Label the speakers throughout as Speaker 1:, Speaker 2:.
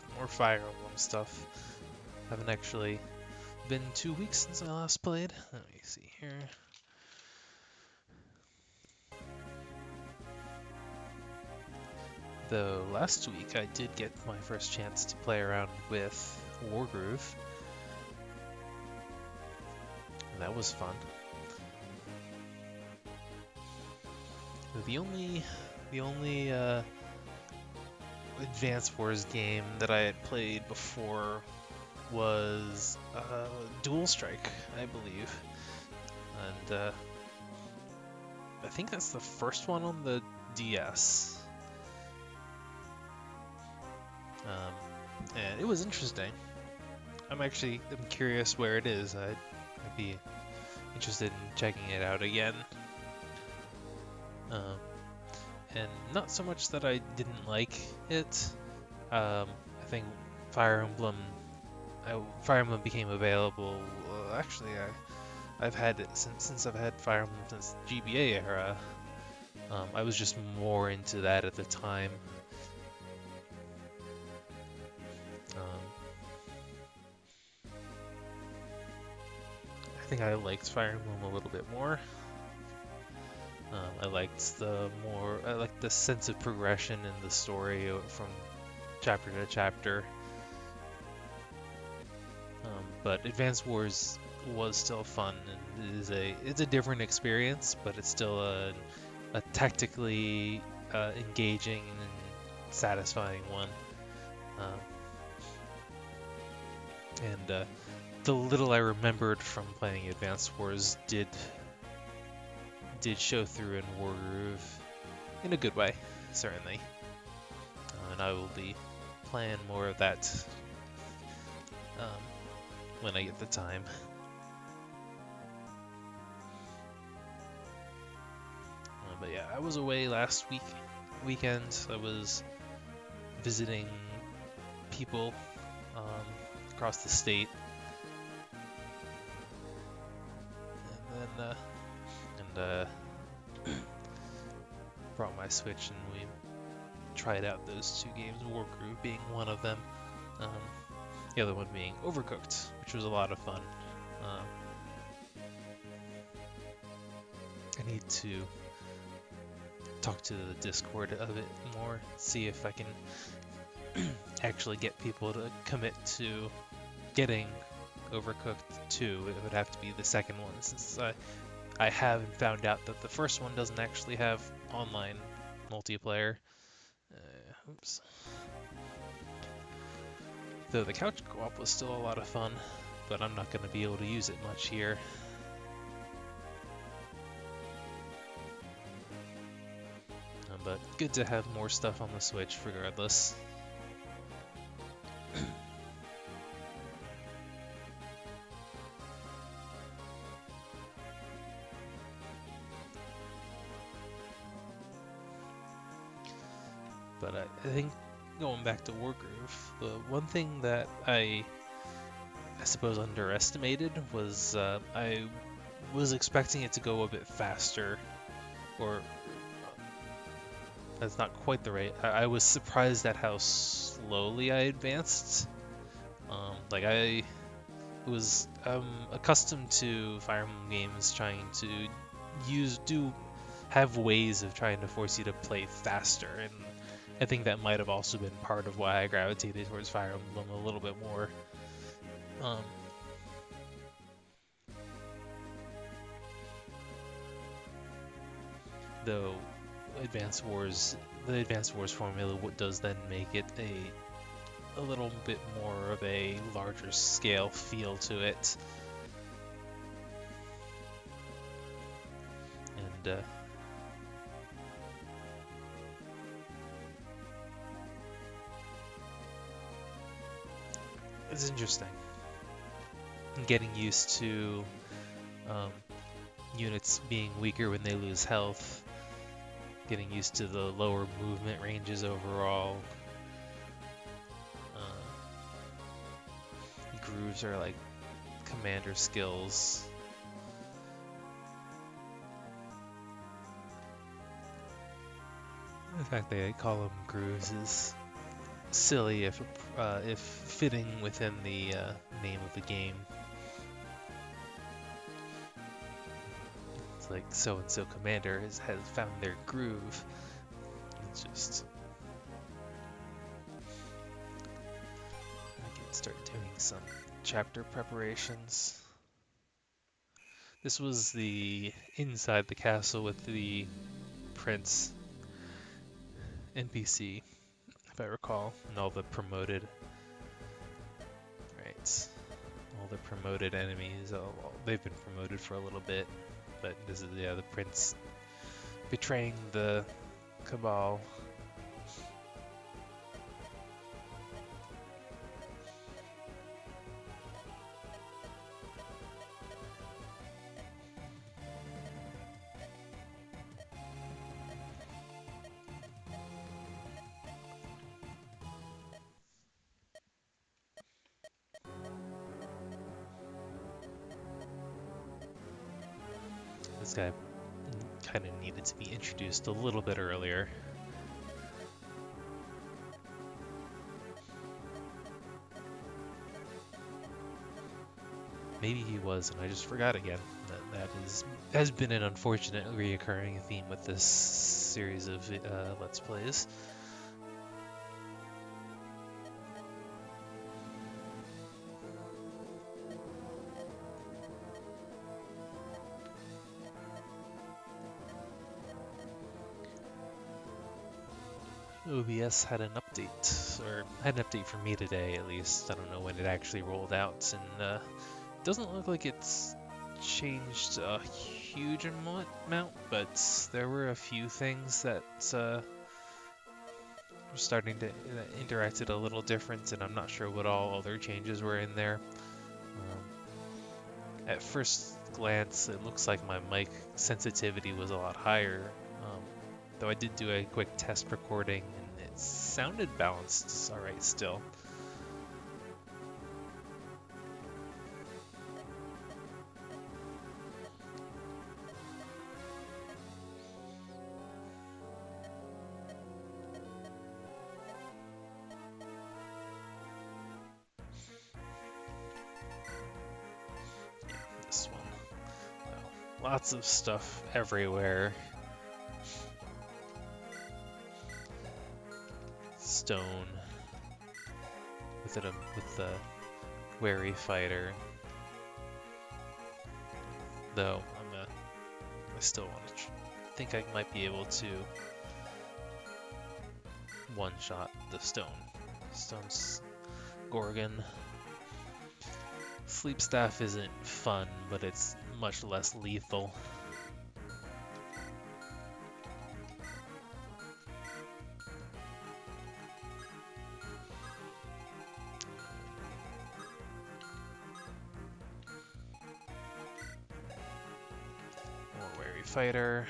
Speaker 1: with more Fire Emblem stuff. Haven't actually been 2 weeks since I last played. Let me see here. Though last week I did get my first chance to play around with Wargroove, and that was fun. The only Advance Wars game that I had played before was Dual Strike, I believe, and I think that's the first one on the DS. And it was interesting. I'm curious where it is. I'd be interested in checking it out again. And not so much that I didn't like it. I think Fire Emblem became available. Actually, I've had it since I've had Fire Emblem since GBA era. I was just more into that at the time. I think I liked Fire Emblem a little bit more. I liked the sense of progression in the story from chapter to chapter. But Advance Wars was still fun, and it's a different experience, but it's still a tactically engaging and satisfying one. And the little I remembered from playing Advance Wars did show through in Wargroove in a good way, certainly. And I will be playing more of that when I get the time. But yeah, I was away last weekend. I was visiting people across the state, and then brought my Switch and we tried out those two games, Wargroove being one of them, the other one being Overcooked, which was a lot of fun. I need to talk to the Discord of it more, see if I can actually get people to commit to getting Overcooked 2. It would have to be the second one, since I haven't found out that the first one doesn't actually have online multiplayer. Oops. Though the couch co-op was still a lot of fun, but I'm not going to be able to use it much here. But good to have more stuff on the Switch regardless. But I think going back to Wargroove, the one thing that I suppose underestimated was I was expecting it to go a bit faster, or that's not quite the right. I was surprised at how slowly I advanced. I was accustomed to Fire Emblem games trying to have ways of trying to force you to play faster, and I think that might have also been part of why I gravitated towards Fire Emblem a little bit more. Though the Advance Wars formula does then make it a little bit more of a larger scale feel to it. And it's interesting. Getting used to units being weaker when they lose health. Getting used to the lower movement ranges overall. Grooves are like commander skills. The fact they call them grooves is silly if fitting within the name of the game. It's like so and so commander has found their groove. It's just I can start doing some chapter preparations. This was the inside the castle with the prince NPC, if I recall, and all the promoted. Right. All the promoted enemies, they've been promoted for a little bit, but this is, yeah, the prince betraying the cabal. This guy kind of needed to be introduced a little bit earlier. Maybe he was, and I just forgot again. Has been an unfortunate reoccurring theme with this series of Let's Plays. OBS had an update, or had an update for me today at least. I don't know when it actually rolled out, and it doesn't look like it's changed a huge amount, but there were a few things that were starting to interact a little different, and I'm not sure what all other changes were in there. At first glance, it looks like my mic sensitivity was a lot higher, though I did do a quick test recording, and it sounded balanced alright still. This one. Well, lots of stuff everywhere. Stone with the wary fighter. Though I still want to think I might be able to one-shot the Stone's Gorgon. Sleep Staff isn't fun, but it's much less lethal. More wary fighter.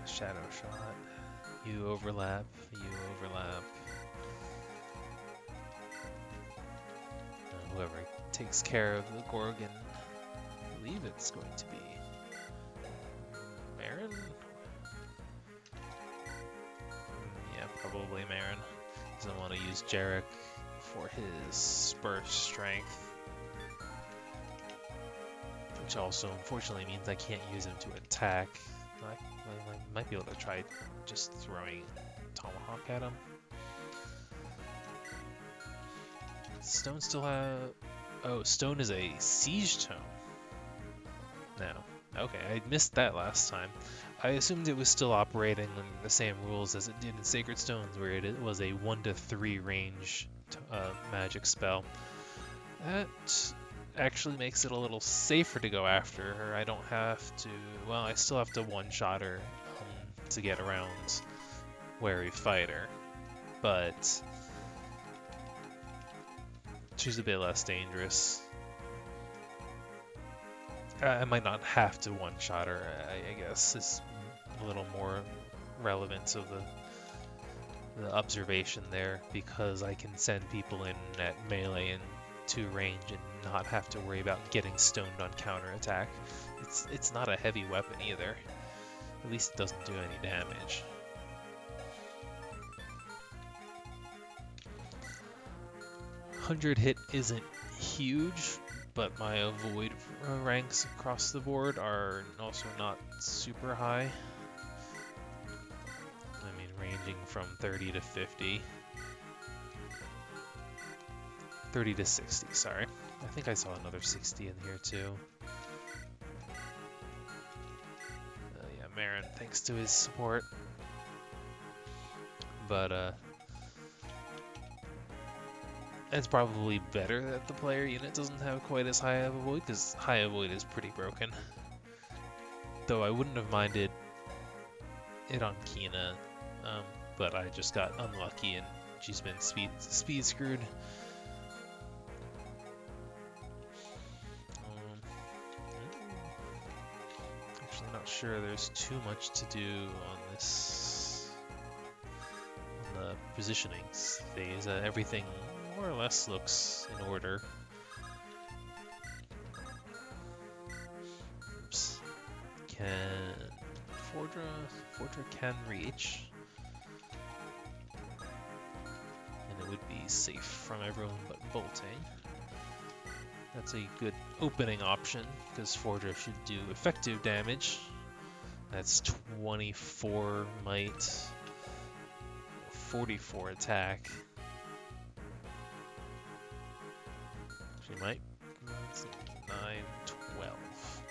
Speaker 1: Shadow shot. You overlap. Whoever takes care of the Gorgon, I believe it's going to be Marin? Yeah, probably Marin. Doesn't want to use Jarek for his burst strength. Which also, unfortunately, means I can't use him to attack. I might be able to try just throwing Tomahawk at him. Stone still have... Oh, Stone is a Siege Tome now. Okay, I missed that last time. I assumed it was still operating on the same rules as it did in Sacred Stones, where it was a 1 to 3 range magic spell. That actually makes it a little safer to go after her. I don't have to... Well, I still have to one-shot her to get around Wary Fighter, but she's a bit less dangerous. I might not have to one-shot her, I guess, is a little more relevant of the observation there, because I can send people in at melee and 2 range and not have to worry about getting stoned on counterattack. It's not a heavy weapon either. At least it doesn't do any damage. "100 hit isn't huge, but my avoid ranks across the board are also not super high. I mean, ranging from 30 to 50. 30 to 60, sorry. I think I saw another 60 in here too. Yeah, Marin, thanks to his support. But, it's probably better that the player unit doesn't have quite as high of avoid, because high avoid is pretty broken. Though I wouldn't have minded it on Kina, but I just got unlucky and she's been speed screwed. Actually not sure there's too much to do on this, on the positioning phase. Everything more or less looks in order. Oops. Can Fordra can reach, and it would be safe from everyone but bolting. That's a good opening option because Fordra should do effective damage. That's 24 might, 44 attack. She might 9, 12.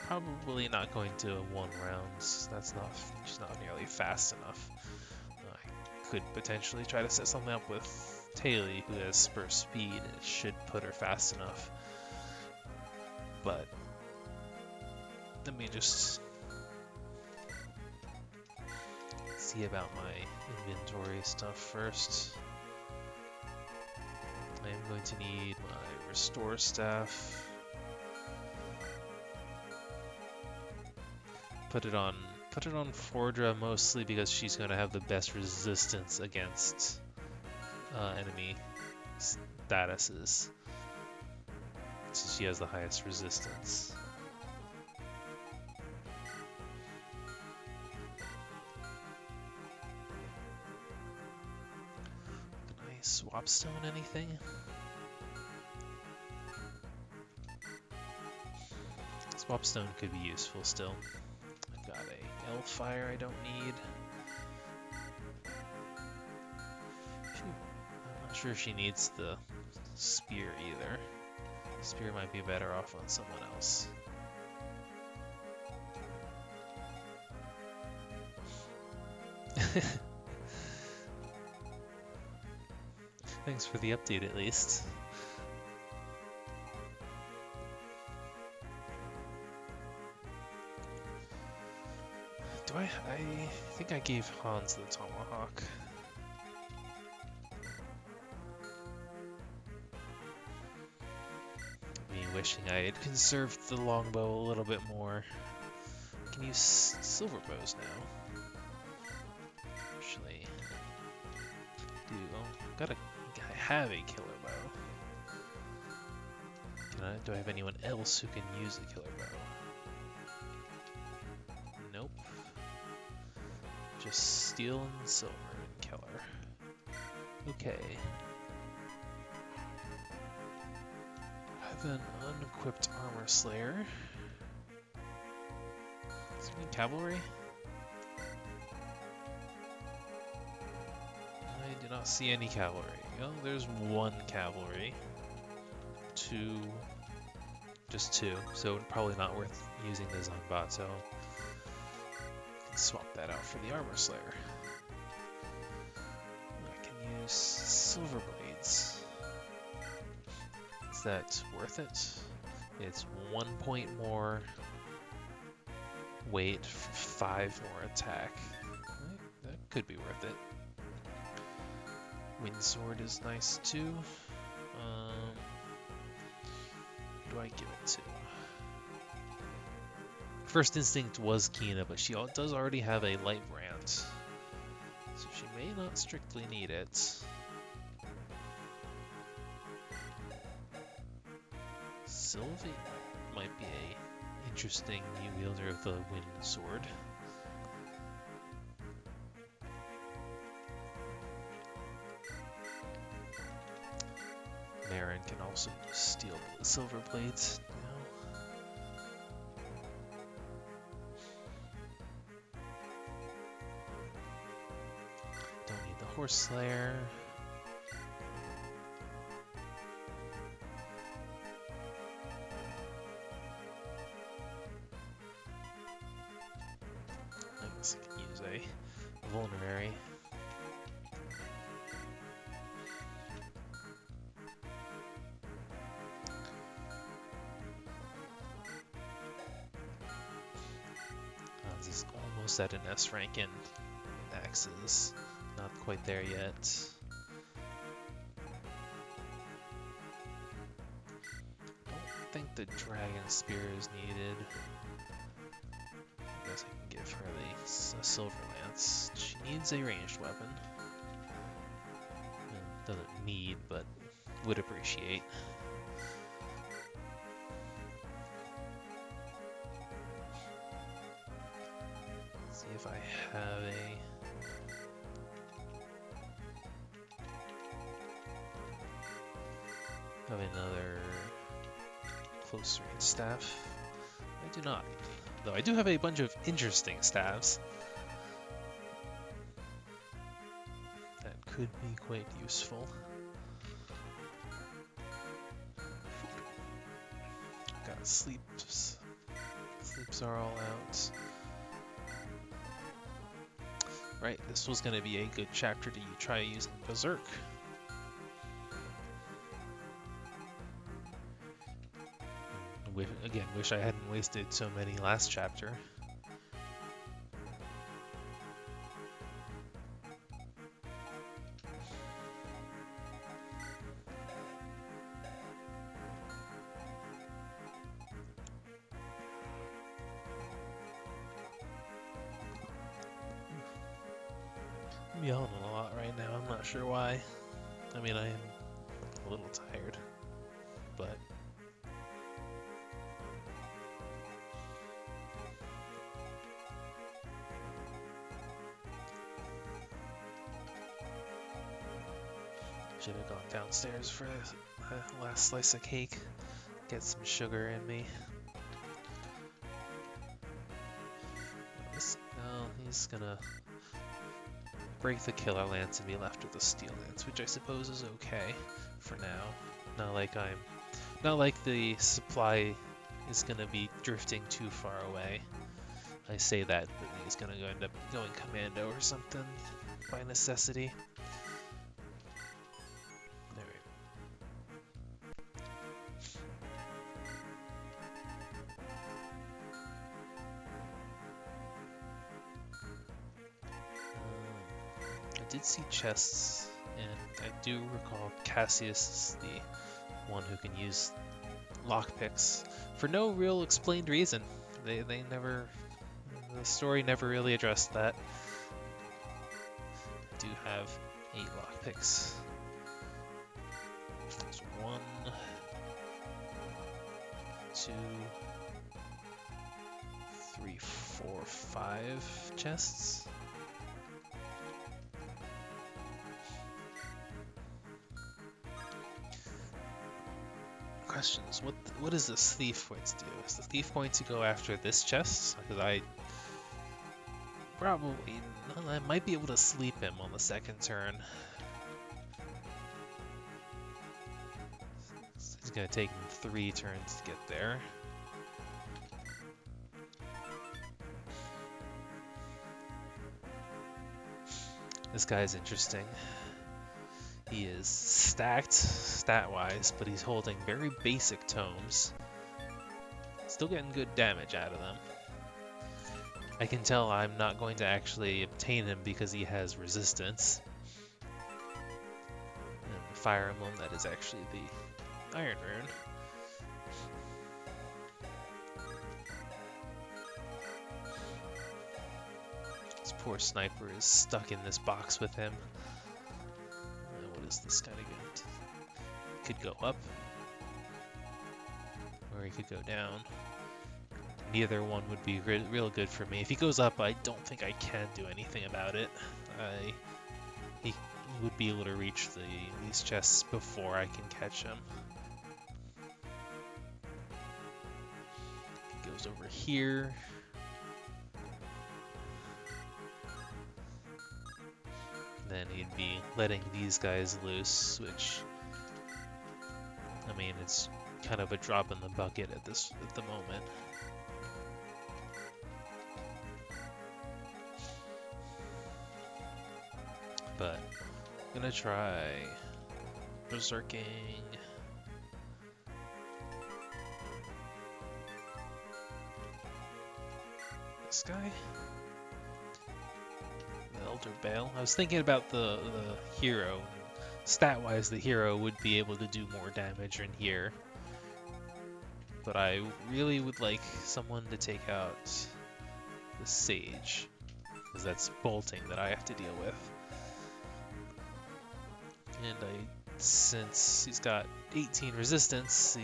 Speaker 1: Probably not going to 1 rounds. That's not. She's not nearly fast enough. I could potentially try to set something up with Taylor, who has spur speed, and it should put her fast enough. But let me just see about my inventory stuff first. I am going to need my restore staff. Put it on Fordra mostly because she's going to have the best resistance against enemy statuses. So she has the highest resistance. Can I swap stone anything? Swap stone could be useful still. I've got a Hellfire I don't need. I'm not sure she needs the spear either. Spear might be better off on someone else. Thanks for the update at least. I think I gave Hans the tomahawk. Me wishing I had conserved the longbow a little bit more. I can use silver bows now. Actually, I have a killer bow. Do I have anyone else who can use a killer bow? Nope. Just steel and silver and Keller. Okay. I have an unequipped armor slayer. Is there any cavalry? I do not see any cavalry. Oh, there's 1 cavalry. 2. Just 2. So probably not worth using the Zanbato. Swap that out for the armor slayer. I can use silver blades. Is that worth it? It's 1 point more weight, 5 more attack. That could be worth it. Wind sword is nice too. Who do I give it to? First instinct was Kina, but she does already have a light brand, so she may not strictly need it. Sylvie might be a interesting new wielder of the wind sword. Marin can also use steel silver blades now. Don't need the horse slayer. I guess I can use a vulnerary. This is almost at an S rank in axes. Not quite there yet. Don't think the dragon spear is needed. I guess I can give her a silver lance. She needs a ranged weapon. Doesn't need, but would appreciate. See if I have another close range staff. I do not, though I do have a bunch of interesting staffs that could be quite useful. Got sleeps. Sleeps are all out. Right, this was going to be a good chapter to try using Berserk. Again, wish I hadn't wasted so many last chapter. I'm yelling a lot right now, I'm not sure why. I mean, I am a little tired, but... Should have gone downstairs for the last slice of cake. Get some sugar in me. He's gonna break the killer lance and be left with a steel lance, which I suppose is okay for now. Not like the supply is gonna be drifting too far away. I say that, but he's gonna end up going commando or something by necessity. I did see chests, and I do recall Cassius is the one who can use lockpicks for no real explained reason. The story never really addressed that. I do have 8 lockpicks. There's 1, 2, 3, 4, 5 chests. Questions. What is this thief going to do? Is the thief going to go after this chest? Because I might be able to sleep him on the second turn. It's going to take him 3 turns to get there. This guy's interesting. He is stacked stat-wise, but he's holding very basic tomes. Still getting good damage out of them. I can tell I'm not going to actually obtain him because he has resistance. And the Fire Emblem, that is actually the Iron Rune. This poor sniper is stuck in this box with him. What is this kind of good? Could go up. he could go down. Neither one would be real good for me. If he goes up, I don't think I can do anything about it. He would be able to reach these chests before I can catch him. He goes over here. Then he'd be letting these guys loose, which, I mean, it's kind of a drop in the bucket at the moment. But I'm gonna try berserking. This guy? The Elder Bale. I was thinking about the hero. Stat-wise, the hero would be able to do more damage in here. But I really would like someone to take out the Sage, because that's bolting that I have to deal with. And since he's got 18 resistance,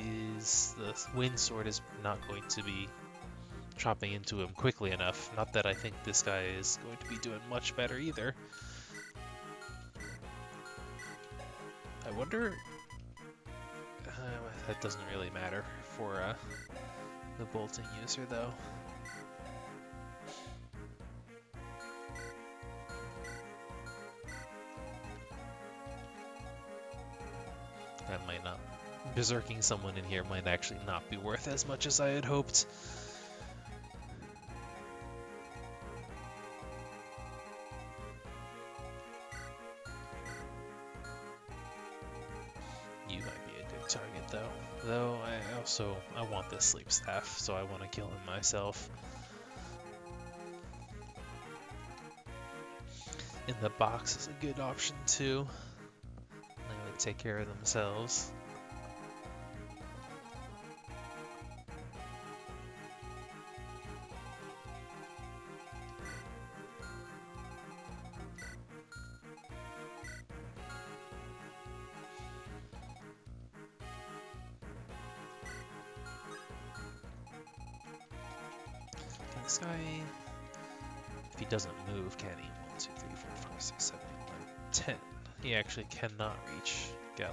Speaker 1: the Wind Sword is not going to be chopping into him quickly enough. Not that I think this guy is going to be doing much better either. I wonder... that doesn't really matter for the bolting user, though. That might not... Berserking someone in here might actually not be worth as much as I had hoped. You might be a good target, though. Though, I want this sleep staff, so I want to kill him myself. And the box is a good option, too. They would take care of themselves. This guy, if he doesn't move, can he? 1, 2, 3, 4, 5, 6, 7, 8, 9, 10. He actually cannot reach Gallia.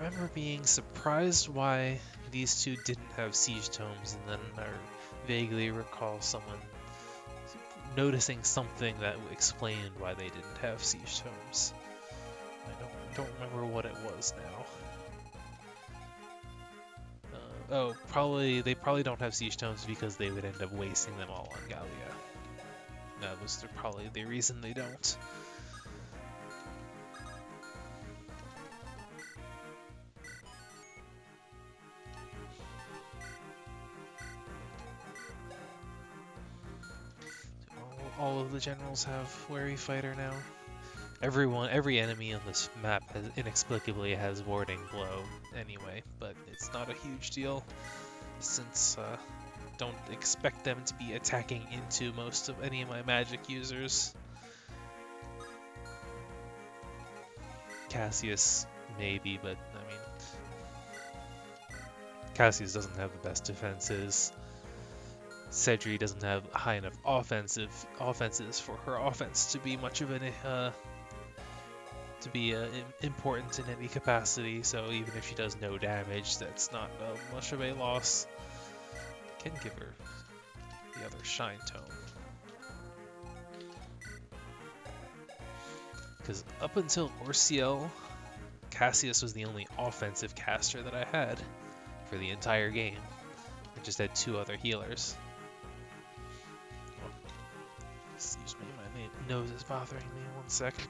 Speaker 1: I remember being surprised why these two didn't have siege tomes, and then I vaguely recall someone noticing something that explained why they didn't have siege tomes. I don't remember what it was now. They probably don't have siege tomes because they would end up wasting them all on Gallia. That was probably the reason they don't. All of the generals have Wary Fighter now. Every enemy on this map inexplicably has Warding Blow anyway, but it's not a huge deal since don't expect them to be attacking into most of any of my magic users. Cassius maybe, but I mean, Cassius doesn't have the best defenses. Cedri doesn't have high enough offenses for her offense to be much of an important in any capacity. So even if she does no damage, that's not much of a loss. Can give her the other Shine Tome, because up until Orciel, Cassius was the only offensive caster that I had for the entire game. I just had 2 other healers. Excuse me, my nose is bothering me. 1 second.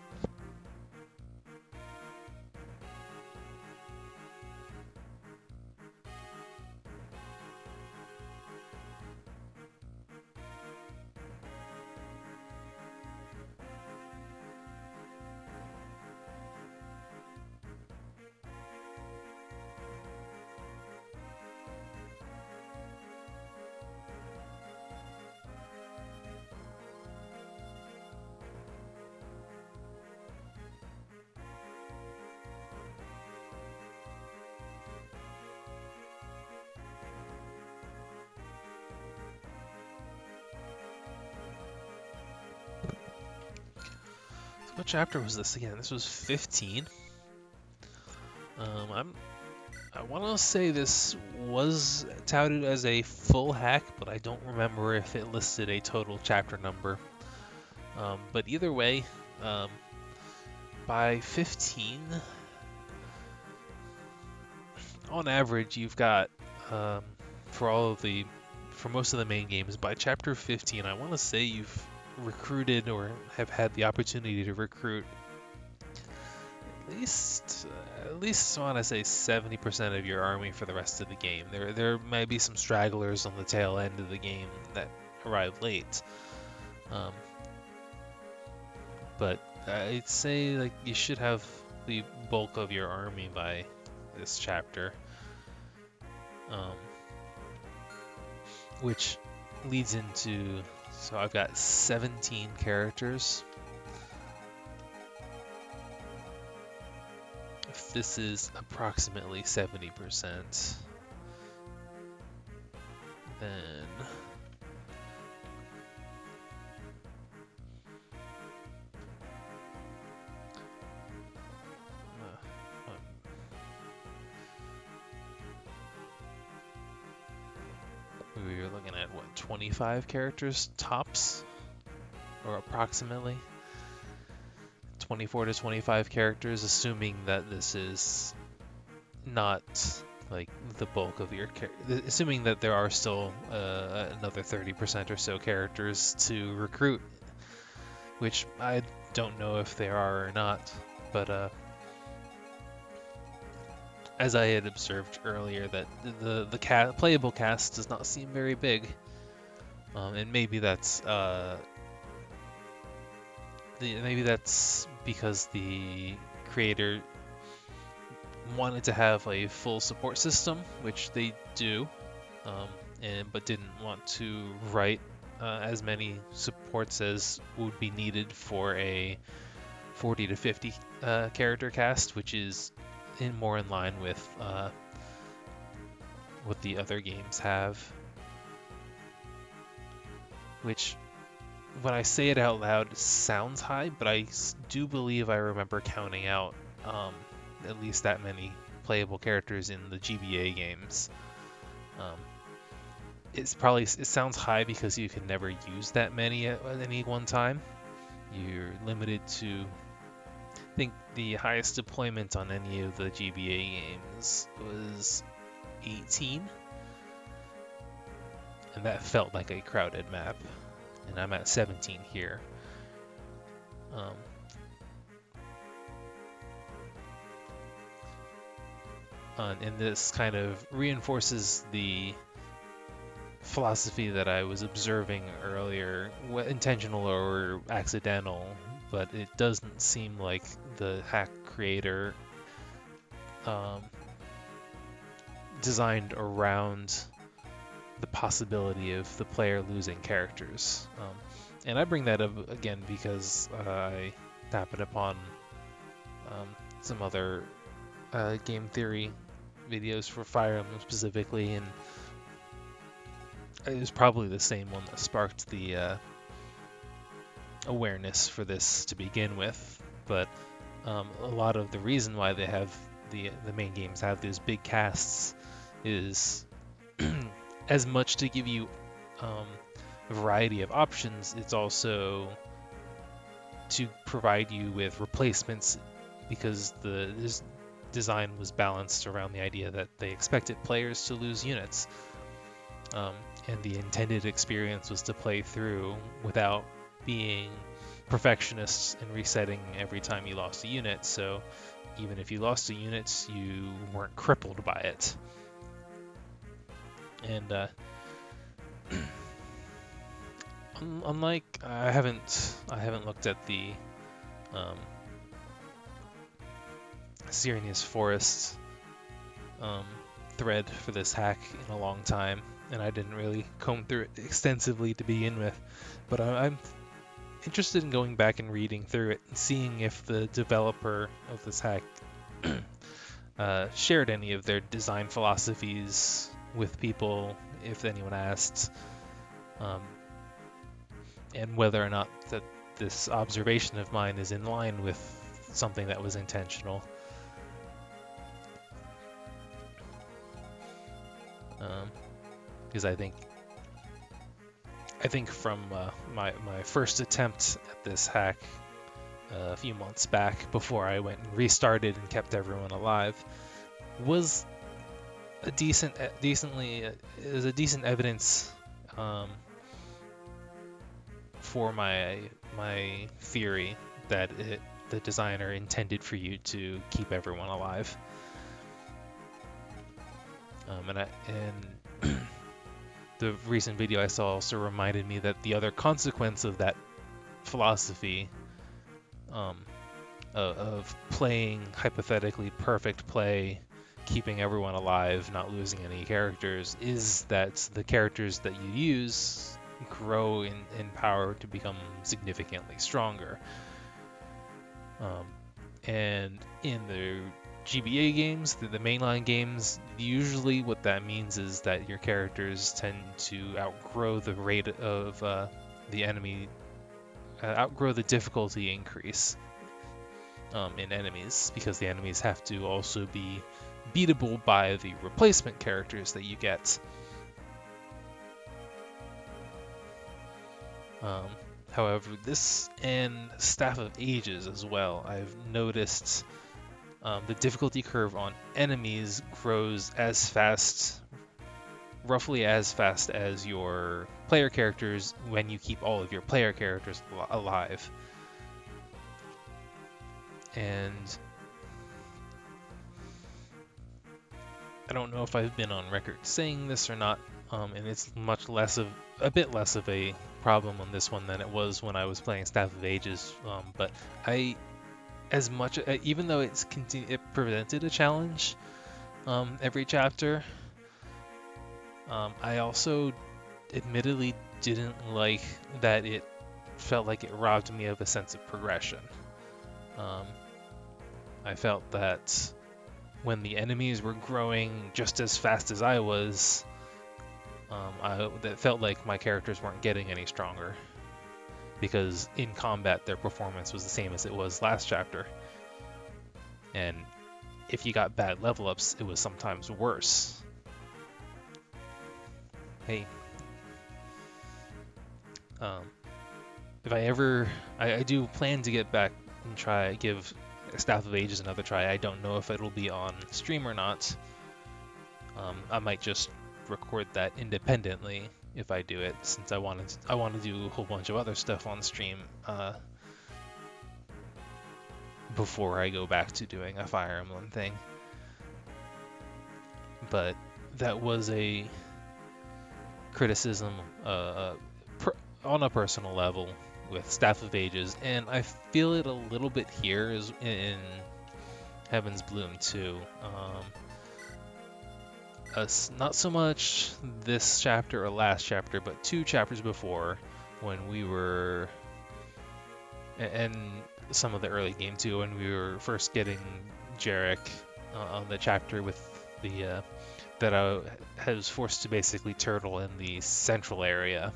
Speaker 1: What chapter was this again? This was 15. I want to say this was touted as a full hack, but I don't remember if it listed a total chapter number. But either way, by 15, on average, you've got for most of the main games. By chapter 15, I want to say you've recruited or have had the opportunity to recruit at least I want to say 70% of your army for the rest of the game. There might be some stragglers on the tail end of the game that arrive late, but I'd say like you should have the bulk of your army by this chapter, which leads into, so I've got 17 characters. If this is approximately 70%, then we were looking at what, 25 characters tops, or approximately 24 to 25 characters, assuming that this is not like the bulk of your assuming that there are still another 30% or so characters to recruit, which I don't know if there are or not, but as I had observed earlier, that the playable cast does not seem very big, and maybe that's because the creator wanted to have a full support system, which they do, but didn't want to write as many supports as would be needed for a 40 to 50 character cast, which is more in line with what the other games have. Which, when I say it out loud, sounds high, but I do believe I remember counting out at least that many playable characters in the GBA games. It sounds high because you can never use that many at any one time. You're limited to, I think the highest deployment on any of the GBA games was 18, and that felt like a crowded map, and I'm at 17 here. And this kind of reinforces the philosophy that I was observing earlier, intentional or accidental, but it doesn't seem like the hack creator designed around the possibility of the player losing characters. And I bring that up again because I happened upon some other game theory videos for Fire Emblem specifically, and it was probably the same one that sparked the awareness for this to begin with. But a lot of the reason why they have the main games have these big casts is as much to give you a variety of options, it's also to provide you with replacements, because this design was balanced around the idea that they expected players to lose units, and the intended experience was to play through without being perfectionists and resetting every time you lost a unit. So even if you lost a unit, you weren't crippled by it. And unlike, I haven't looked at the Serenes Forest thread for this hack in a long time, and I didn't really comb through it extensively to begin with, but I'm interested in going back and reading through it and seeing if the developer of this hack shared any of their design philosophies with people, if anyone asked, and whether or not that this observation of mine is in line with something that was intentional. Because I think from my first attempt at this hack a few months back, before I went and restarted and kept everyone alive, was a decent evidence for my theory that the designer intended for you to keep everyone alive. And the recent video I saw also reminded me that the other consequence of that philosophy of playing hypothetically perfect play, keeping everyone alive, not losing any characters, is that the characters that you use grow in power to become significantly stronger. And in the GBA games, the mainline games, usually what that means is that your characters tend to outgrow the rate of the enemy, outgrow the difficulty increase in enemies, because the enemies have to also be beatable by the replacement characters that you get. However, this and Staff of Ages as well, I've noticed the difficulty curve on enemies grows roughly as fast as your player characters when you keep all of your player characters alive. And I don't know if I've been on record saying this or not, and it's a bit less of a problem on this one than it was when I was playing Staff of Ages, but even though it presented a challenge every chapter, I also admittedly didn't like that it felt like it robbed me of a sense of progression. I felt that when the enemies were growing just as fast as I was, that felt like my characters weren't getting any stronger, because in combat their performance was the same as it was last chapter. And if you got bad level ups, it was sometimes worse. Hey, if I do plan to get back and give Staff of Ages another try. I don't know if it'll be on stream or not. I might just record that independently if I do it, since I want to do a whole bunch of other stuff on stream before I go back to doing a Fire Emblem thing. But that was a criticism on a personal level with Staff of Ages, and I feel it a little bit here in Heaven's Bloom too. Not so much this chapter or last chapter, but 2 chapters before, when we were, and some of the early game too, when we were first getting Jarek on the chapter with the that I was forced to basically turtle in the central area.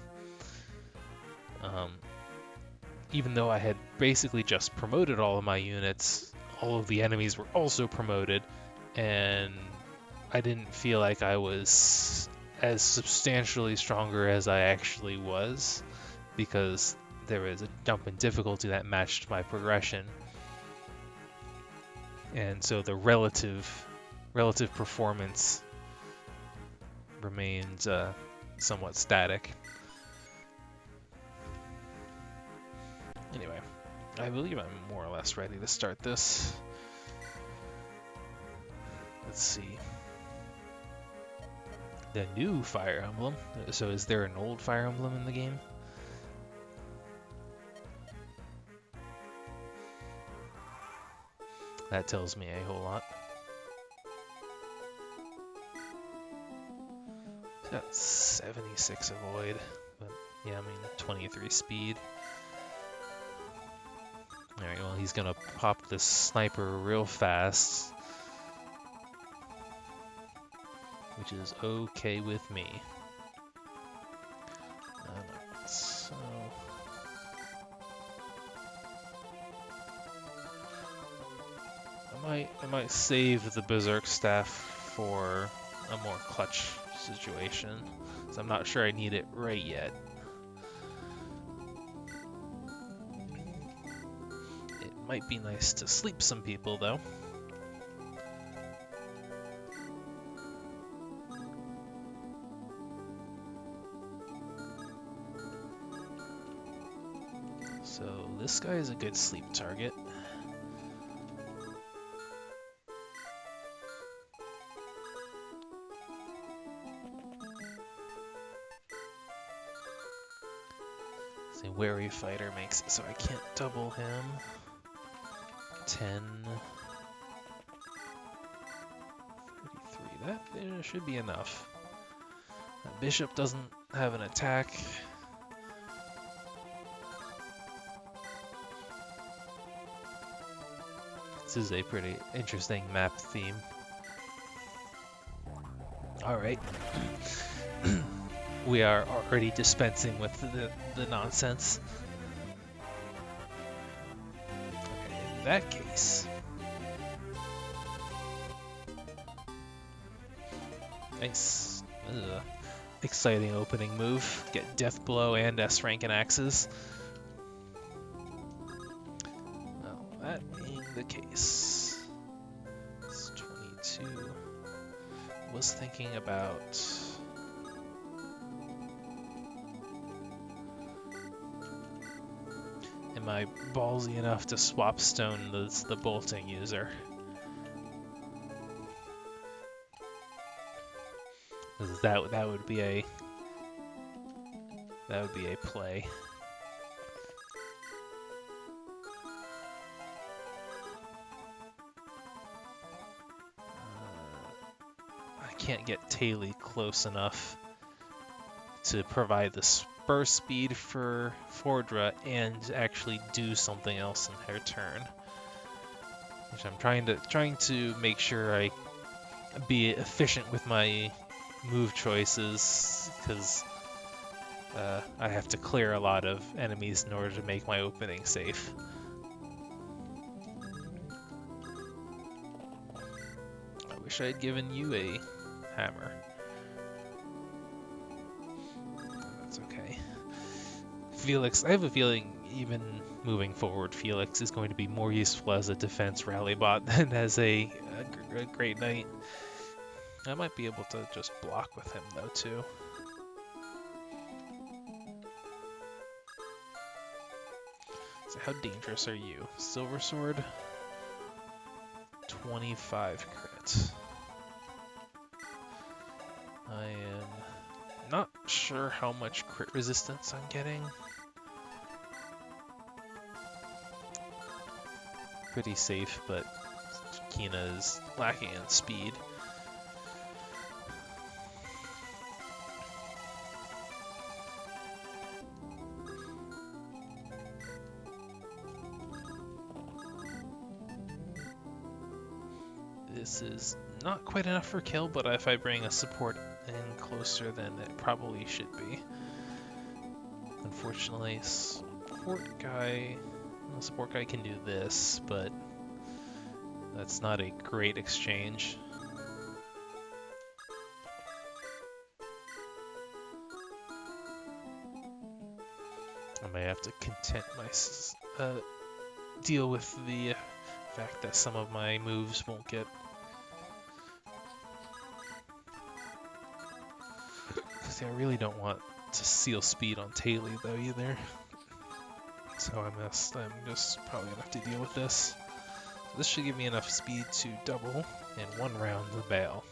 Speaker 1: Even though I had basically just promoted all of my units, all of the enemies were also promoted, and I didn't feel like I was as substantially stronger as I actually was, because there was a jump in difficulty that matched my progression. And so the relative performance remained somewhat static. Anyway, I believe I'm more or less ready to start this. Let's see. The new Fire Emblem. So is there an old Fire Emblem in the game? That tells me a whole lot. Got 76 avoid, but yeah, I mean 23 speed. Alright, well, he's gonna pop this sniper real fast, which is okay with me. So I might save the Berserk Staff for a more clutch situation, so I'm not sure I need it right yet. It might be nice to sleep some people, though. So this guy is a good sleep target. The Wary Fighter makes it so I can't double him. 10. 33. That should be enough. Bishop doesn't have an attack. This is a pretty interesting map theme. Alright. We are already dispensing with the nonsense. Okay, in that case... Nice. Exciting opening move. Get Death Blow and S rank and axes. Well, that being the case... It's 22... Was thinking about... Am I ballsy enough to swap stone the bolting user? That would be a play. I can't get Taily close enough to provide the spur speed for Fordra and actually do something else in her turn. Which I'm trying to make sure I be efficient with my move choices, because I have to clear a lot of enemies in order to make my opening safe. I wish I had given you a hammer. That's okay. Felix, I have a feeling even moving forward, Felix is going to be more useful as a defense rally bot than as a great knight. I might be able to just block with him though too. So how dangerous are you? Silver Sword? 25 crit. I am not sure how much crit resistance I'm getting. Pretty safe, but Kina is lacking in speed. This is not quite enough for kill, but if I bring a support in closer, then it probably should be. Unfortunately, support guy can do this, but that's not a great exchange. I may have to content my deal with the fact that some of my moves won't get. See, I really don't want to seal speed on Taily though either. So I'm just probably gonna have to deal with this. This should give me enough speed to double in one round the bail.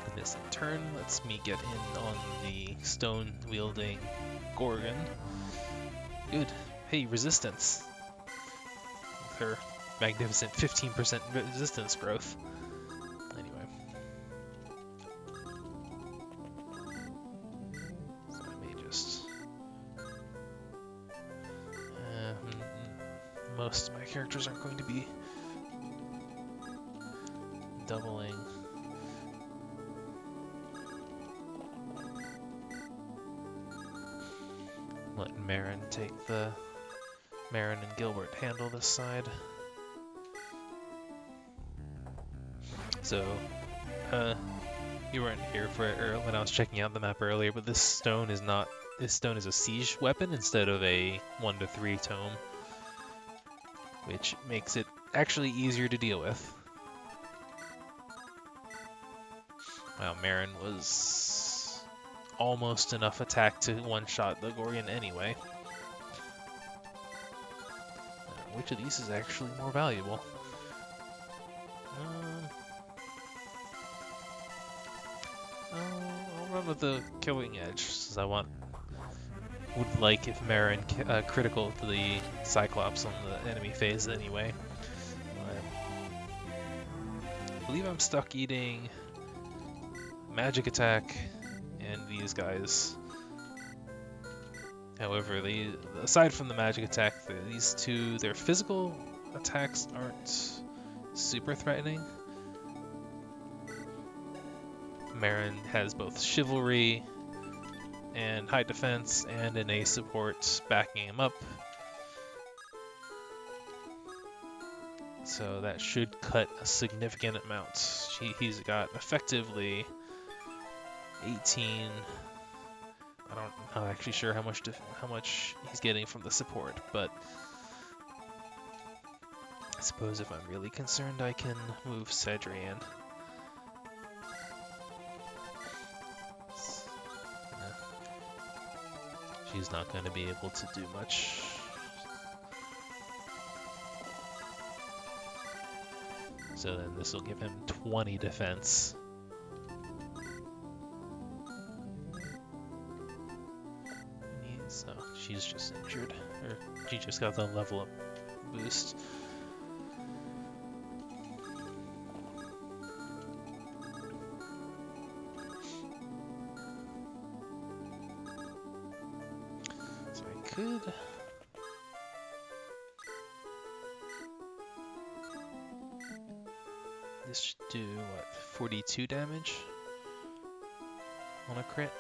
Speaker 1: And this in turn lets me get in on the stone-wielding Gorgon. Good. Hey, resistance. With her magnificent 15% resistance growth. Anyway. So I may just... most of my characters aren't going to be doubling. Let Marin and Gilbert handle this side. So, you weren't here for it when I was checking out the map earlier, but this stone is not. This stone is a siege weapon instead of a 1-3 tome, which makes it actually easier to deal with. Wow, Marin was almost enough attack to one-shot the Gorgon anyway. Which of these is actually more valuable? I'll run with the Killing Edge, since I would like if Marin critical to the Cyclops on the enemy phase anyway. I believe I'm stuck eating Magic Attack and these guys. However, aside from the Magic Attack, these two, their physical attacks aren't super threatening. Marin has both Chivalry and High Defense and an A support backing him up. So that should cut a significant amount. He's got effectively 18. I'm not actually sure how much he's getting from the support, but I suppose if I'm really concerned, I can move Cedrian. She's not going to be able to do much. So then this will give him 20 defense. So she's just injured, or she just got the level up boost. So I could this should do what, 42 damage on a crit?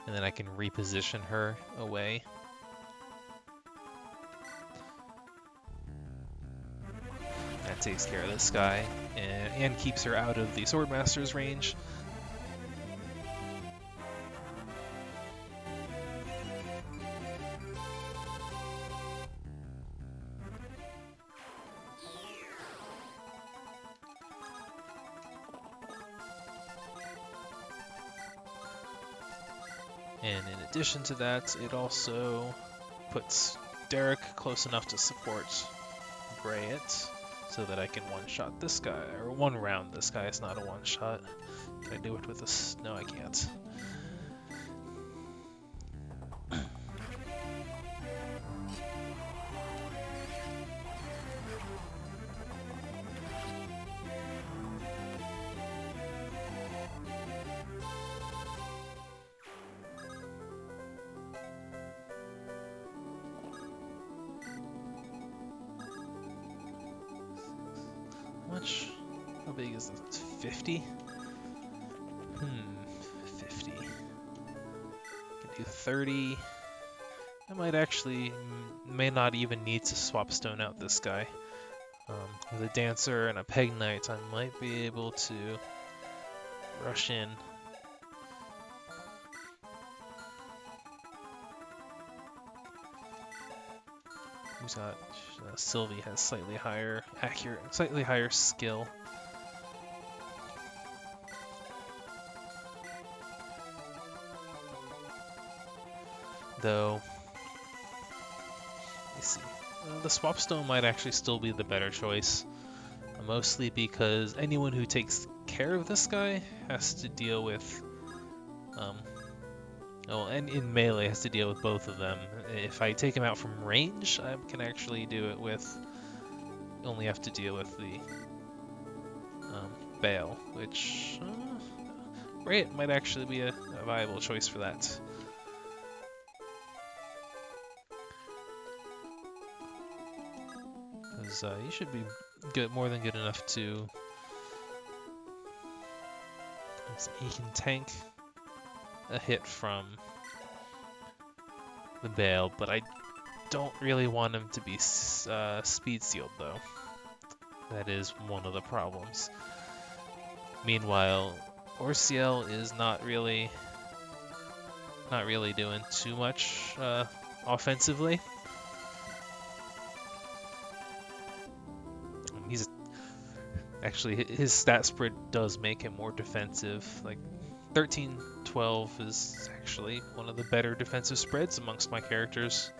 Speaker 1: And then I can reposition her away. That takes care of this guy, and keeps her out of the Swordmaster's range. And in addition to that, it also puts Derek close enough to support Brayet, so that I can one-shot this guy, or one-round this guy. It's not a one-shot. Can I do it with this? No, I can't. How big is it? 50? 50. Can do 30. I might actually, may not even need to swap stone out this guy. With a Dancer and a Peg Knight, I might be able to rush in. Who's got Sylvie has slightly higher skill. Though, let's see, the swap stone might actually still be the better choice, mostly because anyone who takes care of this guy has to deal with, and in melee has to deal with both of them. If I take him out from range, I can actually do it with, only have to deal with the Bale, which, Brayet might actually be a viable choice for that. You should be more than good enough to. He can tank a hit from the Bale, but I don't really want him to be speed sealed though. That is one of the problems. Meanwhile, Orciel is not really doing too much offensively. He's actually, his stat spread does make him more defensive. Like 13-12 is actually one of the better defensive spreads amongst my characters.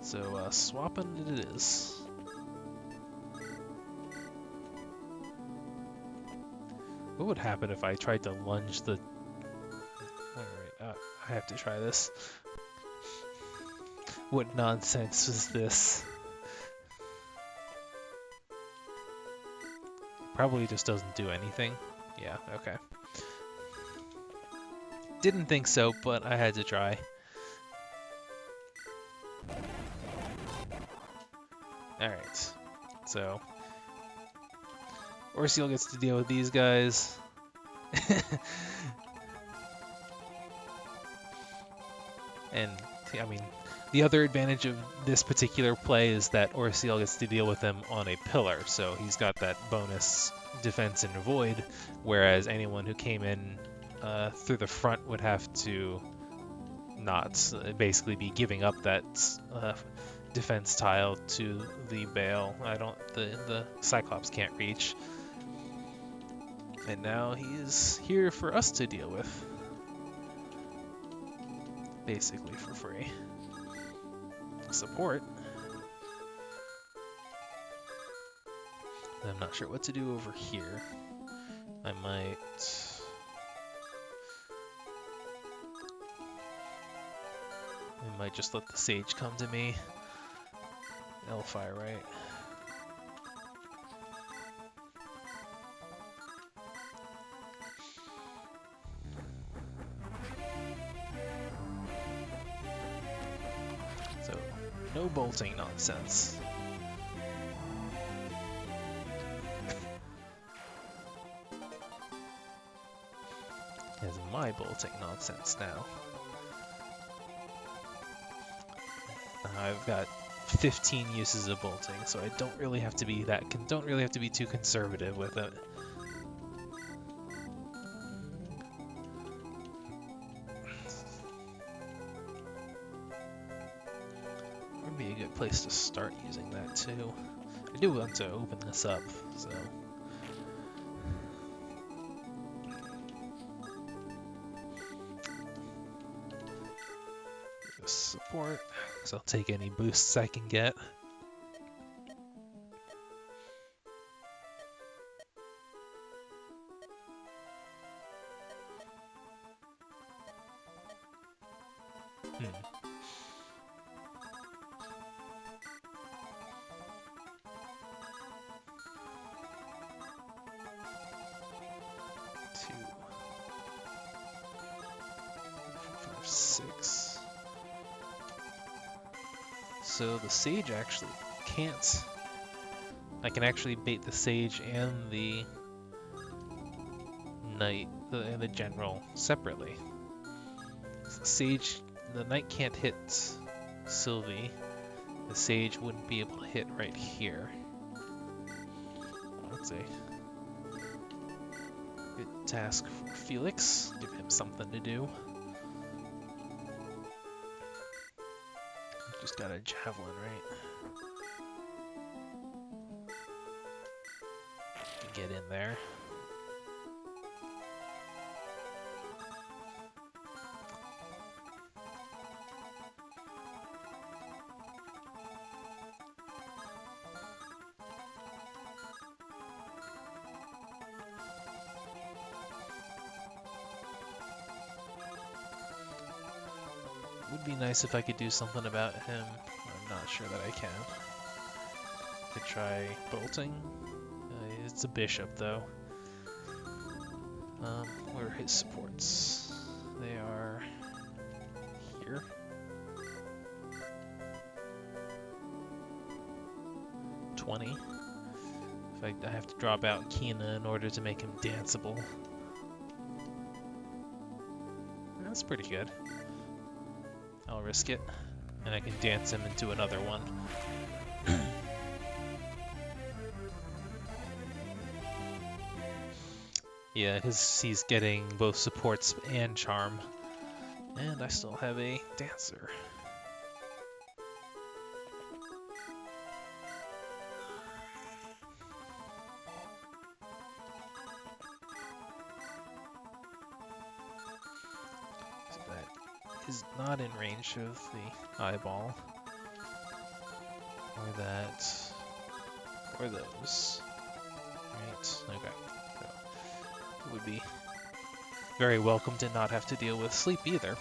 Speaker 1: So swapping it is. What would happen if I tried to lunge the... Alright, I have to try this. What nonsense is this? Probably just doesn't do anything. Yeah, okay. Didn't think so, but I had to try. Alright, so... Orciel gets to deal with these guys. And, I mean, the other advantage of this particular play is that Orciel gets to deal with them on a pillar, so he's got that bonus defense and void, whereas anyone who came in through the front would have to not basically be giving up that defense tile to the Bale. The Cyclops can't reach. And now he is here for us to deal with. Basically for free. Support. I'm not sure what to do over here. I might just let the Sage come to me. Elfi, right? So, no bolting nonsense. Is my bolting nonsense now. I've got 15 uses of bolting, so I don't really have to be too conservative with it. Would be a good place to start using that too. I do want to open this up, so. Support, so I'll take any boosts I can get. So the Sage actually can't... I can actually bait the Sage and the Knight, and the General separately. So the Knight can't hit Sylvie. The Sage wouldn't be able to hit right here. Let's see. Good task for Felix. Give him something to do. Just got a javelin, right? Get in there. Would be nice if I could do something about him. I'm not sure that I can. Could try bolting. It's a bishop though. Where are his supports? They are here. $20. I have to drop out Kina in order to make him danceable. That's pretty good. I'll risk it. And I can dance him into another one. Yeah, he's getting both supports and charm. And I still have a dancer. So that is not in range of the eyeball. Or that. Or those. Right, okay. So it would be very welcome to not have to deal with sleep either.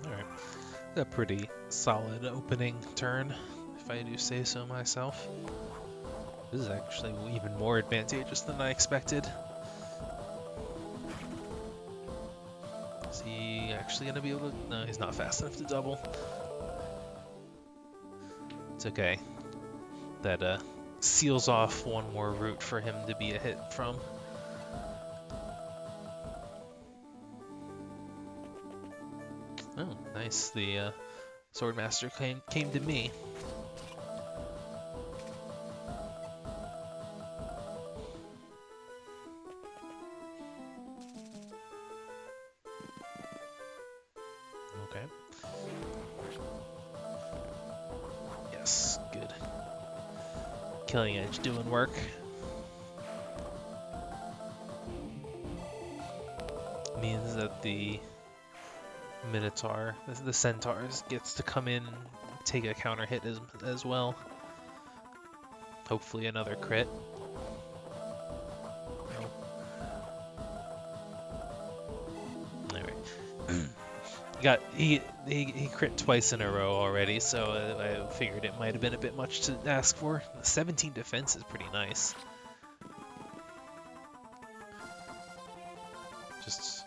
Speaker 1: Alright, a pretty solid opening turn, if I do say so myself. This is actually even more advantageous than I expected. Is he actually going to be able to... No, he's not fast enough to double. It's okay. That seals off one more route for him to be a hit from. Oh, nice. The Swordmaster came to me. Okay. Yes, good. Killing Edge doing work. Means that the Minotaur, the Centaurs, gets to come in and take a counter hit as well. Hopefully another crit. Anyway. He crit twice in a row already, so I figured it might have been a bit much to ask for. 17 defense is pretty nice. Just...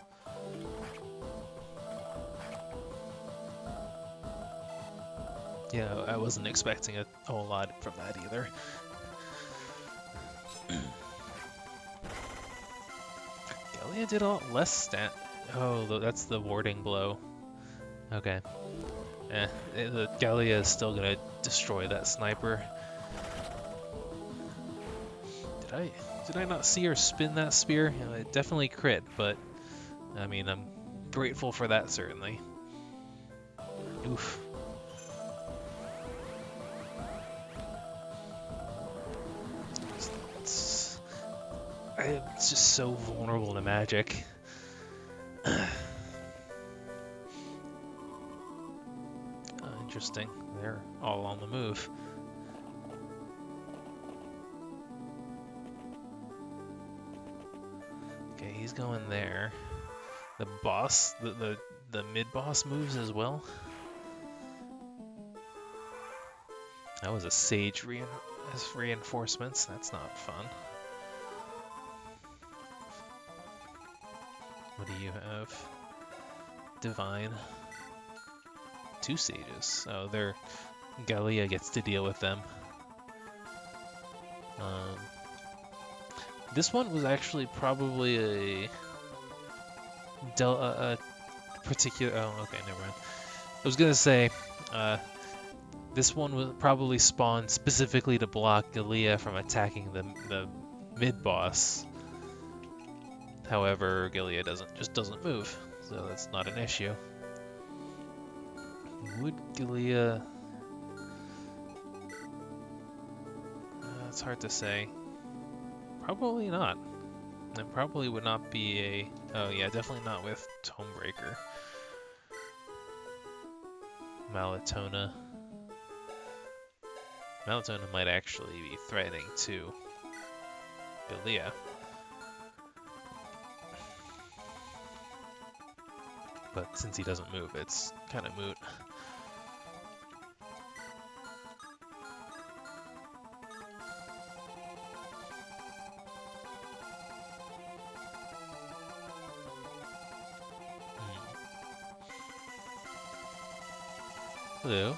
Speaker 1: Yeah, I wasn't expecting a whole lot from that either. Gallia did a lot less stat. Oh, that's the warding blow. Okay. The Gallia is still gonna destroy that sniper. Did I not see her spin that spear? You know, it definitely crit, but I mean, I'm grateful for that certainly. Oof. It's just so vulnerable to magic. Interesting. They're all on the move. Okay, he's going there. The boss, the mid-boss moves as well. That was a sage as reinforcements. That's not fun. What do you have? Divine. 2 sages. Oh, Gallia gets to deal with them. This one was actually probably a particular... Oh, okay, never mind. I was gonna say, this one was probably spawned specifically to block Gallia from attacking the mid-boss. However, Gallia just doesn't move, so that's not an issue. Would Gallia... it's hard to say. Probably not. It probably would not be a... Oh yeah, definitely not with Tomebreaker. Malatona. Malatona might actually be threatening to Gallia. But since he doesn't move, it's kind of moot. Hello.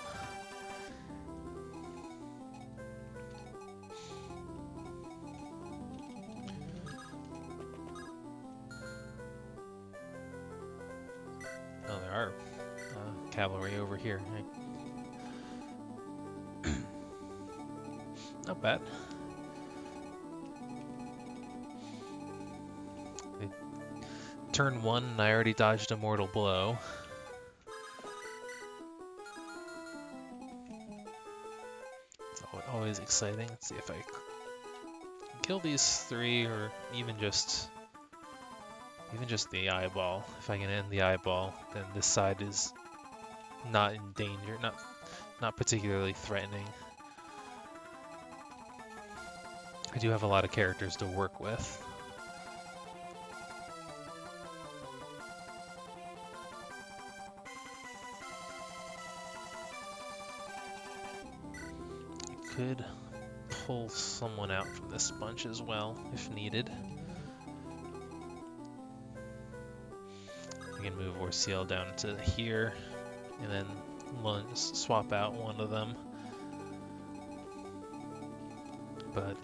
Speaker 1: Oh, there are cavalry over here. Not bad. Turn 1, and I already dodged a mortal blow. It's always exciting. Let's see if I can kill these 3, or even just the eyeball. If I can end the eyeball, then this side is not in danger, not particularly threatening. I do have a lot of characters to work with. Could pull someone out from this bunch as well, if needed. I can move Orciel down to here, and then swap out one of them. But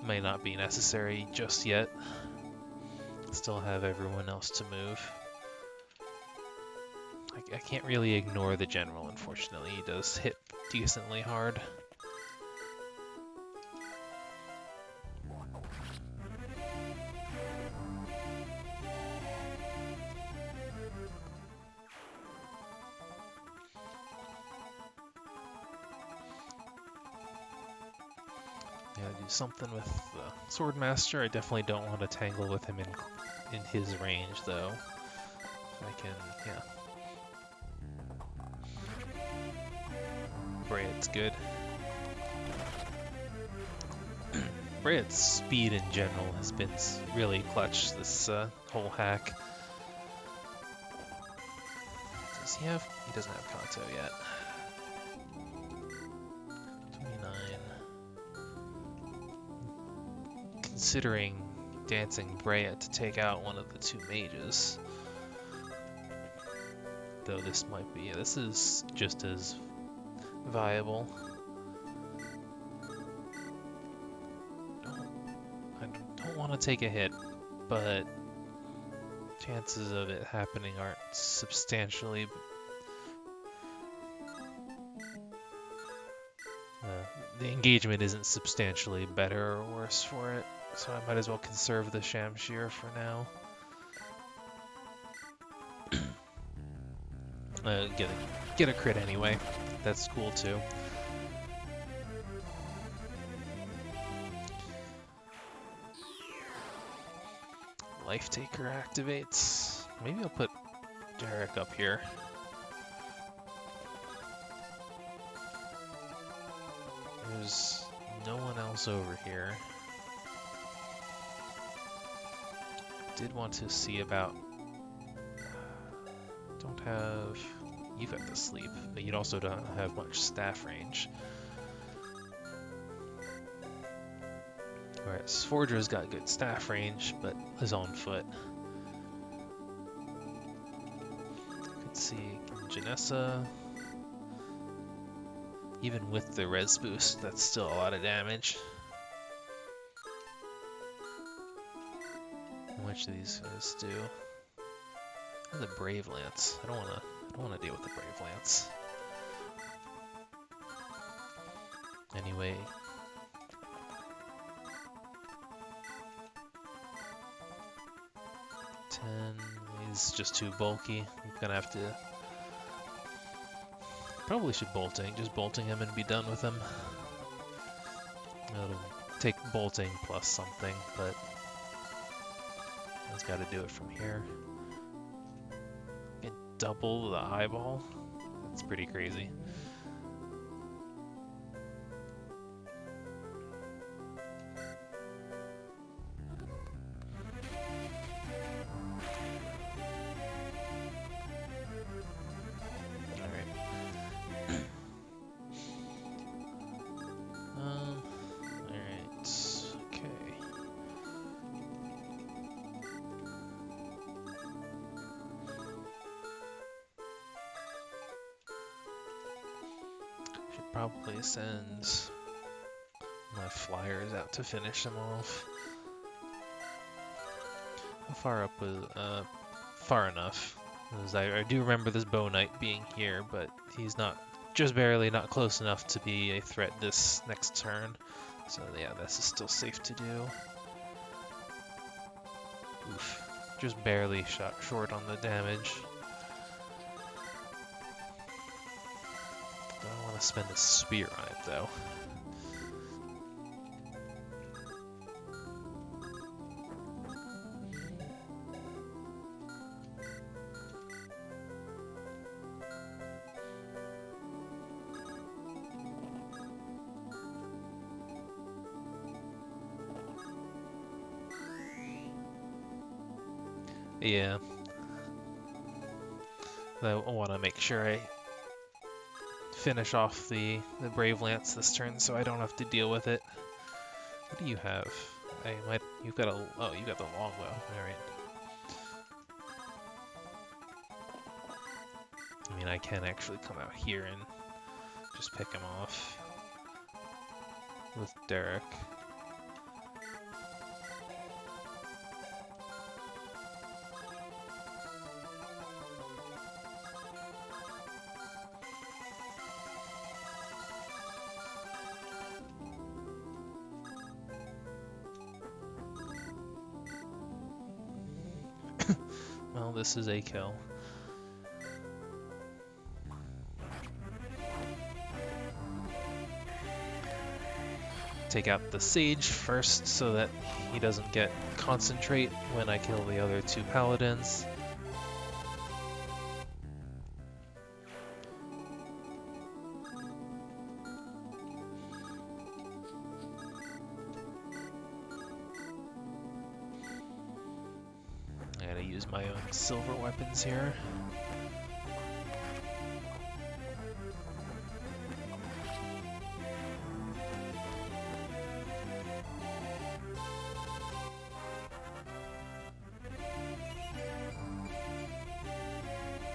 Speaker 1: may not be necessary just yet. Still have everyone else to move. I can't really ignore the general, unfortunately. He does hit decently hard. Yeah, do something with the Swordmaster. I definitely don't want to tangle with him in his range, though. If I can, yeah. Brayet's good. Brayet's speed in general has been really clutch this whole hack. Does he have? He doesn't have Kanto yet. 29. Considering dancing Brayet to take out one of the 2 mages. Though this might be, this is just as viable. I don't want to take a hit, but chances of it happening aren't substantially. The engagement isn't substantially better or worse for it, so I might as well conserve the Shamshir for now. Get a crit anyway. That's cool too. Life Taker activates. Maybe I'll put Derek up here. There's no one else over here. Did want to see about... Don't have... You've got the sleep, but you also don't have much staff range. Whereas Forger's got good staff range, but is on foot. Could see Janessa. Even with the res boost, that's still a lot of damage. How much do these guys do? And the Brave Lance. I don't wanna deal with the Brave Lance. Anyway. He's just too bulky. I'm gonna have to... Probably should just bolting him and be done with him. It'll take bolting plus something, but I've got to do it from here. Get double the eyeball. That's pretty crazy. probably send my flyers out to finish them off. How far up was, far enough. Because I do remember this Bow Knight being here, but he's not, just barely not close enough to be a threat this next turn. So yeah, this is still safe to do. Oof. Just barely shot short on the damage. Don't want to spend a spear on it though. Yeah. I want to make sure I finish off the Brave Lance this turn so I don't have to deal with it. What do you have? You've got you got the longbow. Alright. I mean, I can actually come out here and just pick him off with Derek. Well, this is a kill. Take out the Sage first so that he doesn't get concentrate when I kill the other two Paladins. I gotta use my own silver weapons here.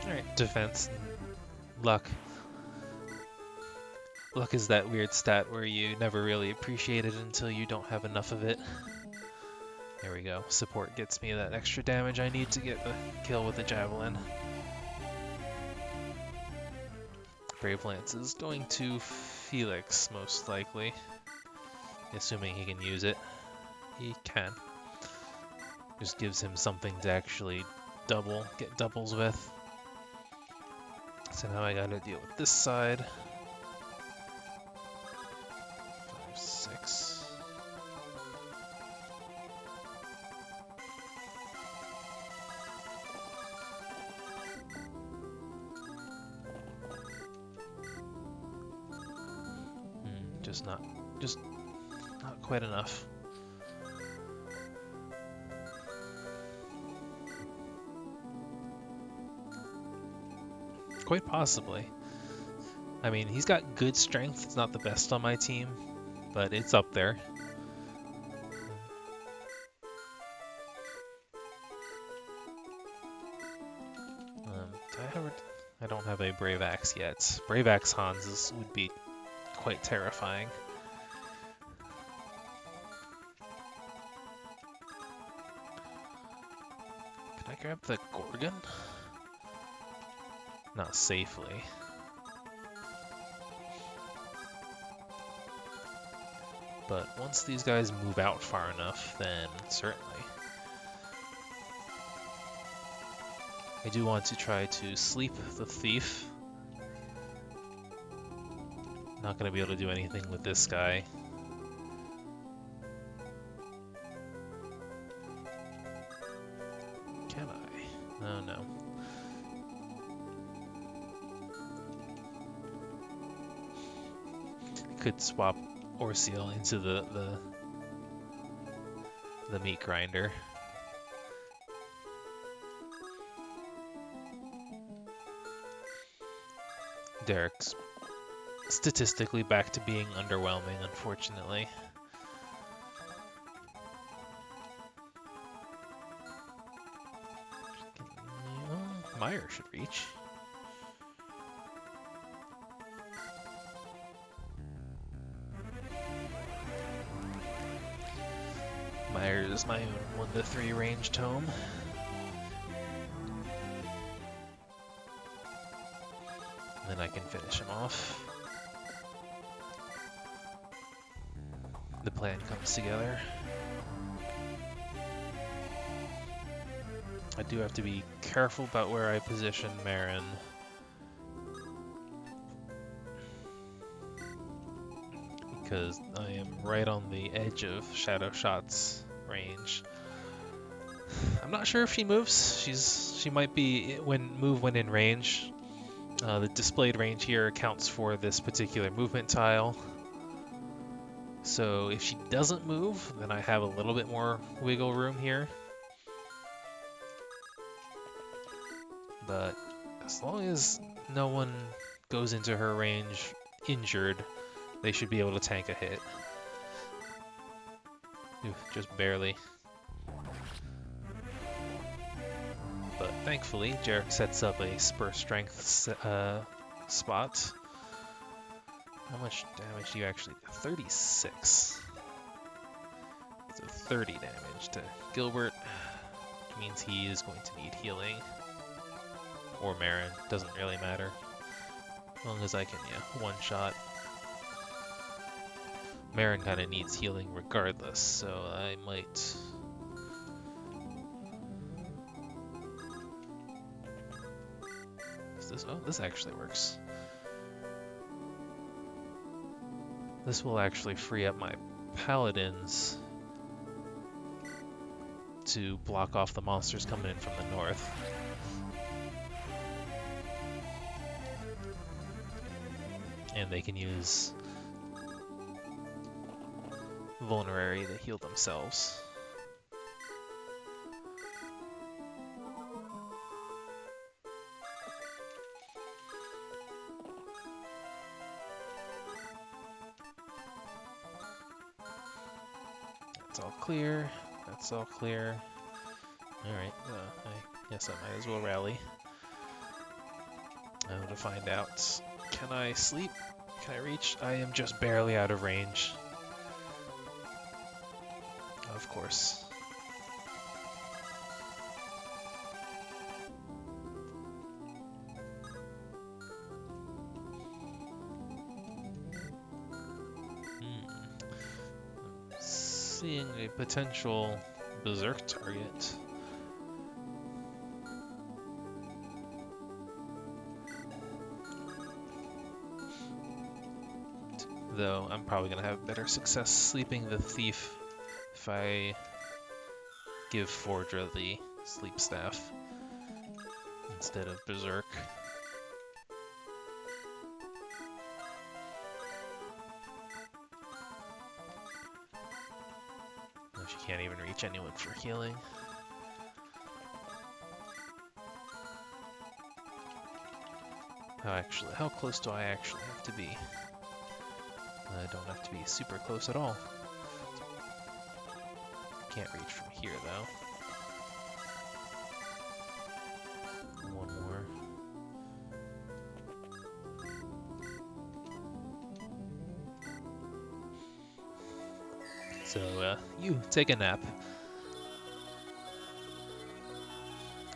Speaker 1: Alright, defense and luck. Luck is that weird stat where you never really appreciate it until you don't have enough of it. There we go. Support gets me that extra damage I need to get the kill with the Javelin. Brave Lance is going to Felix, most likely. Assuming he can use it. He can. Just gives him something to actually get doubles with. So now I gotta deal with this side. 5, 6. Just not quite enough. Quite possibly. I mean, he's got good strength. It's not the best on my team, but it's up there. I don't have a Brave Axe yet. Brave Axe Hans would be quite terrifying. Can I grab the Gorgon? Not safely. But once these guys move out far enough, then certainly. I do want to try to sleep the thief. Not going to be able to do anything with this guy. Can I? Oh no. Could swap Orseal into the meat grinder. Derek's statistically back to being underwhelming, unfortunately. Meyer should reach. There's my own 1-3 ranged home. And then I can finish him off. The plan comes together. I do have to be careful about where I position Marin. Because I am right on the edge of Shadow Shot's range. I'm not sure if she moves. She might be move when in range. The displayed range here accounts for this particular movement tile. So if she doesn't move, then I have a little bit more wiggle room here. But as long as no one goes into her range injured, they should be able to tank a hit. Ooh, just barely. But thankfully, Jarek sets up a spur strength spot. How much damage do you actually do? 36. So 30 damage to Gilbert, which means he is going to need healing. Or Marin, doesn't really matter. As long as I can, yeah, one-shot. Marin kind of needs healing regardless, so I might... Oh, this actually works. This will actually free up my paladins to block off the monsters coming in from the north. And they can use Vulnerary to heal themselves. That's all clear. That's all clear. Alright, I guess I might as well rally. To find out. Can I sleep? Can I reach? I am just barely out of range. Of course. Seeing a potential berserk target. Though I'm probably going to have better success sleeping the thief if I give Fordra the sleep staff instead of berserk. No, she can't even reach anyone for healing. How close do I actually have to be? I don't have to be super close at all. Can't reach from here, though. One more. So, you take a nap.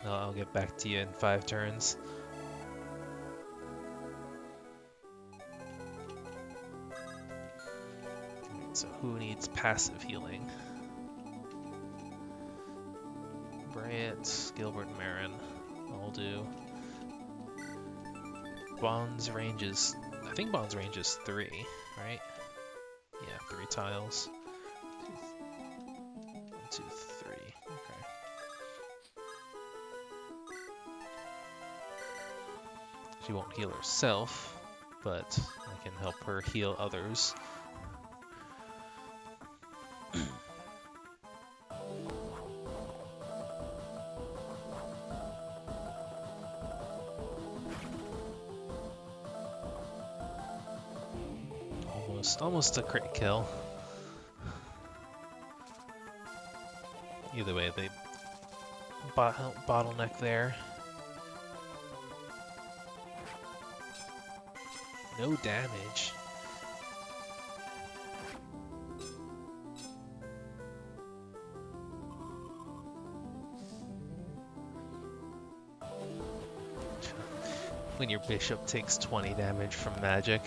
Speaker 1: I'll get back to you in 5 turns. So who needs passive healing? Bryant, Gilbert, Marin. I'll do. Bond's range is... I think Bond's range is 3, right? Yeah, 3 tiles. 1, 2, 3. Okay. She won't heal herself, but I can help her heal others. Almost a crit kill. Either way, they bottleneck there. No damage. when your bishop takes 20 damage from magic.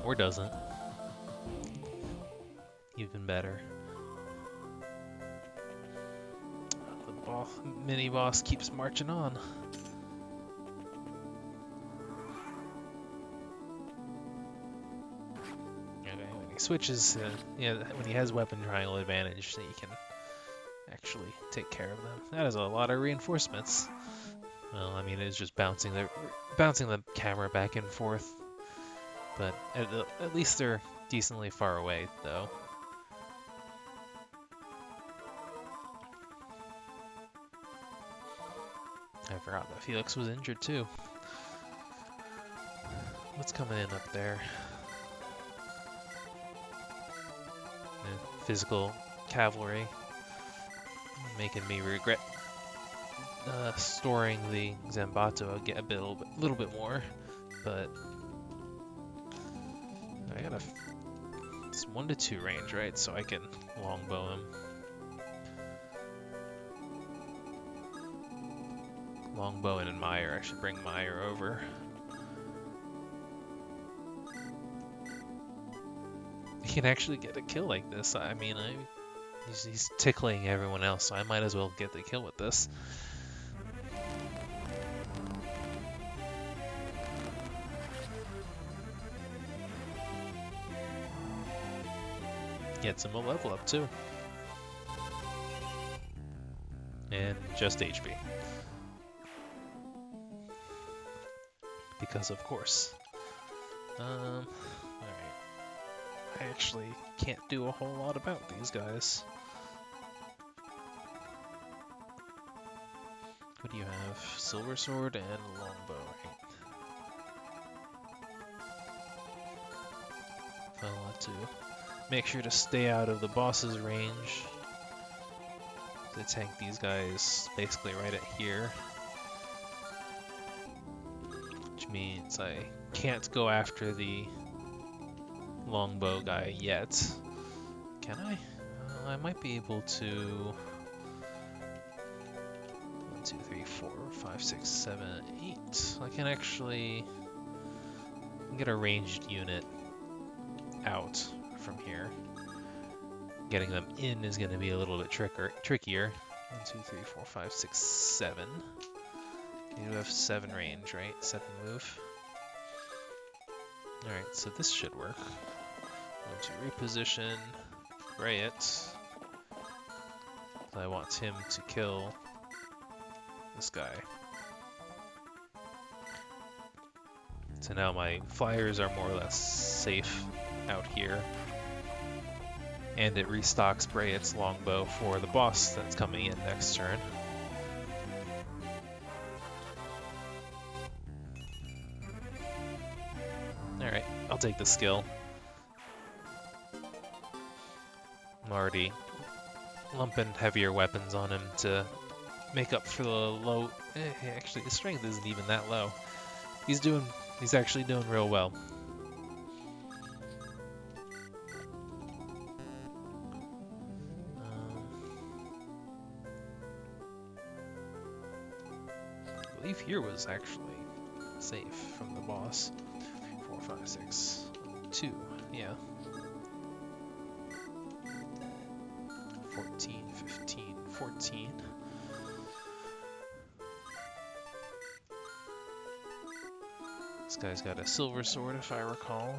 Speaker 1: Or doesn't. Even better. The mini-boss keeps marching on. Okay, when he switches, when he has weapon triangle advantage, so he can actually take care of them. That is a lot of reinforcements. Well, I mean, it's just bouncing the camera back and forth, but at least they're decently far away, though. I forgot that Felix was injured too. What's coming in up there? Physical cavalry, making me regret storing the Zambato a little bit more, but I gotta. It's 1 to 2 range, right? So I can longbow him. Longbow and Meyer. I should bring Meyer over. He can actually get a kill like this. I mean, he's tickling everyone else, so I might as well get the kill with this. Gets him a level up too. And just HP. Because of course. Alright. I actually can't do a whole lot about these guys. What do you have? Silver Sword and Longbow, right? I want to make sure to stay out of the boss's range. To tank these guys basically right at here. Which means I can't go after the longbow guy yet. Can I? I might be able to. 1, 2, 3, 4, 5, 6, 7, 8. I can actually get a ranged unit out from here. Getting them in is going to be a little bit trickier. 1, 2, 3, 4, 5, 6, 7. You have 7 range, right? 7 move. Alright, so this should work. Going to reposition Rayet. I want him to kill this guy. So now my flyers are more or less safe out here. And it restocks Brayet's longbow for the boss that's coming in next turn. Alright, I'll take the skill. I'm already lumping heavier weapons on him to make up for the low... actually, his strength isn't even that low. He's actually doing real well. I believe here was actually safe from the boss. 4, 5, 6, 2, yeah. 14, 15, 14. This guy's got a silver sword, if I recall.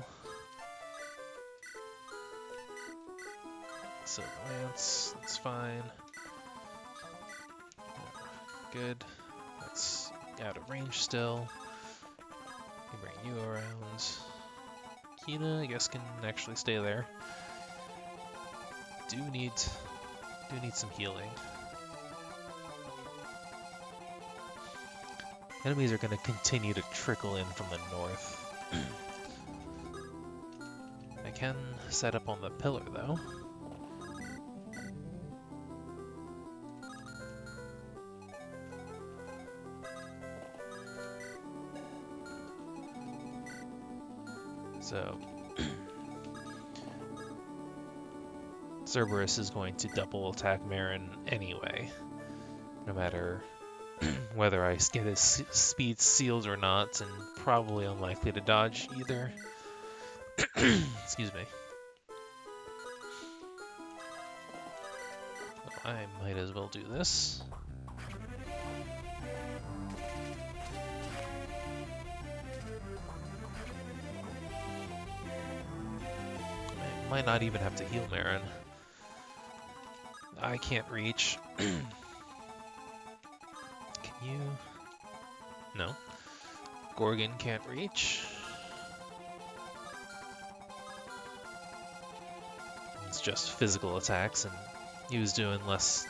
Speaker 1: Silver lance, that's fine. Good. That's out of range still. Bring you around. Kina, I guess, can actually stay there. Do need some healing. Enemies are going to continue to trickle in from the north. I can set up on the pillar, though. So, Cerberus is going to double attack Marin anyway, no matter whether I get his speed sealed or not, and probably unlikely to dodge either. Excuse me. I might as well do this. I might not even have to heal Marin. I can't reach. Can you? No. Gorgon can't reach. It's just physical attacks, and he was doing less.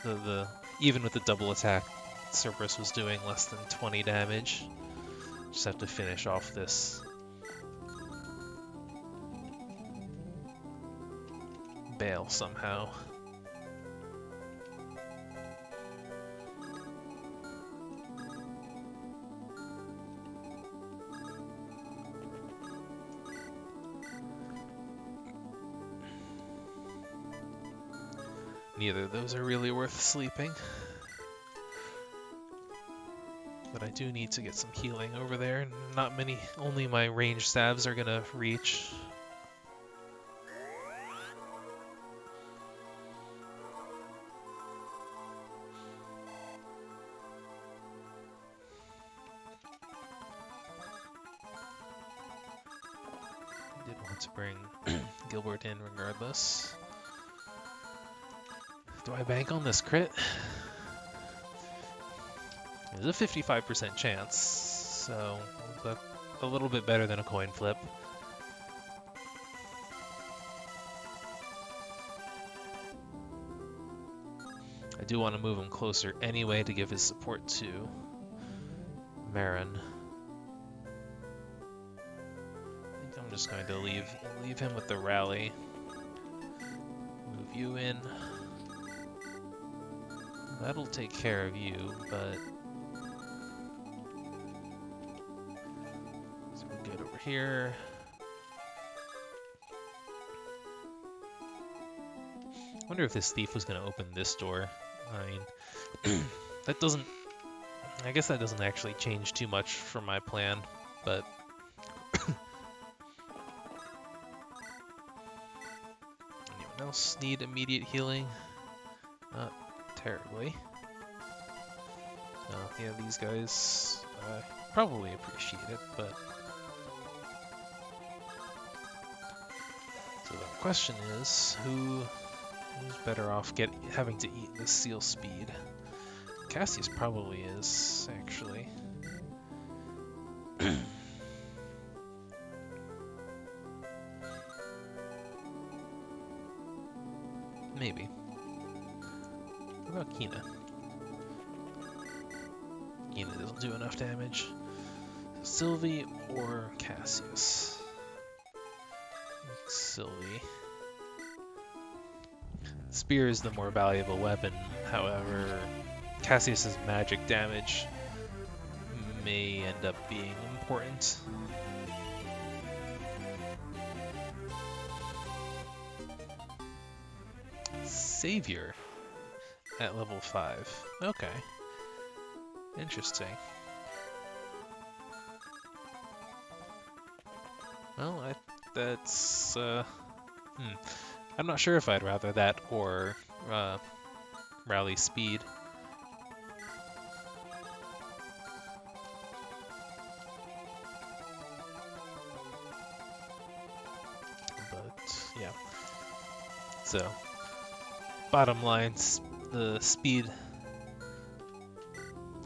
Speaker 1: Even with the double attack, Cerberus was doing less than 20 damage. Just have to finish off this Bale somehow. Neither of those are really worth sleeping. But I do need to get some healing over there. Not many, only my ranged stabs are gonna reach. I did want to bring Gilbert in regardless. Do I bank on this crit? There's a 55% chance, so that's a little bit better than a coin flip. I do want to move him closer anyway to give his support to Marin. I think I'm just going to leave him with the rally. Move you in. That'll take care of you, but so we'll get over here. I wonder if this thief was going to open this door. I mean, that doesn't. I guess that doesn't actually change too much from my plan, but. Anyone else need immediate healing? Not terribly. Yeah, these guys probably appreciate it, but. So the question is, who's better off having to eat this seal speed? Cassius probably is, actually. Maybe. What about Kina? Kina doesn't do enough damage. Sylvie or Cassius? Sylvie. Spear is the more valuable weapon, however, Cassius's magic damage may end up being important. Savior at level 5. Okay. Interesting. Well, that's I'm not sure if I'd rather that or rally speed. But yeah. So bottom line, the speed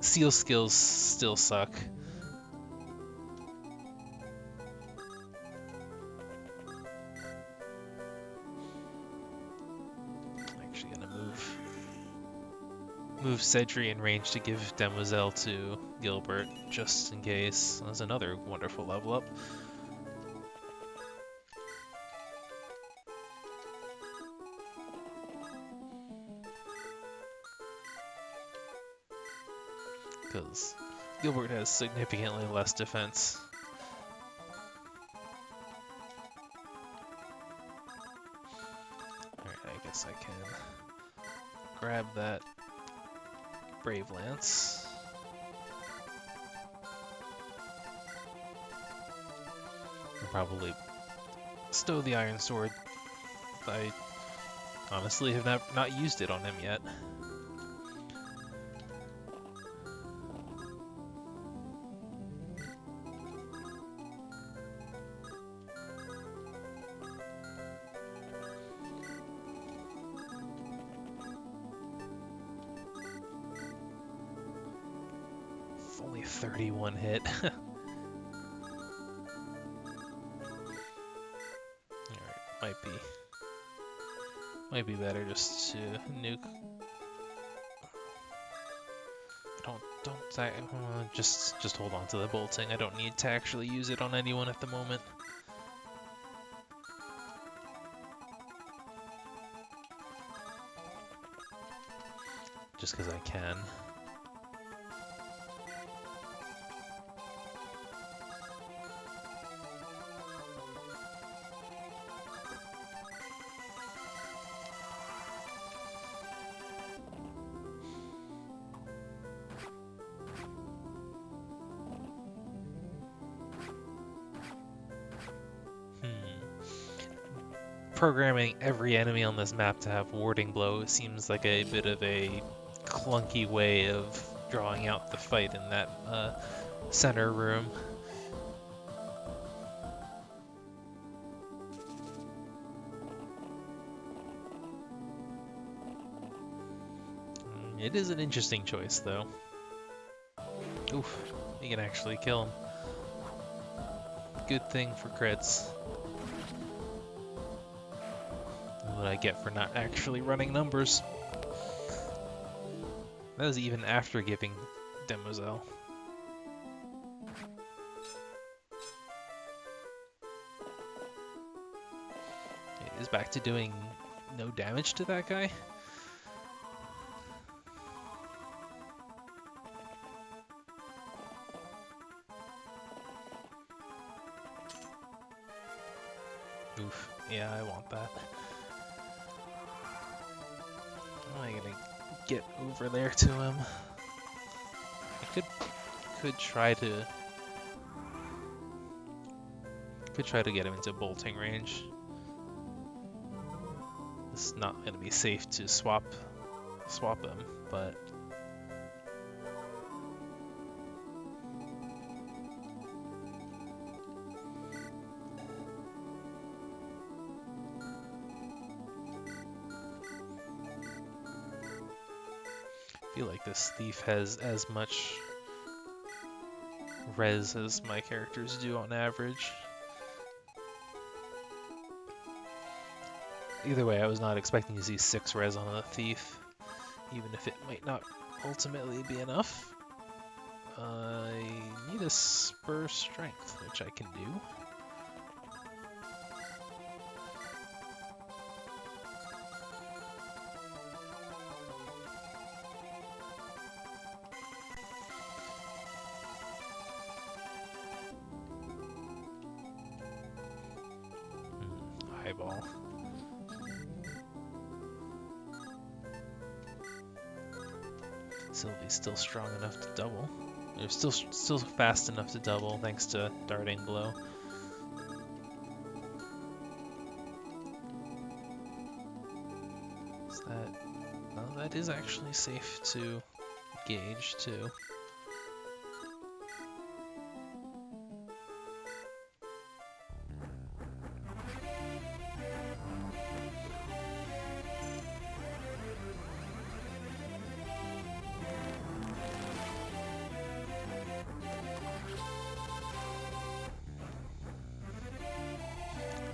Speaker 1: seal skills still suck. Move Cedri in range to give Demoiselle to Gilbert, just in case. That's another wonderful level up. Because Gilbert has significantly less defense. Alright, I guess I can grab that Brave Lance. I'll probably stow the iron sword. I honestly have not used it on him yet. It's only 31 hit. Alright, might be better just to nuke. Just hold on to the bolting. I don't need to actually use it on anyone at the moment. Just because I can. Programming every enemy on this map to have warding blow seems like a bit of a clunky way of drawing out the fight in that center room. It is an interesting choice, though. Oof, you can actually kill him. Good thing for crits. What I get for not actually running numbers. That was even after giving Demoiselle. It is back to doing no damage to that guy. Oof, yeah, I want that. How am I gonna get over there to him? I could try to get him into bolting range. It's not gonna be safe to swap him, but I feel like this thief has as much res as my characters do on average. Either way, I was not expecting to see 6 res on a thief, even if it might not ultimately be enough. I need a spur strength, which I can do. Eyeball. Sylvie's still strong enough to double. They're still fast enough to double thanks to darting blow. Is that? No, that is actually safe to gauge too.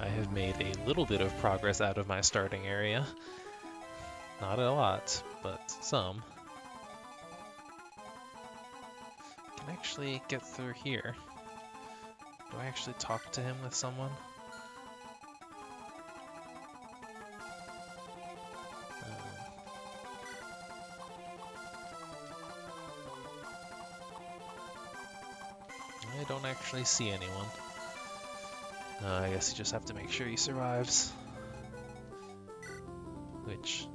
Speaker 1: I have made a little bit of progress out of my starting area. Not a lot, but some. I can actually get through here. Do I actually talk to him with someone? I don't actually see anyone. I guess you just have to make sure he survives. Which...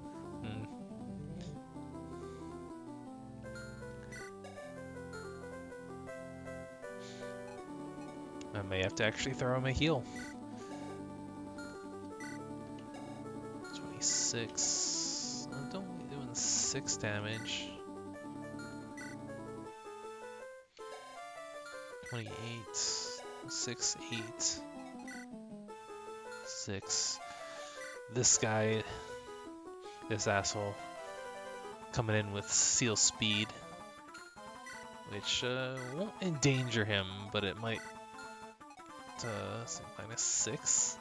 Speaker 1: may have to actually throw him a heal. 26. I'm only doing 6 damage. 28. 6, 8. 6. This guy, this asshole, coming in with seal speed, which won't endanger him, but it might. So -6.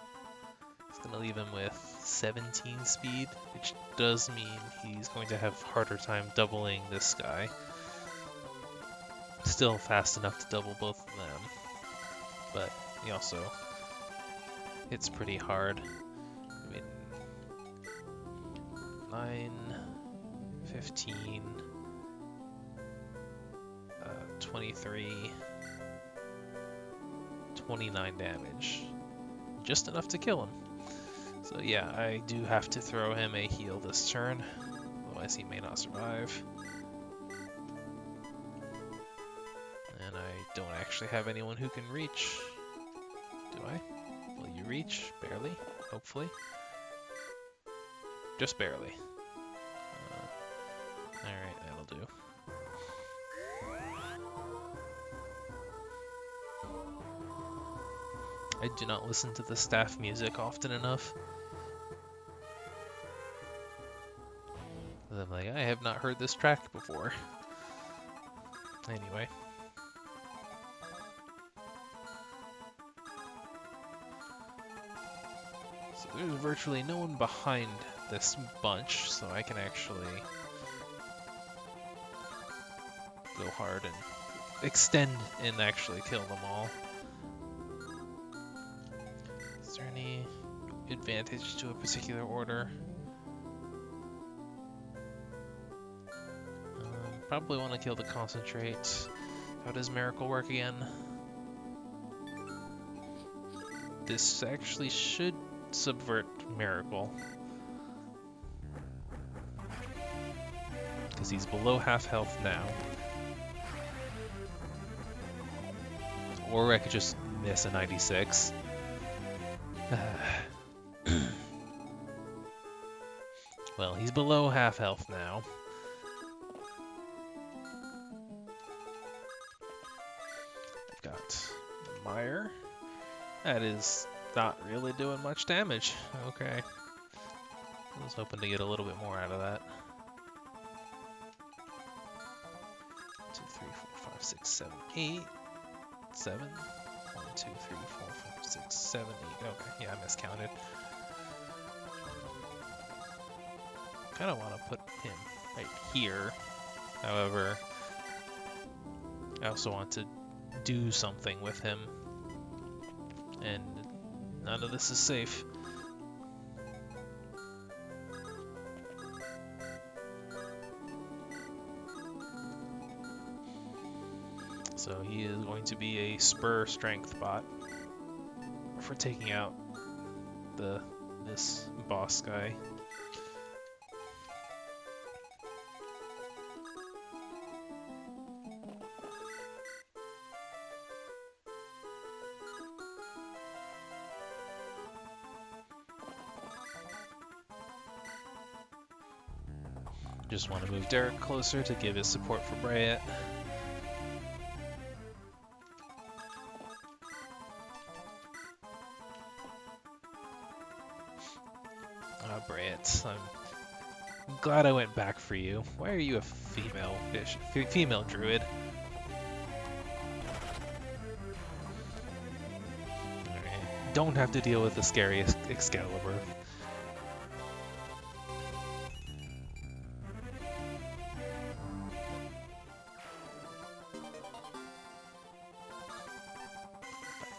Speaker 1: It's gonna leave him with 17 speed, which does mean he's going to have harder time doubling this guy. Still fast enough to double both of them, but he also hits pretty hard. I mean, 9, 15, 23, 29 damage. Just enough to kill him. So yeah, I do have to throw him a heal this turn, otherwise he may not survive. And I don't actually have anyone who can reach. Do I? Will you reach? Barely, hopefully. Just barely. Alright, that'll do. I do not listen to the staff music often enough. I'm like, I have not heard this track before. Anyway. So there's virtually no one behind this bunch, so I can actually go hard and extend and actually kill them all. Is there any advantage to a particular order? Probably want to kill the concentrate. How does miracle work again? This actually should subvert miracle, because he's below half health now. Or I could just miss a 96. Well, he's below half health now. I've got Meyer. That is not really doing much damage. Okay. I was hoping to get a little bit more out of that. 2, 3, 4, 5, 6, 7, 8. 7. 1, 2, 3, 4, 5, 6, 7, 8. Okay, yeah, I miscounted. Kind of want to put him right here. However, I also want to do something with him. And none of this is safe. So he is going to be a spur strength bot for taking out this boss guy. Just want to move Derek closer to give his support for Bryet. Bryet, I'm glad I went back for you. Why are you a female fish? Female druid? Alright, don't have to deal with the scariest Excalibur.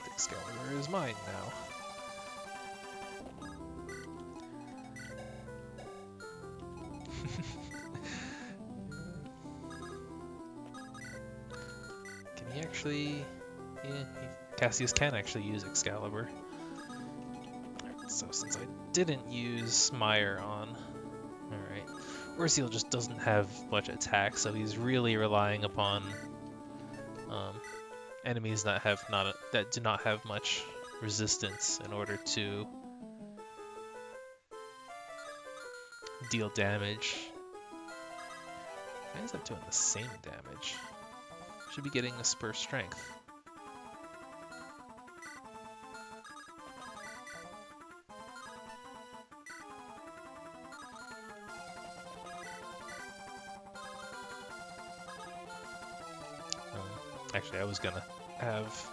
Speaker 1: Excalibur is mine now. Can he actually... Yeah, Cassius can actually use Excalibur. Alright, so since I didn't use Meyer on... Alright. Ursiel just doesn't have much attack, so he's really relying upon enemies that do not have much resistance in order to deal damage. Why is that doing the same damage? Should be getting a spur strength. Actually, I was gonna have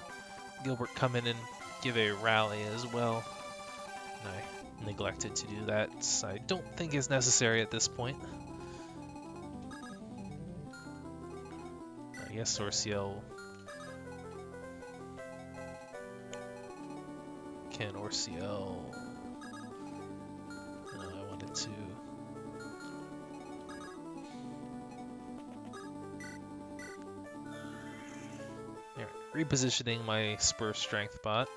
Speaker 1: Gilbert come in and give a rally as well. And I neglected to do that, so I don't think is necessary at this point. I guess Orciel can Orciel. I wanted to. Yeah, repositioning my spur strength bot.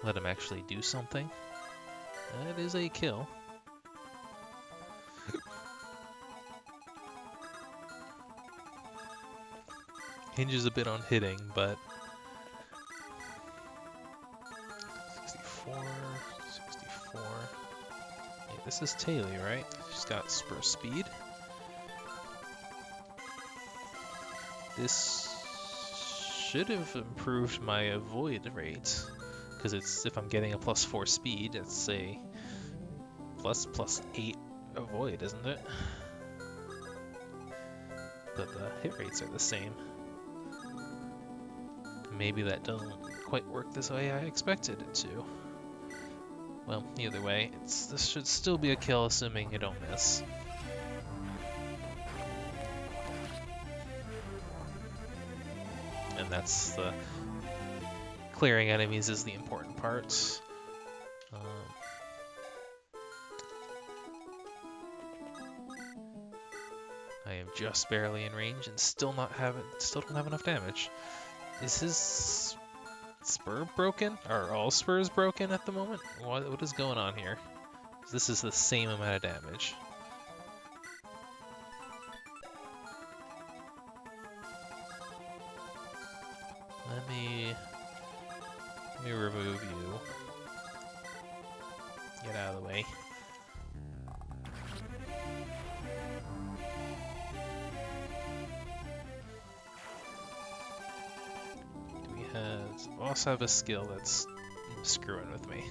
Speaker 1: Let him actually do something. That is a kill. Hinges a bit on hitting, but 64, 64. Yeah, this is Taily, right? She's got spur speed. This should have improved my avoid rate, because it's if I'm getting a +4 speed, it's a +8 avoid, isn't it? But the hit rates are the same. Maybe that doesn't quite work this way I expected it to. Well, either way, this should still be a kill, assuming you don't miss. And that's the clearing enemies is the important part. I am just barely in range and still don't have enough damage. Is his spur broken? Are all spurs broken at the moment? What is going on here? This is the same amount of damage. Let me remove you. Get out of the way. Does the boss have a skill that's screwing with me?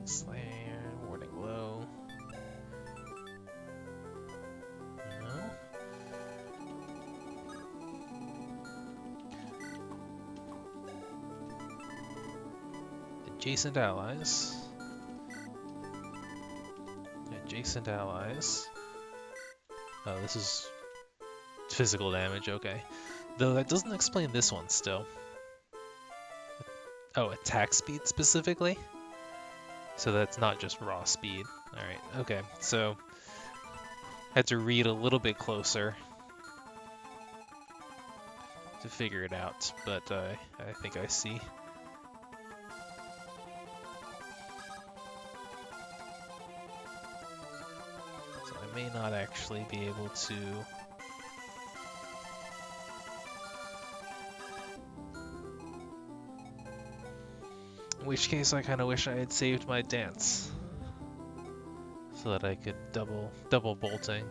Speaker 1: Slayer, Warding Blow. No. Adjacent allies. Adjacent allies. Oh, this is physical damage, okay. Though that doesn't explain this one still. Oh, attack speed specifically? So that's not just raw speed. Alright, okay. So, had to read a little bit closer to figure it out, but I think I see. So I may not actually be able to... In which case, I kind of wish I had saved my dance, so that I could double bolting.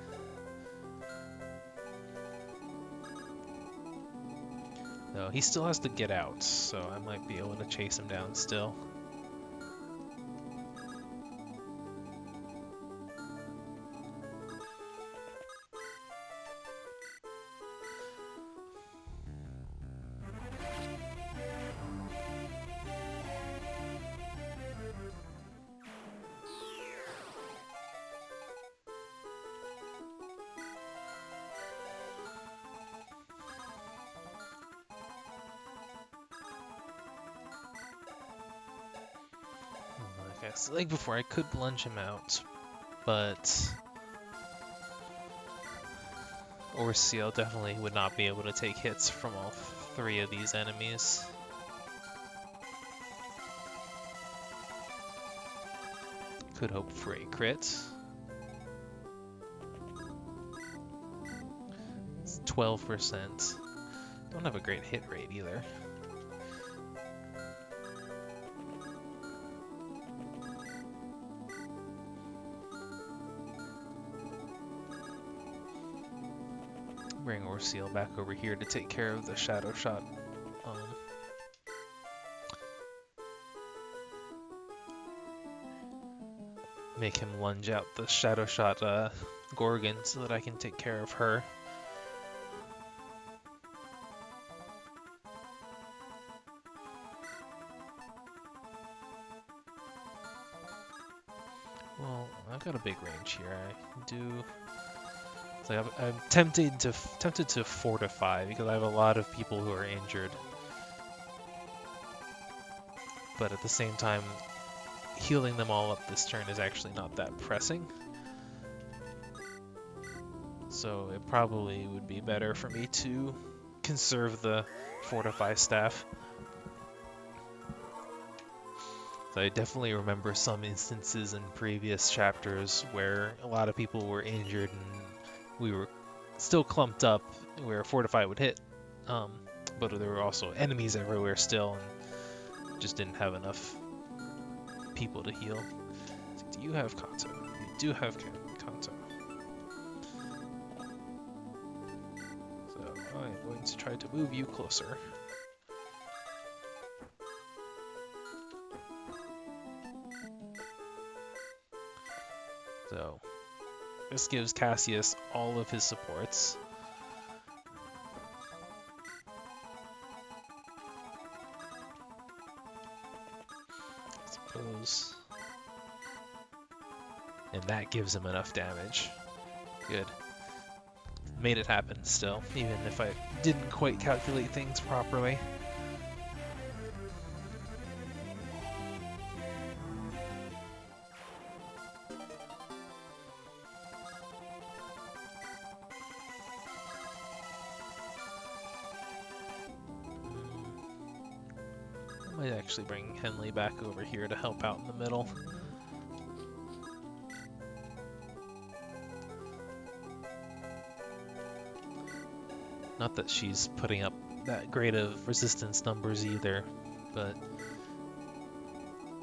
Speaker 1: No, he still has to get out, so I might be able to chase him down still. Like before, I could lunge him out, but Orciel definitely would not be able to take hits from all three of these enemies. Could hope for a crit. 12%. Don't have a great hit rate either. Bring Orseal back over here to take care of the shadow shot. Make him lunge out the shadow shot Gorgon so that I can take care of her. Well, I've got a big range here. I do. It's like I'm tempted to fortify because I have a lot of people who are injured, but at the same time, healing them all up this turn is actually not that pressing. So it probably would be better for me to conserve the fortify staff. So I definitely remember some instances in previous chapters where a lot of people were injured and we were still clumped up where fortify would hit, but there were also enemies everywhere still and just didn't have enough people to heal. Do you have Kanto? You do have Kanto. So I'm going to try to move you closer. So this gives Cassius all of his supports. I suppose. And that gives him enough damage. Good. Made it happen still, even if I didn't quite calculate things properly. I might actually bring Henley back over here to help out in the middle. Not that she's putting up that great of resistance numbers either, but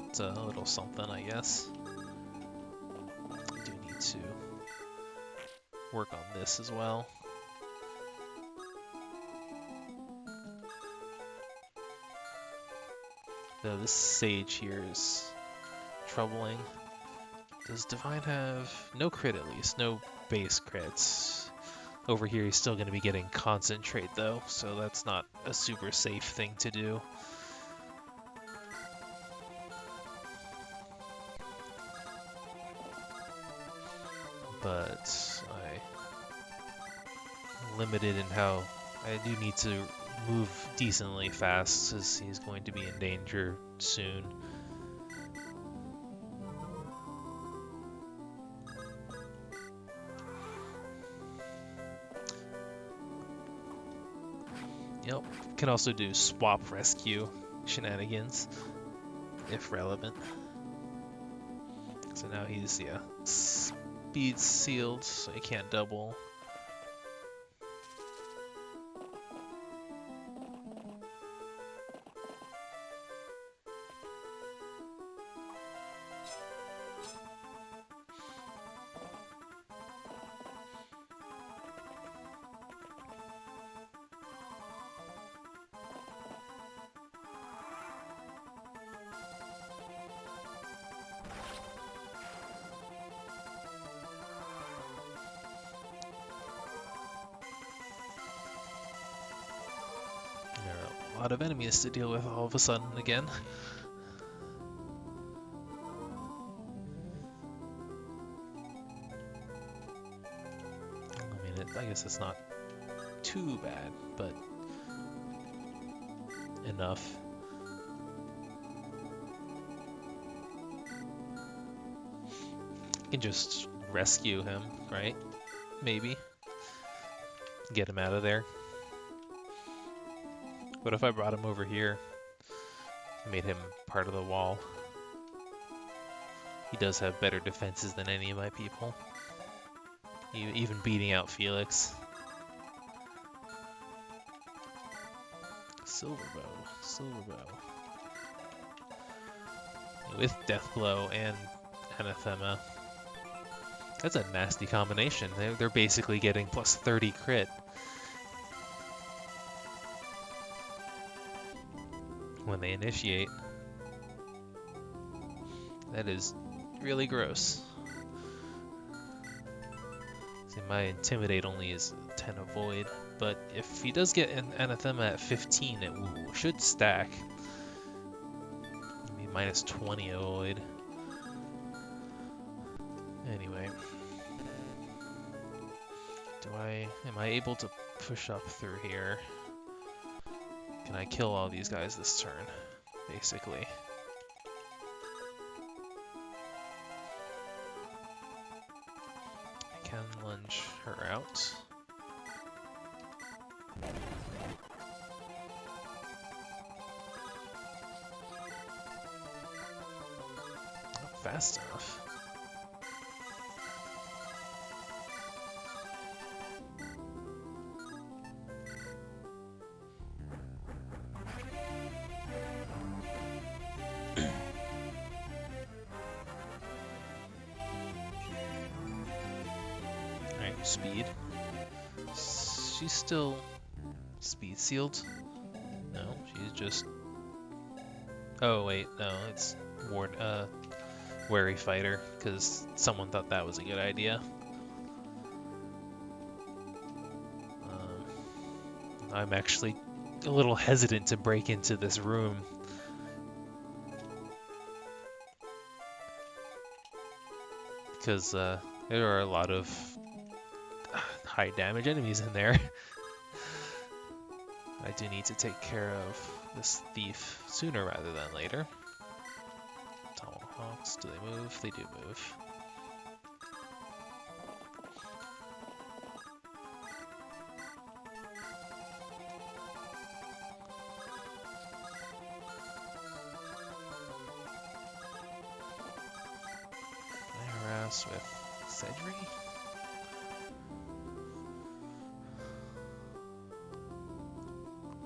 Speaker 1: it's a little something, I guess. I do need to work on this as well. Though this Sage here is troubling. Does Divine have no crit at least, no base crits? Over here he's still going to be getting Concentrate though, so that's not a super safe thing to do. But I'm limited in how I do need to move decently fast as he's going to be in danger soon. Yep, can also do swap rescue shenanigans, if relevant. So now he's, yeah, speed sealed, so he can't double. A lot of enemies to deal with all of a sudden again. I mean, I guess it's not too bad, but enough. I can just rescue him, right? Maybe. Get him out of there. What if I brought him over here? Made him part of the wall. He does have better defenses than any of my people. Even beating out Felix. Silver Bow. Silver Bow. With Death Blow and Anathema. That's a nasty combination. They're basically getting plus 30 crit. When they initiate. That is really gross. See, my Intimidate only is 10 Avoid, but if he does get an Anathema at 15, it should stack. Maybe minus 20 Avoid. Anyway. Am I able to push up through here? Can I kill all these guys this turn, basically? I can lunge her out. Not fast enough. Speed. She's still speed sealed. No, she's just. Oh wait, no, it's wary fighter because someone thought that was a good idea. I'm actually a little hesitant to break into this room. Because there are a lot of high damage enemies in there. I do need to take care of this thief sooner rather than later. Tomahawks, do they move? They do move. I harass with Sedri?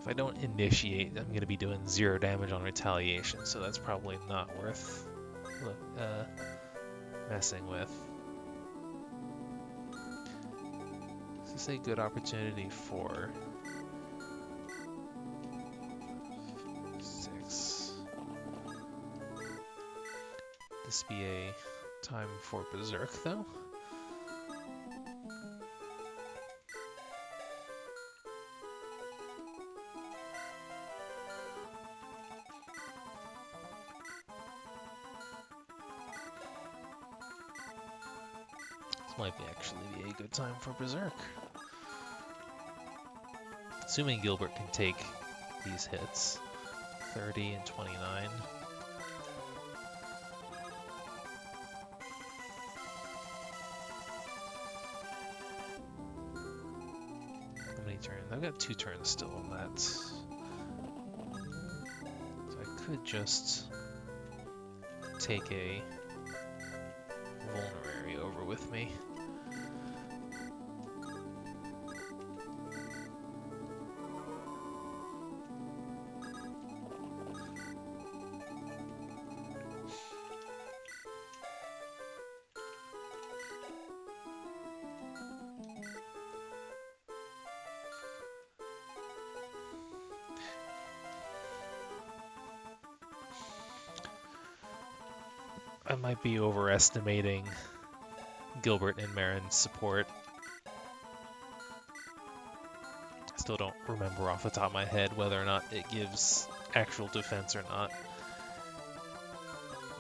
Speaker 1: If I don't initiate, I'm going to be doing 0 damage on retaliation, so that's probably not worth messing with. This is a good opportunity for 6. This be a time for Berserk, though. Might actually be a good time for Berserk. Assuming Gilbert can take these hits. 30 and 29. How many turns? I've got 2 turns still on that. So I could just take a Vulnerary over with me. I might be overestimating Gilbert and Marin's support. I still don't remember off the top of my head whether or not it gives actual defense or not.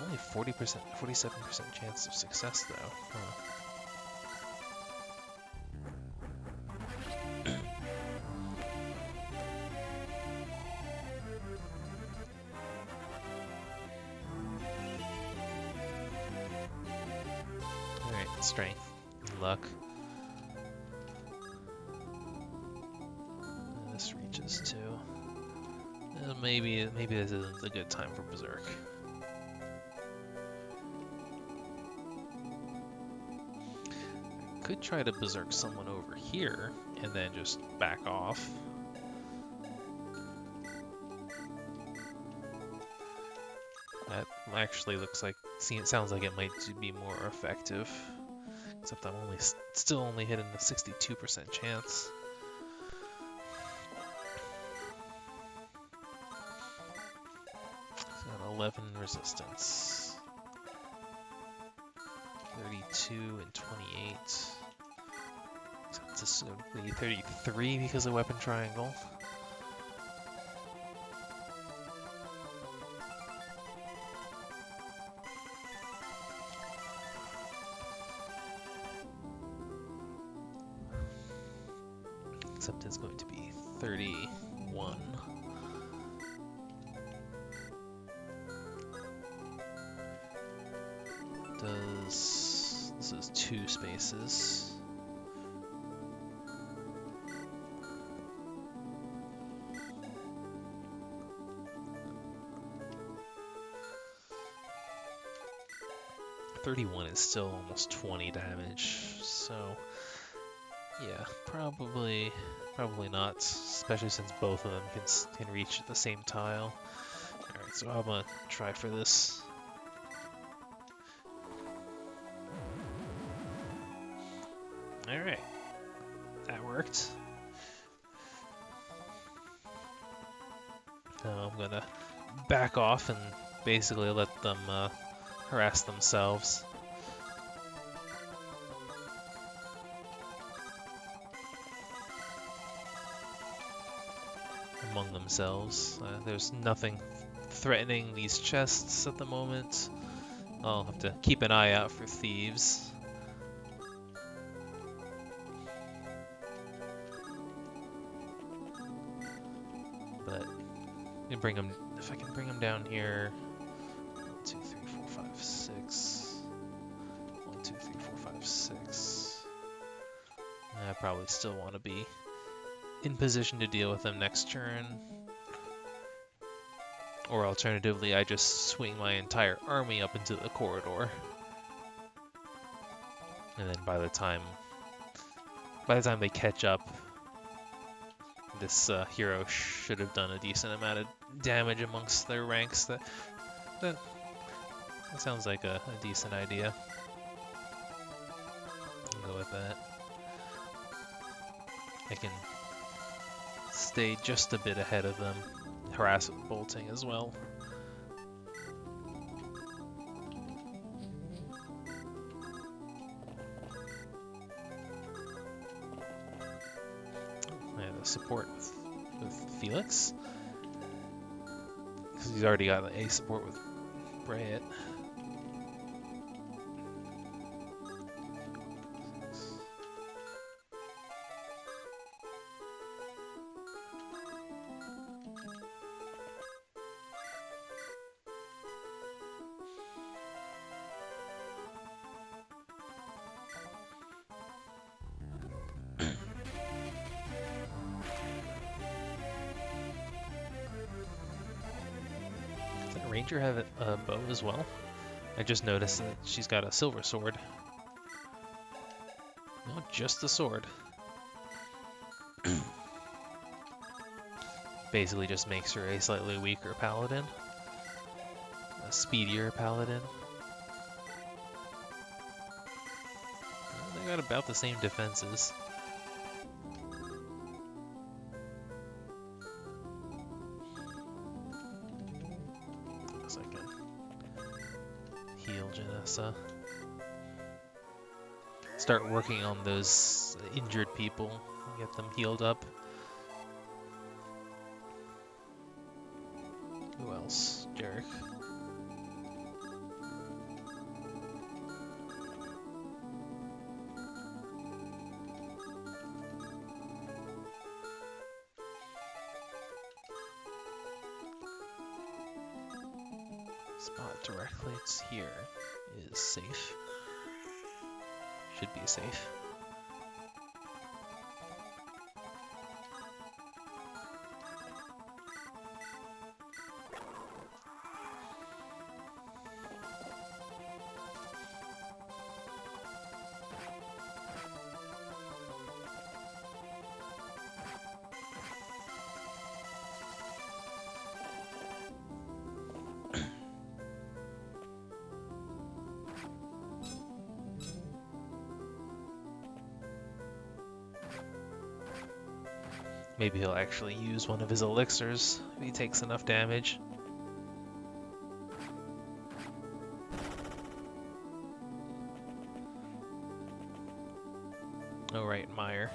Speaker 1: Only 40%, 47% chance of success though. Huh. Strength and luck. And this reaches too. Maybe this isn't a good time for Berserk. Could try to Berserk someone over here and then just back off. That actually looks like, it sounds like it might be more effective. Except I'm still only hitting a 62% chance. So got 11 resistance. 32 and 28. Except this would be 33 because of weapon triangle. Except it's going to be 31. This is 2 spaces. $31 is still almost 20 damage, so yeah, probably not, especially since both of them can reach the same tile. Alright, so I'm gonna try for this. Alright, that worked. Now I'm gonna back off and basically let them harass themselves. Among themselves. There's nothing threatening these chests at the moment. I'll have to keep an eye out for thieves. But if I can bring them down here. 1, 2, 3, 4, 5, 6. 1, 2, 3, 4, 5, 6. I probably still want to be in position to deal with them next turn. Or alternatively, I just swing my entire army up into the corridor. And then by the time they catch up, this hero should have done a decent amount of damage amongst their ranks. That sounds like a decent idea. I'll go with that. I can stay just a bit ahead of them, harass with bolting as well. I have a support with Felix, because he's already got a support with Brayet. Ranger have a bow as well? I just noticed that she's got a silver sword. No, just the sword. Basically just makes her a slightly weaker paladin. A speedier paladin. Well, they got about the same defenses. Janessa. Start working on those injured people and get them healed up. Who else? Jarek. Spot directly here is safe. Should be safe. Maybe he'll actually use one of his elixirs if he takes enough damage. Oh right, Meyer.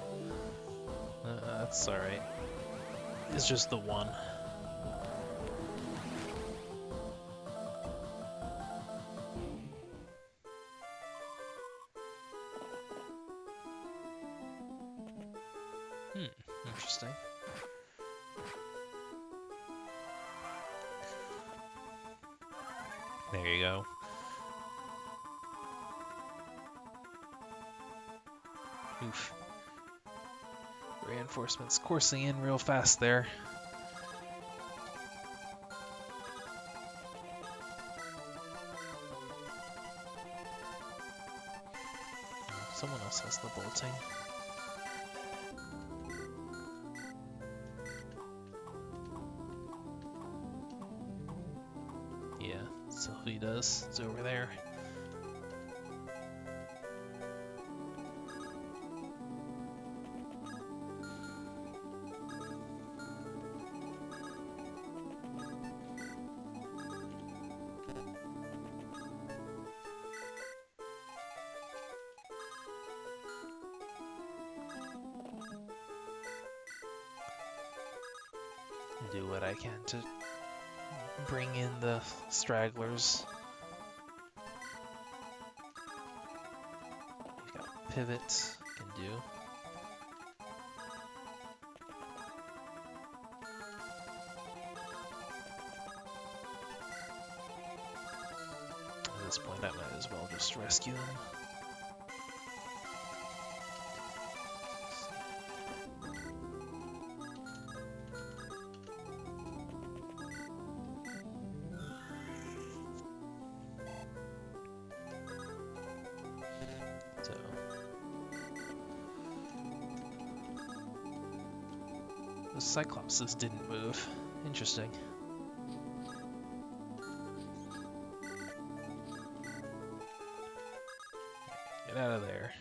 Speaker 1: That's alright. It's just the one. Interesting. There you go. Oof. Reinforcements coursing in real fast there. Someone else has the bolting. Yeah, Sylvie does. It's over there. Do what I can to bring in the stragglers. We've got pivot, can do. At this point, I might as well just rescue them. So, the Cyclopses didn't move. Interesting. Get out of there.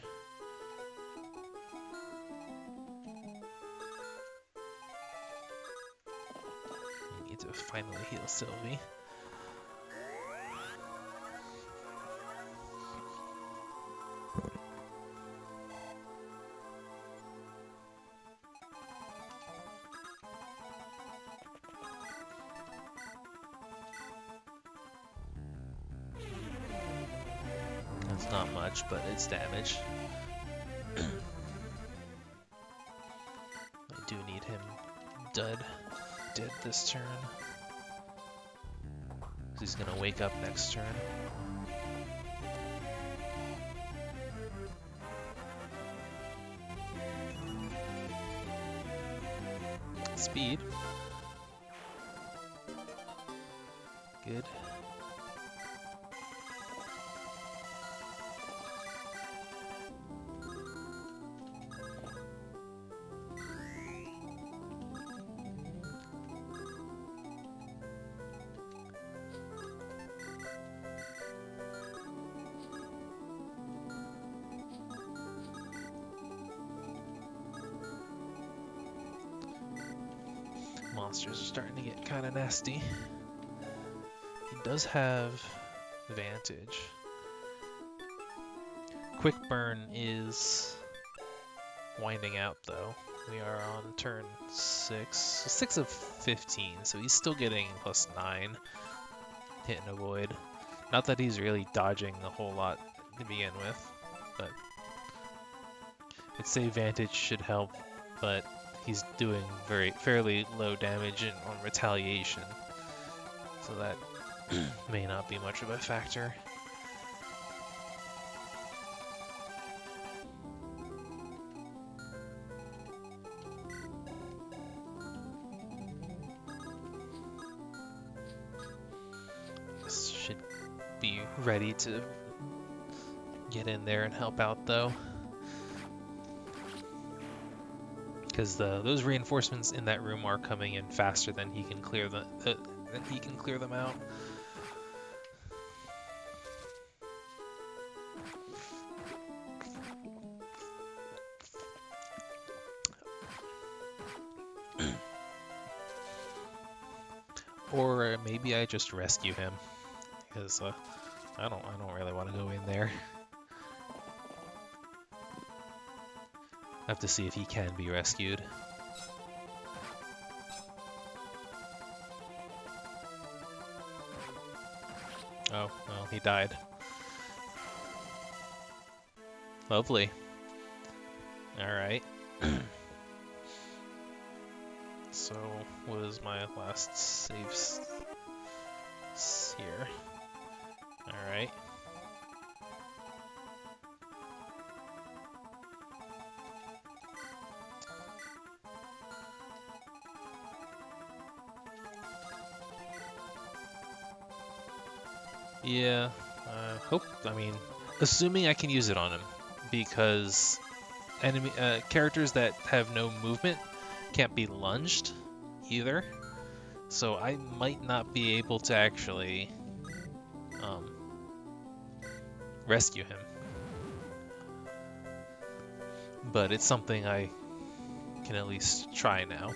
Speaker 1: We need to finally heal Sylvie. That's not much, but it's damage. I do need him dead this turn. He's gonna wake up next turn. Speed. Good. Monsters are starting to get kind of nasty. He does have advantage. Quick burn is winding out though. We are on turn 6. 6 of 15, so he's still getting +9 hit and avoid. Not that he's really dodging a whole lot to begin with, but I'd say advantage should help, but he's doing fairly low damage on retaliation, so that may not be much of a factor. This should be ready to get in there and help out though. Because those reinforcements in that room are coming in faster than he can clear them out. Or maybe I just rescue him, because I don't really want to go in there. I have to see if he can be rescued. Oh, well, he died. Lovely. Alright. So, what is my last save here? Alright. Yeah, I mean, assuming I can use it on him, because characters that have no movement can't be lunged either, so I might not be able to actually rescue him. But it's something I can at least try now.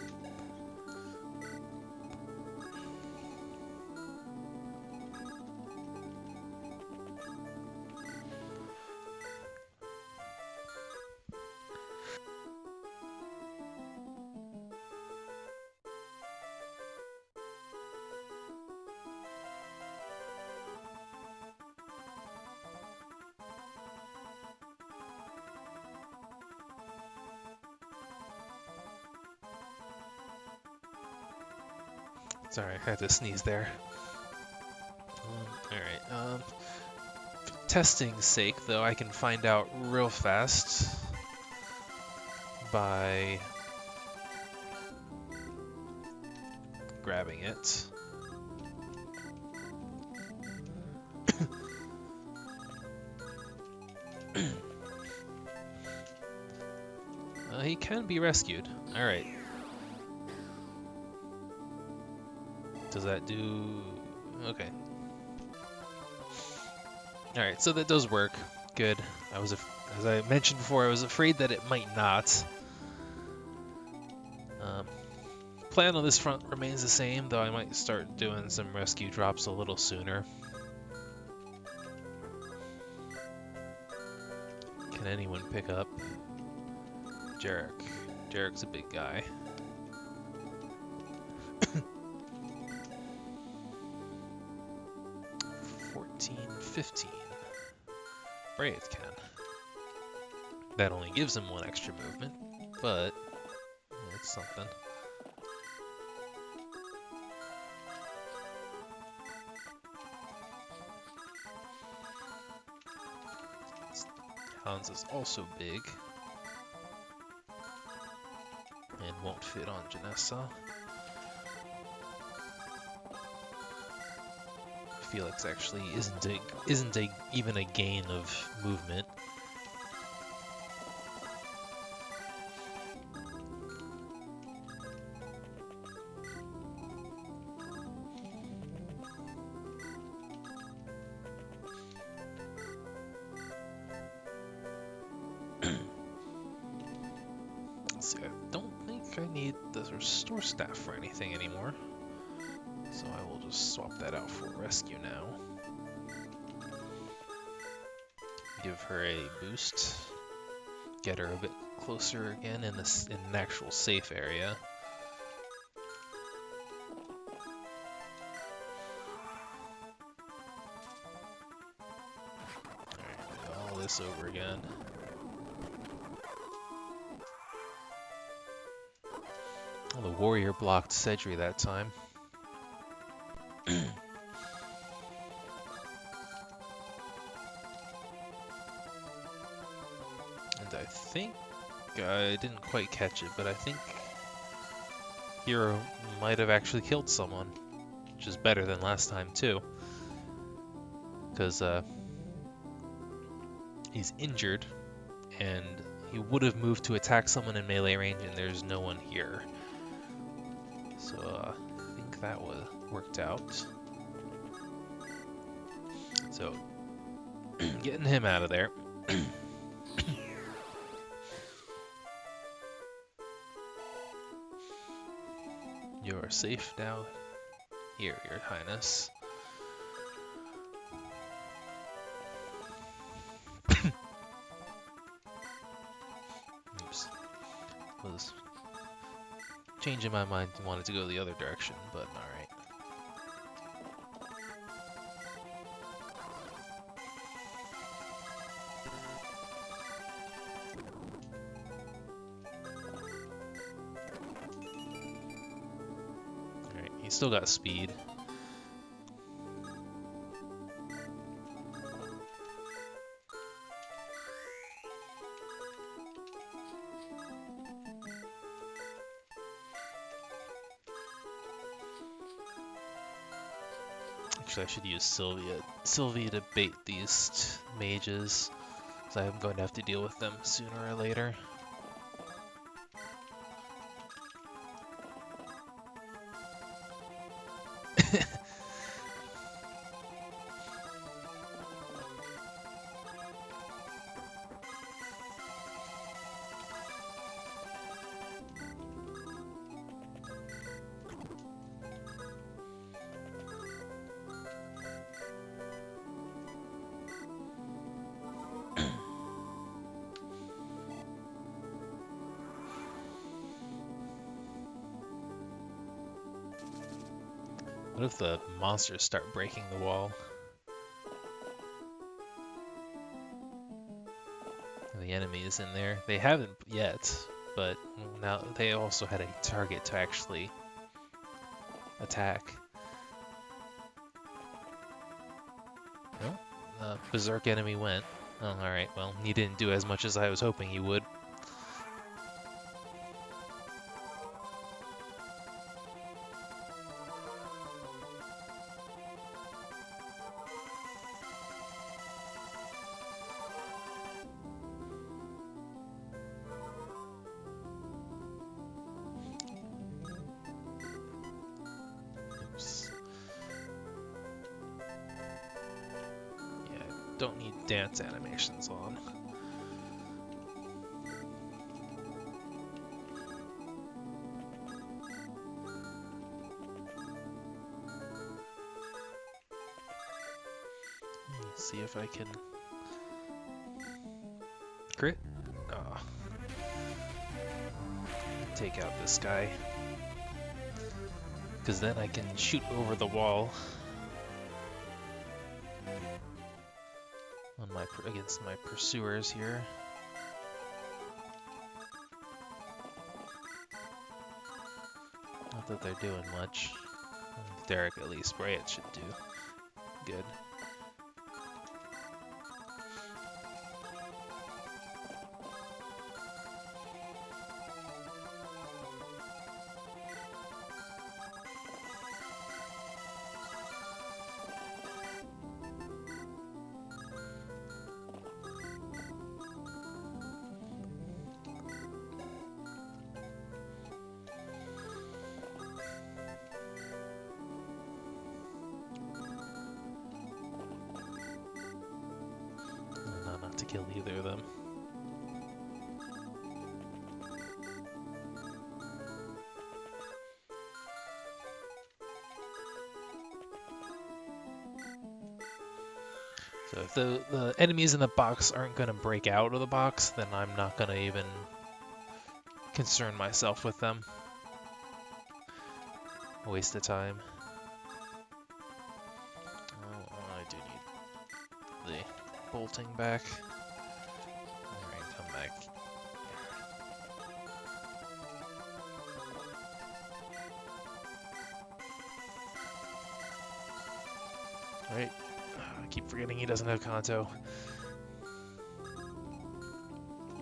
Speaker 1: Sorry, I had to sneeze there. Alright, for testing's sake, though, I can find out real fast by grabbing it. He can be rescued. Alright. Does that do... Okay. Alright, so that does work. Good. As I mentioned before, I was afraid that it might not. Plan on this front remains the same, though I might start doing some rescue drops a little sooner. Can anyone pick up Jarek? Jarek's a big guy. 14, 15. Brave can. That only gives him one extra movement, but it's something. Hans is also big and won't fit on Janessa. Felix actually isn't even a gain of movement. Let's see, I don't think I need the restore staff for anything anymore. So I will just swap that out for rescue now. Give her a boost. Get her a bit closer again in an actual safe area. Alright, do all this over again. Oh, the warrior blocked Sedri that time. And I think I didn't quite catch it, but I think Hero might have actually killed someone, which is better than last time too, because he's injured and he would have moved to attack someone in melee range, and there's no one here. So I think that worked out. So getting him out of there. You're safe now, Here, Your Highness. Oops. Was changing my mind and wanted to go the other direction, but alright. Alright, he's still got speed. Actually, I should use Sylvia to bait these mages, so I'm going to have to deal with them sooner or later. What if the monsters start breaking the wall? The enemies in there. They haven't yet, but now they also had a target to actually attack. Well, the berserk enemy went. Oh, alright, well, he didn't do as much as I was hoping he would. Oops. Yeah, don't need dance animations on. See if I can crit. Oh. Take out this guy, because then I can shoot over the wall on against my pursuers here. Not that they're doing much. Derek at least spray it should do good. Not to kill either of them. So if the enemies in the box aren't going to break out of the box, then I'm not going to even concern myself with them. A waste of time. Oh, I do need the bolting back. Alright, come back. Alright. I keep forgetting he doesn't have Kanto.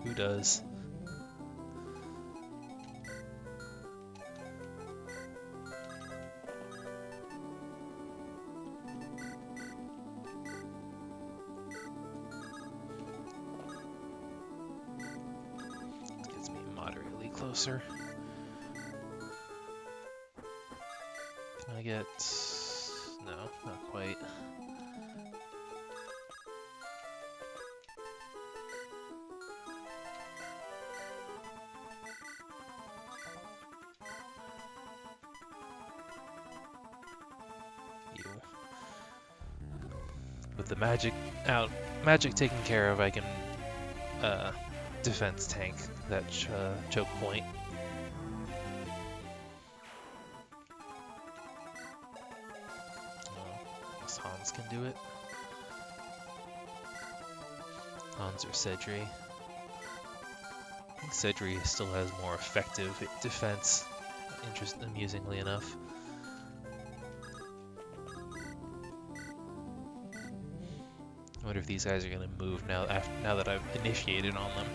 Speaker 1: Who does? Gets me moderately closer. Can I get... No, not quite. with the magic taken care of, I can defense tank that choke point. I guess Hans can do it. Hans or Cedri. I think Cedri still has more effective defense, amusingly enough. I wonder if these guys are going to move now that I've initiated on them.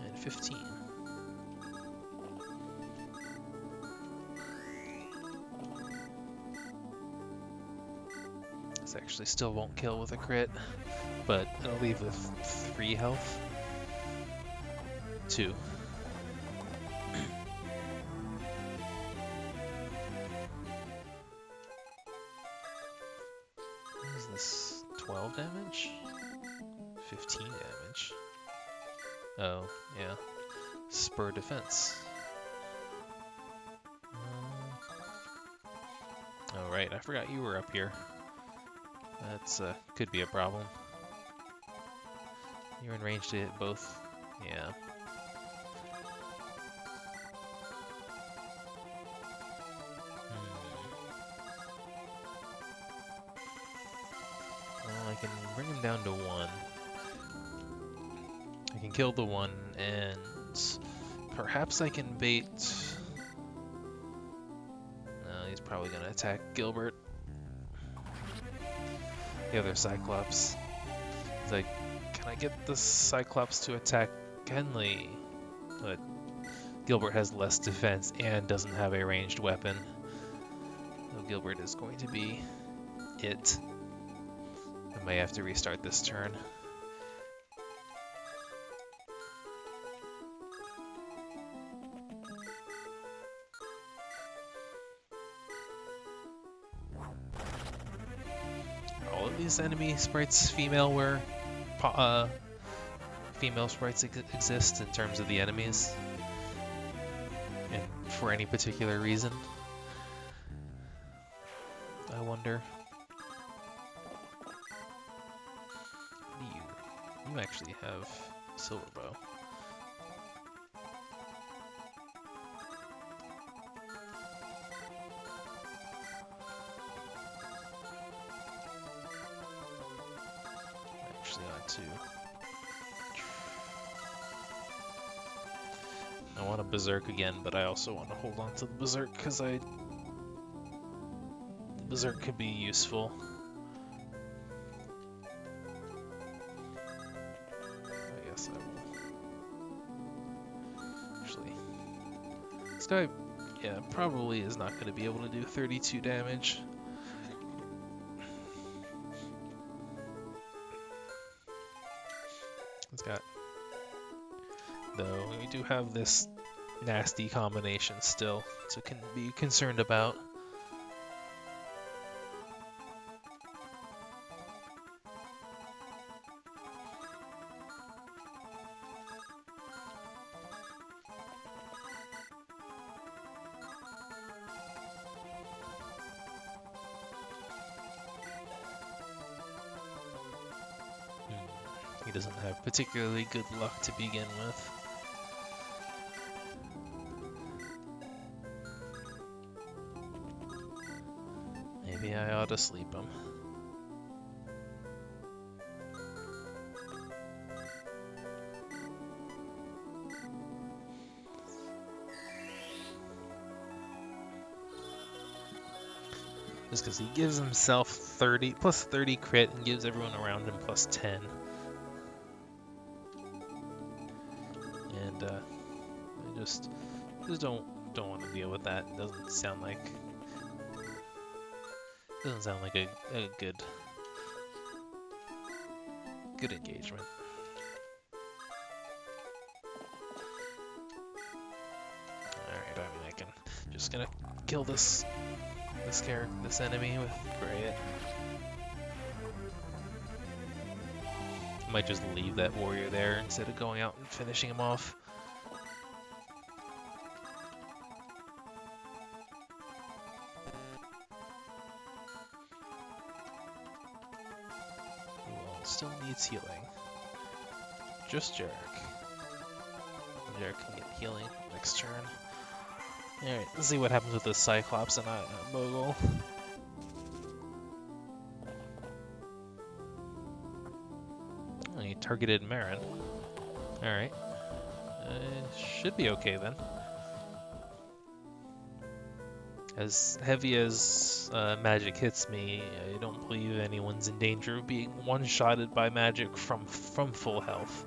Speaker 1: And 15. This actually still won't kill with a crit, but it'll leave with 3 health. 2. What is this? 12 damage? 15 damage. Oh, yeah. Spur defense. Oh, right, I forgot you were up here. That's, could be a problem. You're in range to hit both. Yeah. Well, I can bring him down to 1. I can kill the 1, and perhaps I can bait... No, he's probably going to attack Gilbert. The other Cyclops. He's like, can I get the Cyclops to attack Henley? But Gilbert has less defense and doesn't have a ranged weapon. So Gilbert is going to be it. I may have to restart this turn. All of these enemy sprites female where female sprites exist in terms of the enemies, and for any particular reason. I wonder. You actually have Silverbow. Actually on 2. I want a Berserk again, but I also want to hold on to the Berserk because Berserk could be useful. I guess I will. Actually, this guy, yeah, probably is not going to be able to do 32 damage. It's got... Though, we do have this nasty combination still to be concerned about. He doesn't have particularly good luck to begin with. Maybe I ought to sleep him. Just because he gives himself 30 plus 30 crit and gives everyone around him plus 10. And I just don't want to deal with that. Doesn't sound like a good engagement. Alright, I mean, I can just gonna kill this enemy with Grayet. Might just leave that warrior there instead of going out and finishing him off. Well, still needs healing. Just Jarek. Jarek can get healing next turn. Alright, let's see what happens with the Cyclops and Mogul. Oh, he targeted Marin. Alright. Should be okay then. As heavy as magic hits me, I don't believe anyone's in danger of being one-shotted by magic from full health.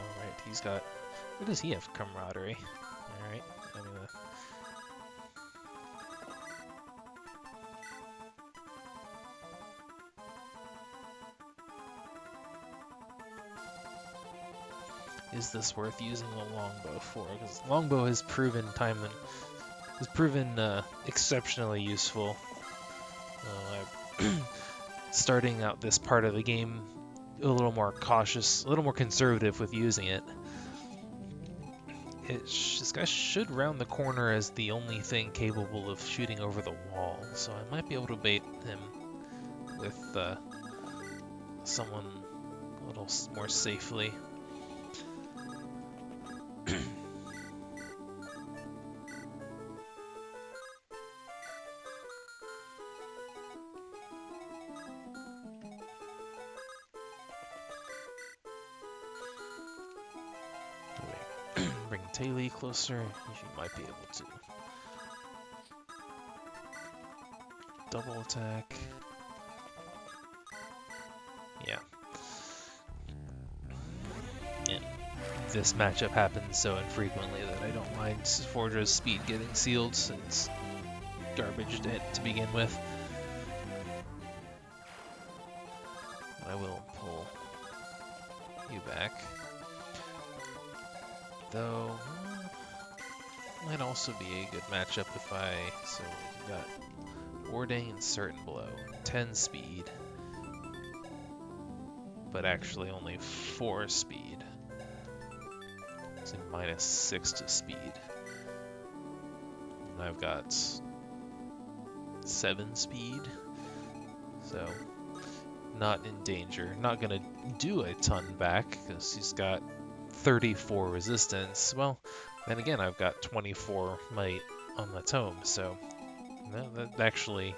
Speaker 1: Alright, he's got... What does he have? Camaraderie. Alright, I'm gonna... Is this worth using a longbow for? Because longbow has proven exceptionally useful. Starting out this part of the game a little more cautious, a little more conservative with using it. This guy should round the corner as the only thing capable of shooting over the wall, so I might be able to bait him with someone a little more safely. Bring Taylor closer, she might be able to. Double attack. Yeah. And this matchup happens so infrequently that I don't mind Fordra's speed getting sealed. It's garbage to begin with. I will pull you back. Though, might also be a good matchup if so we've got Warding and Certain Blow, 10 speed, but actually only 4 speed, so minus 6 to speed. And I've got 7 speed, so not in danger. Not gonna do a ton back, because he's got 34 resistance. Well, then again, I've got 24 might on the tome, so that actually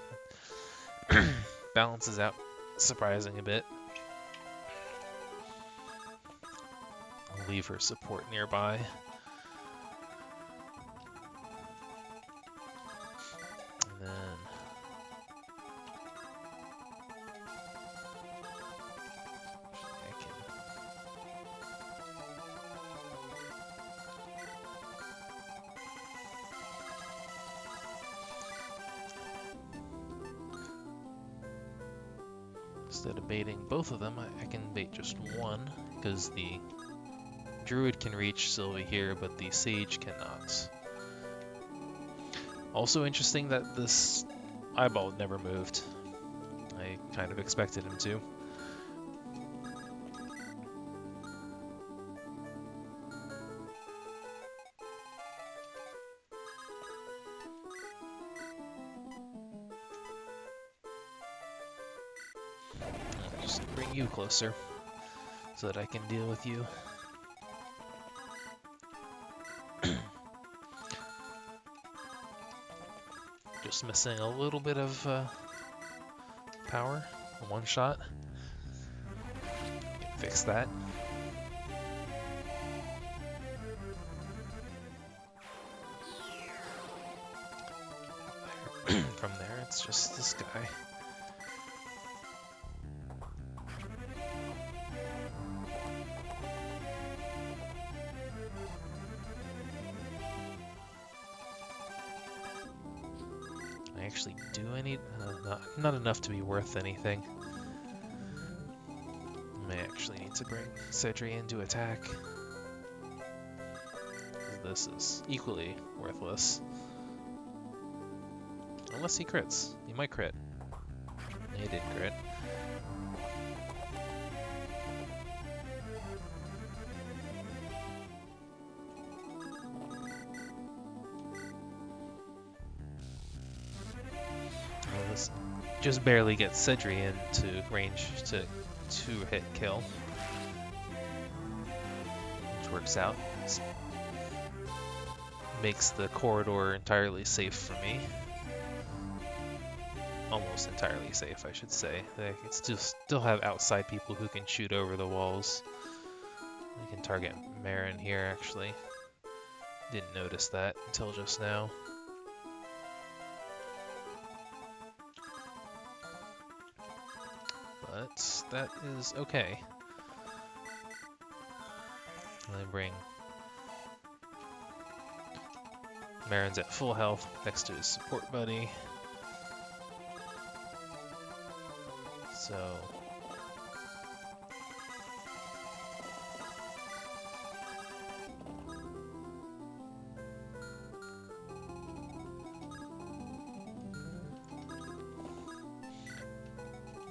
Speaker 1: balances out surprising a bit. I'll leave her support nearby. And then instead of baiting both of them, I can bait just one, because the Druid can reach Sylvie here, but the Sage cannot. Also interesting that this eyeball never moved. I kind of expected him to. Just bring you closer so that I can deal with you. Just missing a little bit of power. One shot. Fix that. From there, it's just this guy. Actually do I need not enough to be worth anything. may actually need to bring Cedri in to attack. This is equally worthless. Unless he crits. He might crit. He did crit. Oh, this just barely gets Cedri into range to 2-hit kill. Which works out. Makes the corridor entirely safe for me. Almost entirely safe, I should say. They can still have outside people who can shoot over the walls. We can target Marin here, actually. Didn't notice that until just now. But that is okay. I bring Marin's at full health next to his support buddy. So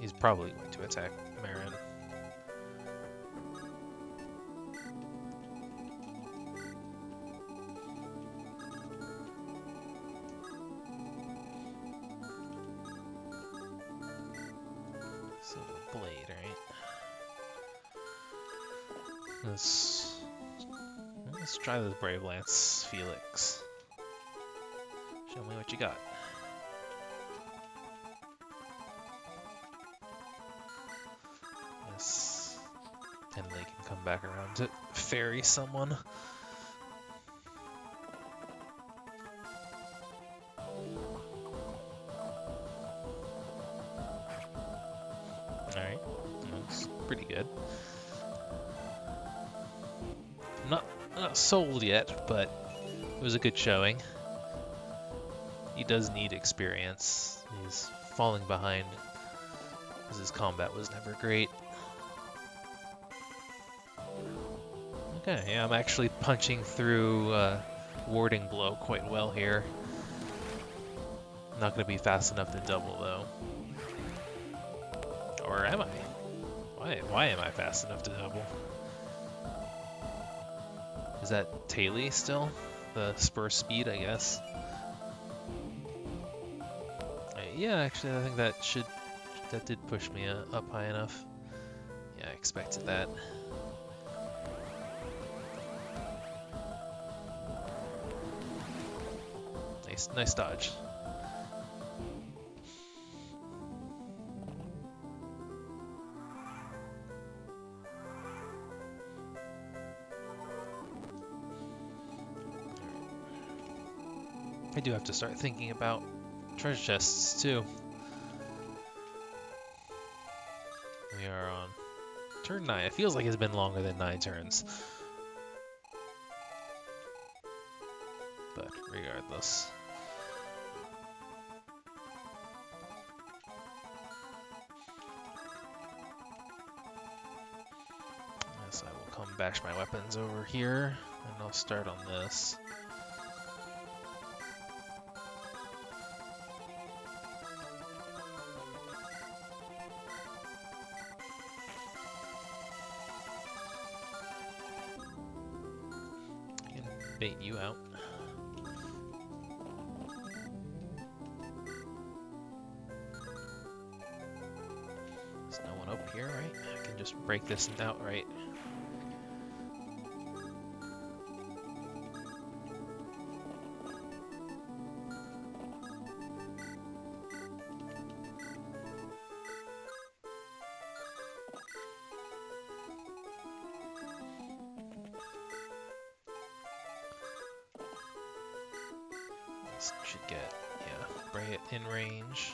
Speaker 1: he's probably going to attack Marin. So blade, right? Let's try this Brave Lance, Felix. Show me what you got. Yes. Henley can come back around to ferry someone. Alright, that's pretty good. I'm not sold yet, but it was a good showing. He does need experience. He's falling behind because his combat was never great. Okay, yeah, I'm actually punching through warding blow quite well here. Not going to be fast enough to double, though. Or am I? Why am I fast enough to double? Is that Taily still? The spur speed, I guess? Yeah, actually, I think that did push me up high enough. Yeah, I expected that. Nice dodge. I do have to start thinking about treasure chests too. We are on turn 9. It feels like it's been longer than 9 turns. But regardless. Yes, I will come bash my weapons over here, and I'll start on this. Bait you out. There's no one up here, right? I can just break this outright. Should get, yeah, bring it in range.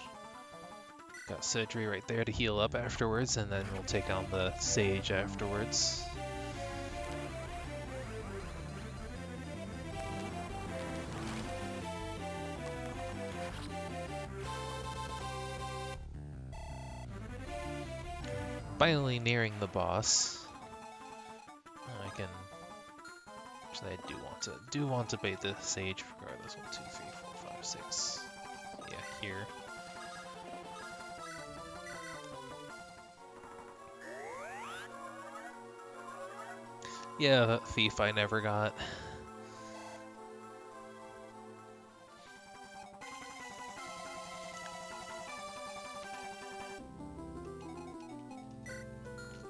Speaker 1: Got Cedri right there to heal up afterwards, and then we'll take on the Sage afterwards. finally nearing the boss. I can. Actually, I do want to bait the sage regardless. 1, 2, 3, 4, 5, 6. Yeah, here. Yeah, that thief I never got.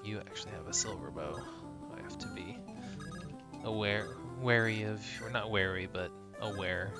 Speaker 1: You actually have a silver bow. I have to be wary of, or not wary, but aware.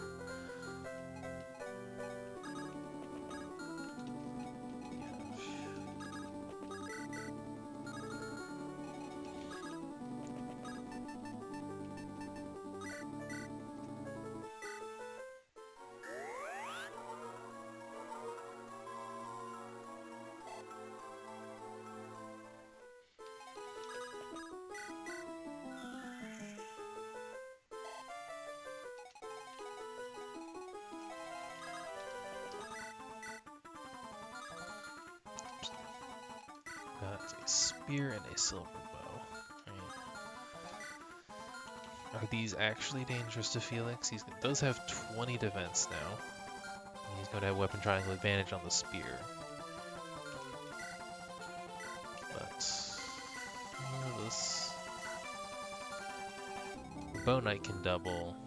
Speaker 1: Got a spear and a silver bow. Right. Are these actually dangerous to Felix? He does have 20 defense now. He's going to have weapon triangle advantage on the spear. But this the bow knight can double.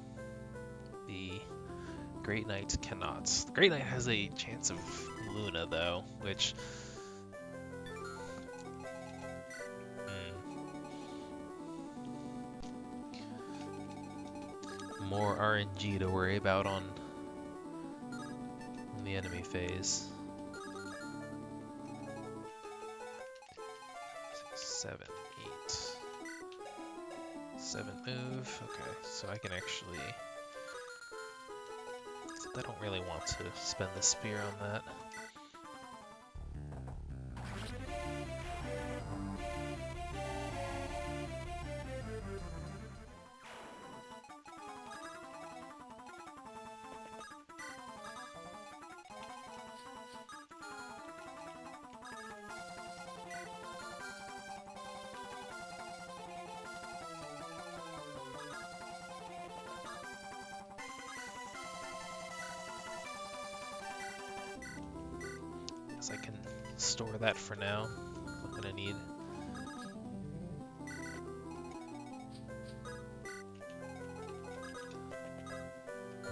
Speaker 1: The Great Knight cannot. The Great Knight has a chance of Luna though, which more RNG to worry about on the enemy phase. 6, 7, 8. 7 move. Okay, so I can actually. Except I don't really want to spend the spear on that. I can store that for now. I'm gonna need.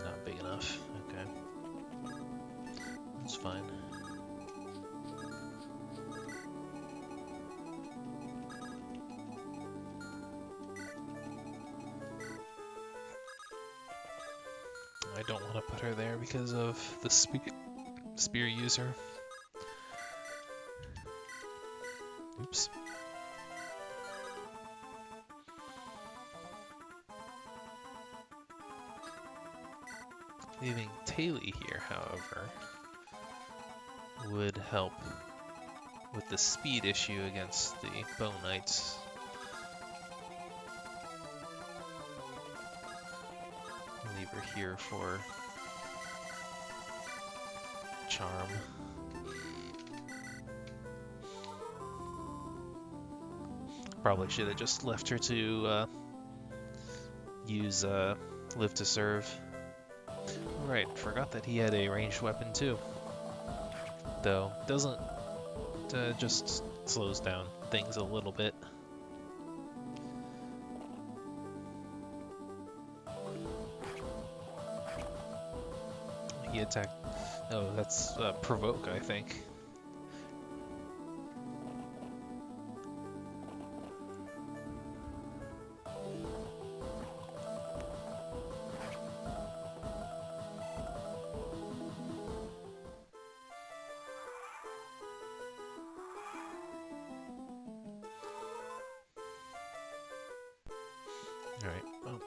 Speaker 1: Not big enough. Okay. That's fine. I don't want to put her there because of the spear user. Oops. Leaving Taily here, however, would help with the speed issue against the Bow Knights. Leave her here for charm. Probably should have just left her to use Live to Serve. Right, forgot that he had a ranged weapon too. Though, doesn't, just slows down things a little bit. He attacked, oh, that's Provoke, I think. Alright, well,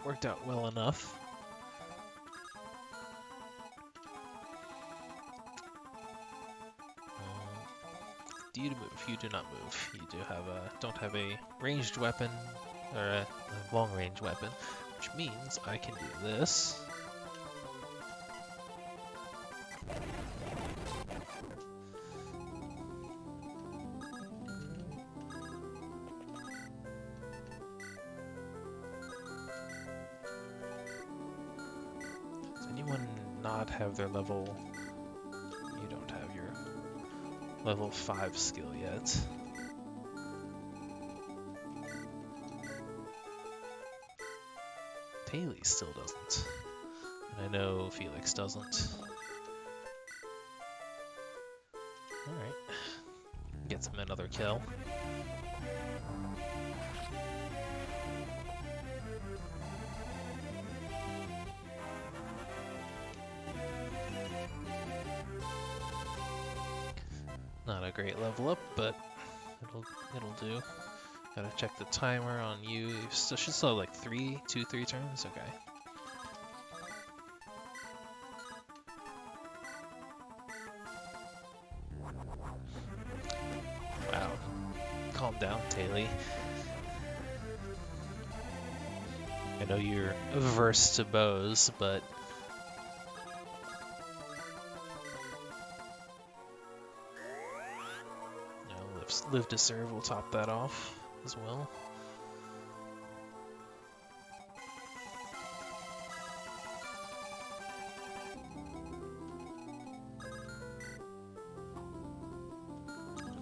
Speaker 1: worked out well enough. Do you move? You do not move. You do have don't have a ranged weapon, or a long range weapon, which means I can do this. not have their level... You don't have your level 5 skill yet. Taylor still doesn't. And I know Felix doesn't. Alright. Gets him another kill. Not a great level up, but it'll do. Gotta check the timer on you. You should still have like 3 turns? Okay. Wow. Calm down, Taylor. I know you're averse to bows, but... Live to Serve will top that off as well.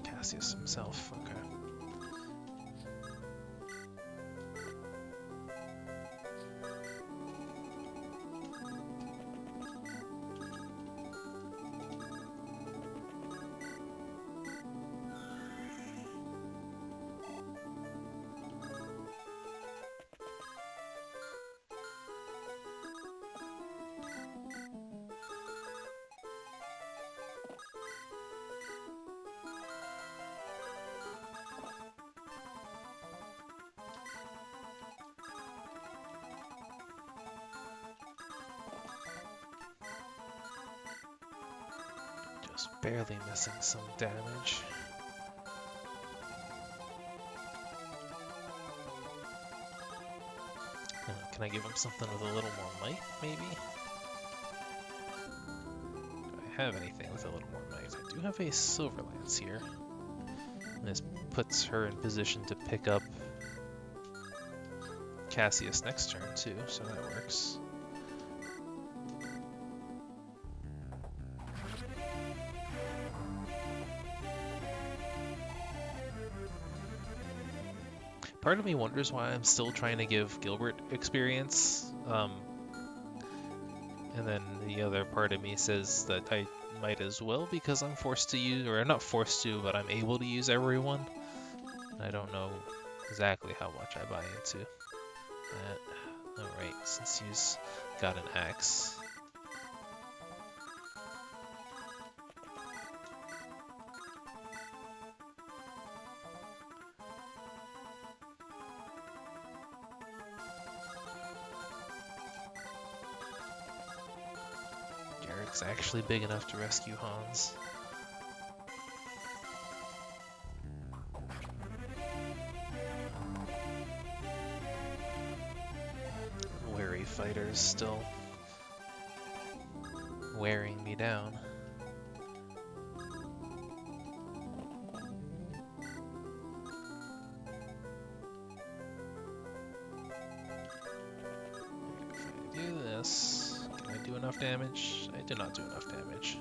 Speaker 1: Cassius himself, okay. Just barely missing some damage. Can I give him something with a little more might, maybe? Do I have anything with a little more might? I do have a Silver Lance here. And this puts her in position to pick up Cassius next turn too, so that works. Part of me wonders why I'm still trying to give Gilbert experience, and then the other part of me says that I might as well because I'm forced to use, or I'm not forced to, but I'm able to use everyone. I don't know exactly how much I buy into that. Alright, since he's got an axe. Garrett's actually big enough to rescue Hans. Wary fighters still wearing me down. If I do this, can I do enough damage? I did not do enough damage.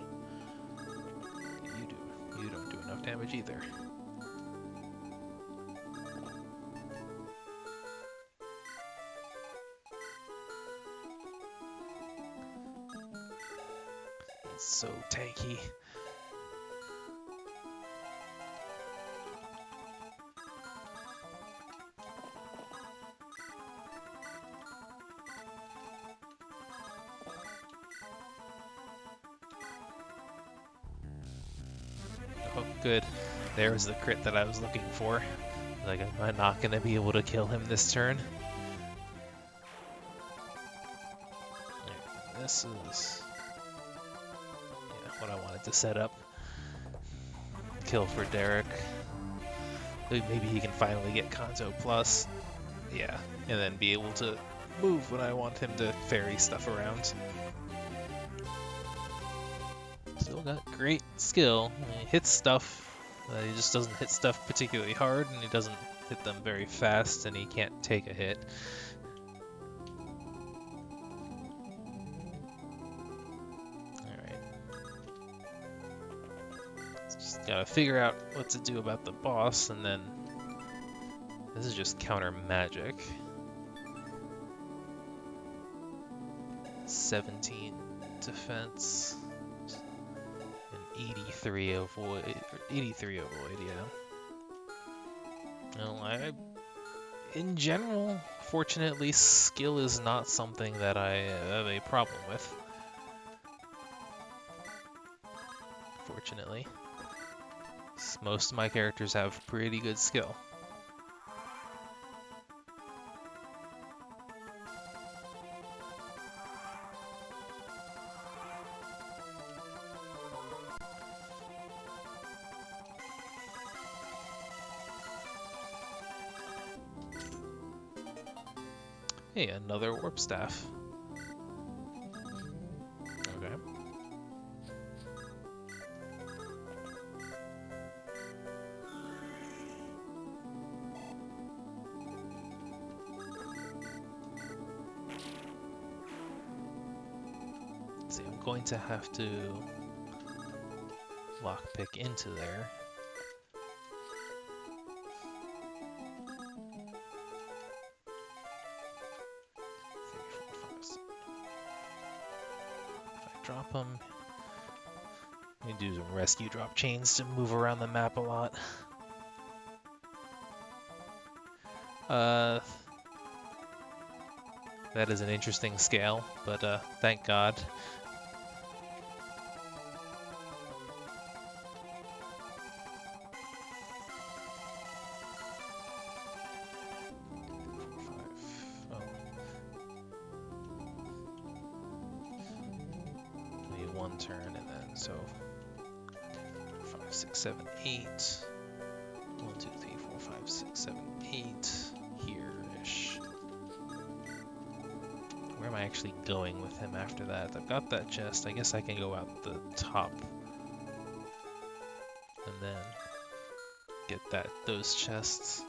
Speaker 1: You do. You don't do enough damage either. It's so tanky. Oh, good. There was the crit that I was looking for. Like, am I not going to be able to kill him this turn? Yeah, this is... yeah, what I wanted to set up. Kill for Derek. Maybe he can finally get Kanto Plus. Yeah, and then be able to move when I want him to ferry stuff around. Still got great skill. He hits stuff. He just doesn't hit stuff particularly hard, and he doesn't hit them very fast, and he can't take a hit. Just gotta figure out what to do about the boss, and then this is just counter magic. 17 defense and 83 avoid. 83 avoid, yeah. No, in general, fortunately, skill is not something that I have a problem with. Fortunately. Most of my characters have pretty good skill. Hey, another warp staff. Okay. See, I'm going to have to lockpick into there. Drop them. We do some rescue drop chains to move around the map a lot. That is an interesting scale, but thank God. One turn, and then so 5, 6, 7, 8. 1, 2, 3, 4, 5, 6, 7, 8. Here-ish. Where am I actually going with him after that? I've got that chest. I guess I can go out the top and then get those chests.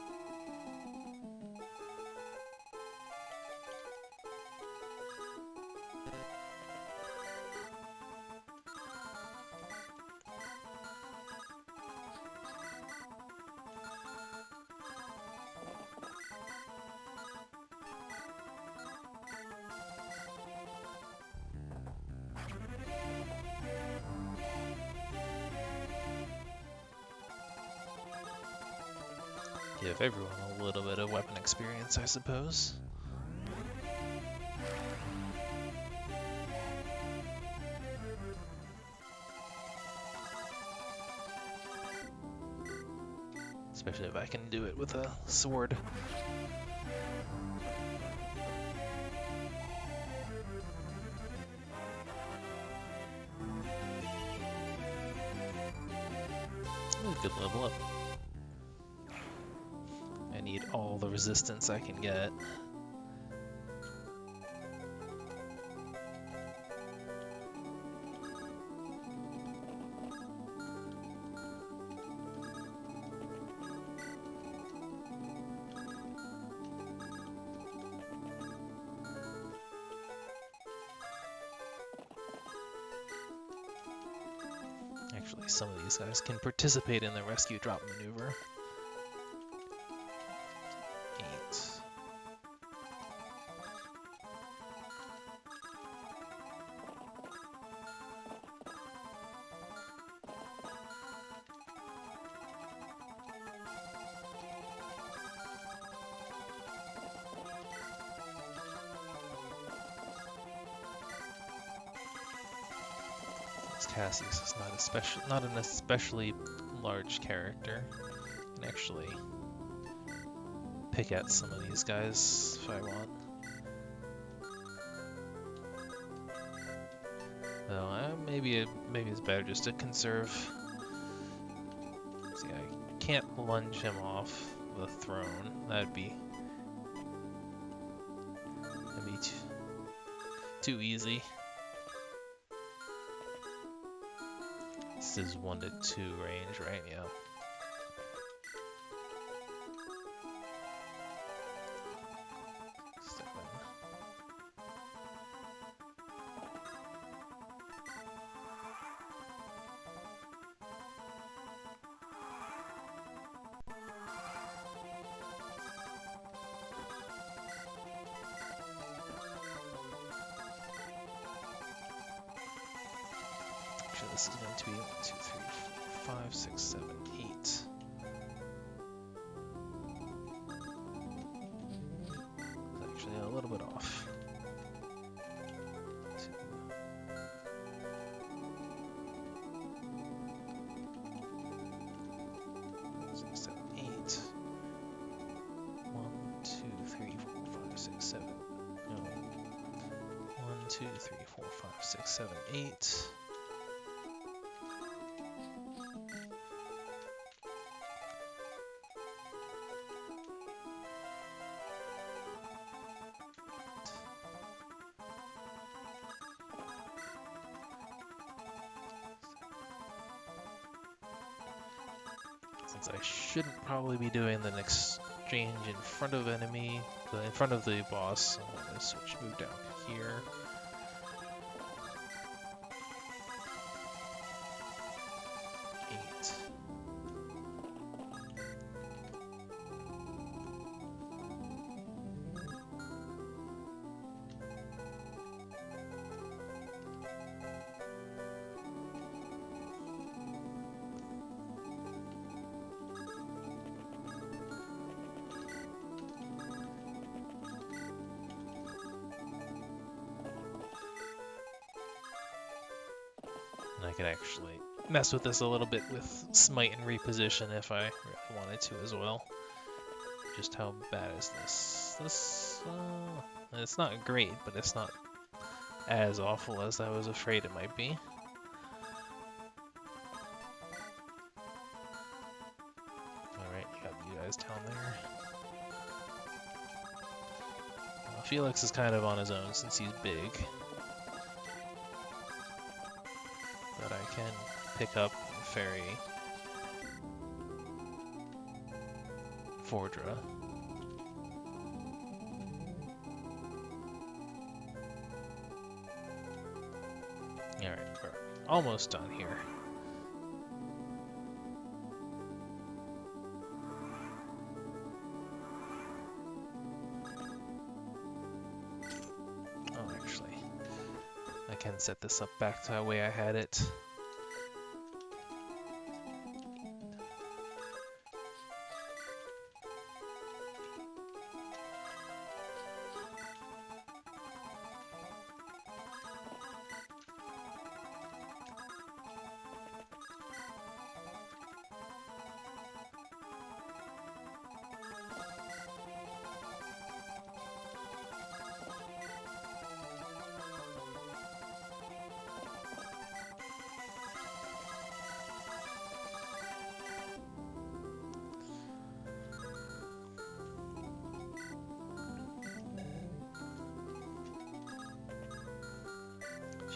Speaker 1: Give everyone a little bit of weapon experience, I suppose. Especially if I can do it with a sword. Good level up. I need all the resistance I can get. Actually, some of these guys can participate in the rescue drop maneuver. 8. Cassius is not an especially large character. I can actually pick at some of these guys if I want. Though maybe it's better just to conserve. See, I can't lunge him off the throne. That'd be too easy. This is 1 to 2 range, right? Yeah. this is going to be 1, 2, 3, 4, 5, 6, 7, 8. It's actually a little bit off. 2, 6, 7, 8. 1, 2, 3, 4, 5, 6, 7. No. 1, 2, 3, 4, 5, 6, 7, 8. Since I shouldn't probably be doing the exchange in front of enemy, in front of the boss, I'm going to move down here. And I could actually mess with this a little bit with smite and reposition if I really wanted to as well. Just how bad is this? It's not great, but it's not as awful as I was afraid it might be. Alright, you got you guys down there. Felix is kind of on his own since he's big. But I can pick up Fairy Fordra. Alright, we're almost done here. Oh, actually, I can set this up back to the way I had it.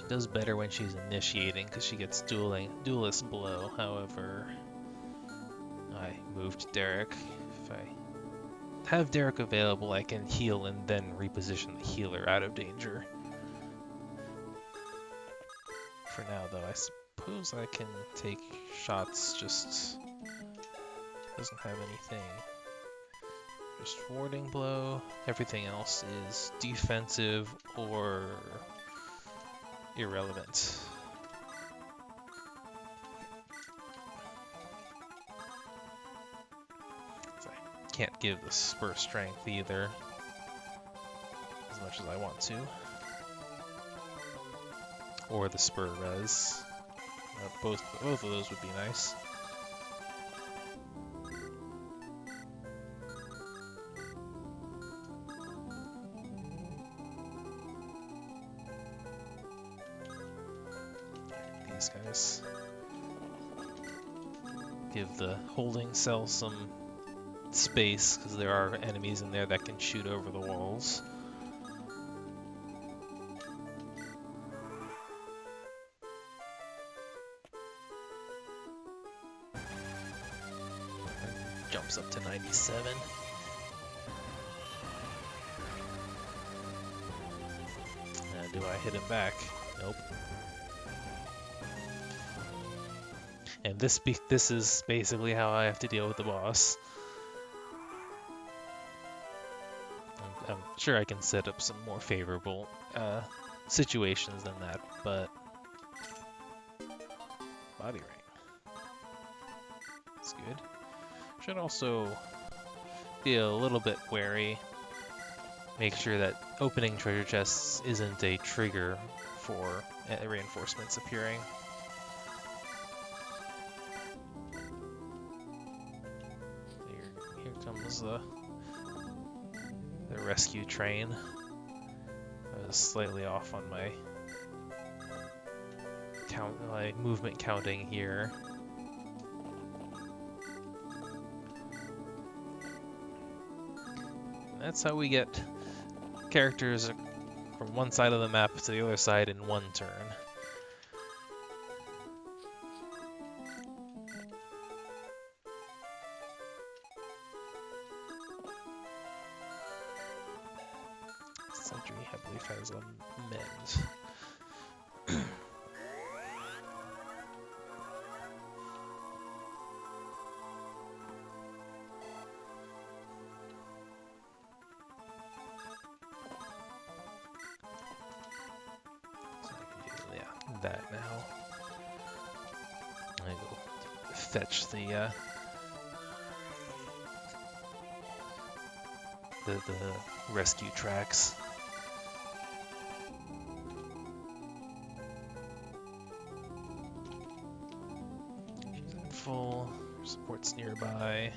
Speaker 1: Does better when she's initiating because she gets duelist blow. However, I moved Derek. If I have Derek available, I can heal and then reposition the healer out of danger. For now, though, I suppose I can take shots. Just doesn't have anything. Just warding blow. Everything else is defensive or irrelevant. I can't give the spur strength either, as much as I want to. Or the spur res. Both of those would be nice. Guys, give the holding cell some space because there are enemies in there that can shoot over the walls. Jumps up to 97. Do I hit him back? Nope. And this is basically how I have to deal with the boss. I'm sure I can set up some more favorable situations than that, but body ring. That's good. Should also be a little bit wary. Make sure that opening treasure chests isn't a trigger for reinforcements appearing. Here comes the rescue train. I was slightly off on my movement counting here. That's how we get characters from one side of the map to the other side in one turn. Sentry, I believe, has a mend. That now. I go fetch the rescue tracks. She's at full. Support's nearby.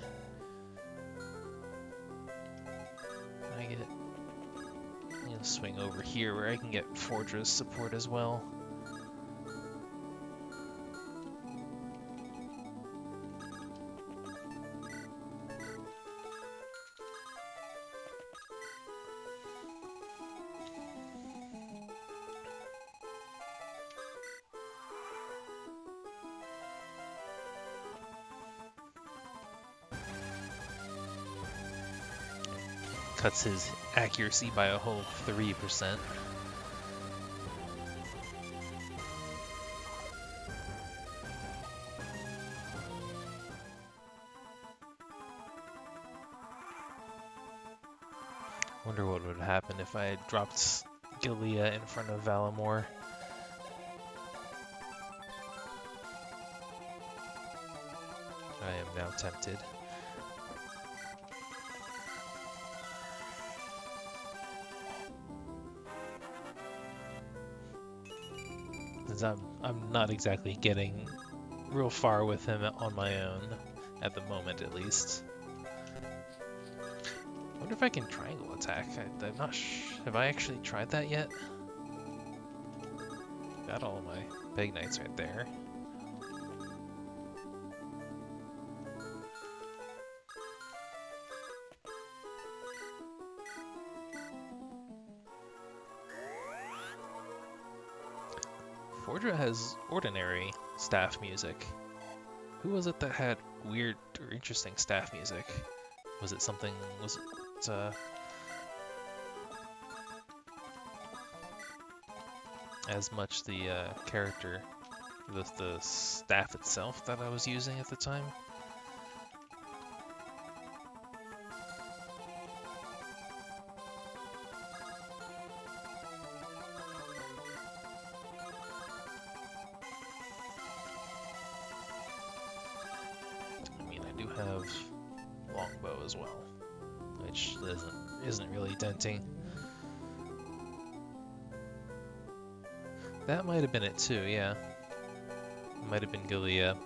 Speaker 1: I'm gonna swing over here where I can get Fordra's support as well. Cuts his accuracy by a whole 3%. Wonder what would happen if I had dropped Gilia in front of Valamor. I am now tempted. Since I'm not exactly getting real far with him on my own, at the moment at least. I wonder if I can triangle attack. I'm not have I actually tried that yet? Got all of my Peg Knights right there. Fordra has ordinary staff music. Who was it that had weird or interesting staff music? Was it something, as much the character, the staff itself that I was using at the time? Have longbow as well, which isn't really denting. That might have been it too, yeah. It might have been Gilia.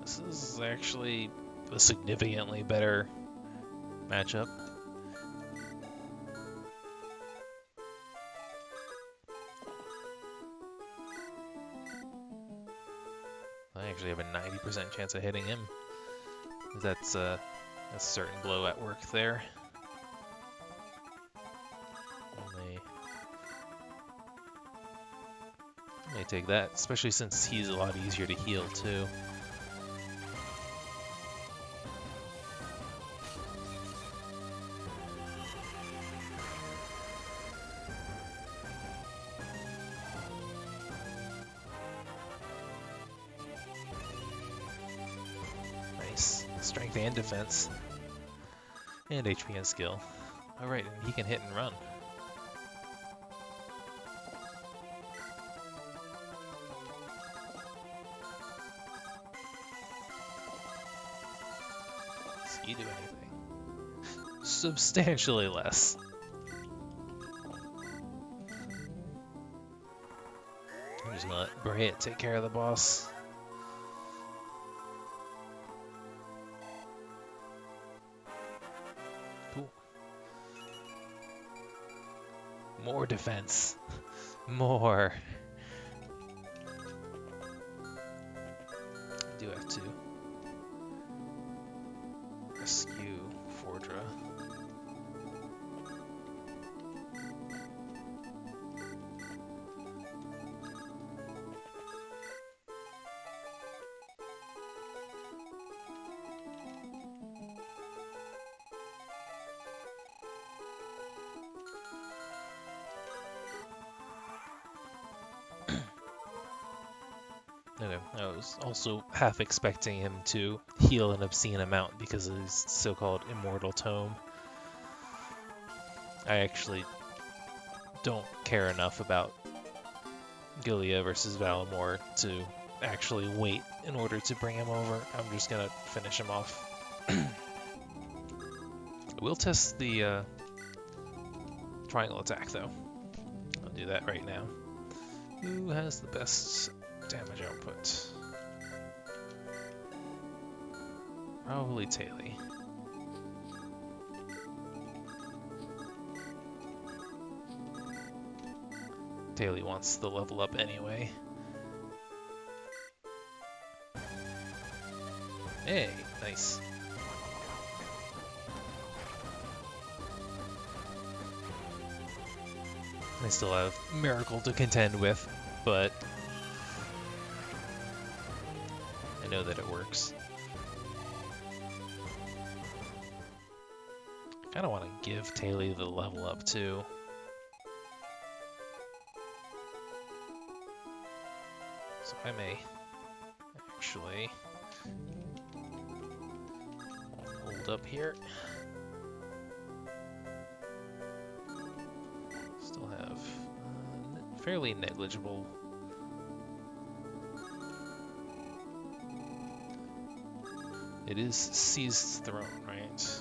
Speaker 1: This is actually a significantly better matchup. I actually have a 90% chance of hitting him. That's a certain blow at work there. I may take that, especially since he's a lot easier to heal too. Strength and defense. And HP and skill. Alright, and he can hit and run. You do anything? Substantially less. I'm just gonna let Bray take care of the boss. Cool. More defense. More. I do have to rescue Fordra. Okay, I was also half expecting him to heal an obscene amount because of his so-called immortal tome. I actually don't care enough about Gilia versus Valamor to actually wait in order to bring him over. I'm just gonna finish him off. We'll test the triangle attack though. I'll do that right now. Who has the best damage output? Probably Taily. Taily wants the level up anyway. Hey, nice. I still have Miracle to contend with, but I know that it works. I kinda wanna give Taily the level up too. So I may actually hold up here. Still have fairly negligible. It is Seized Throne, right?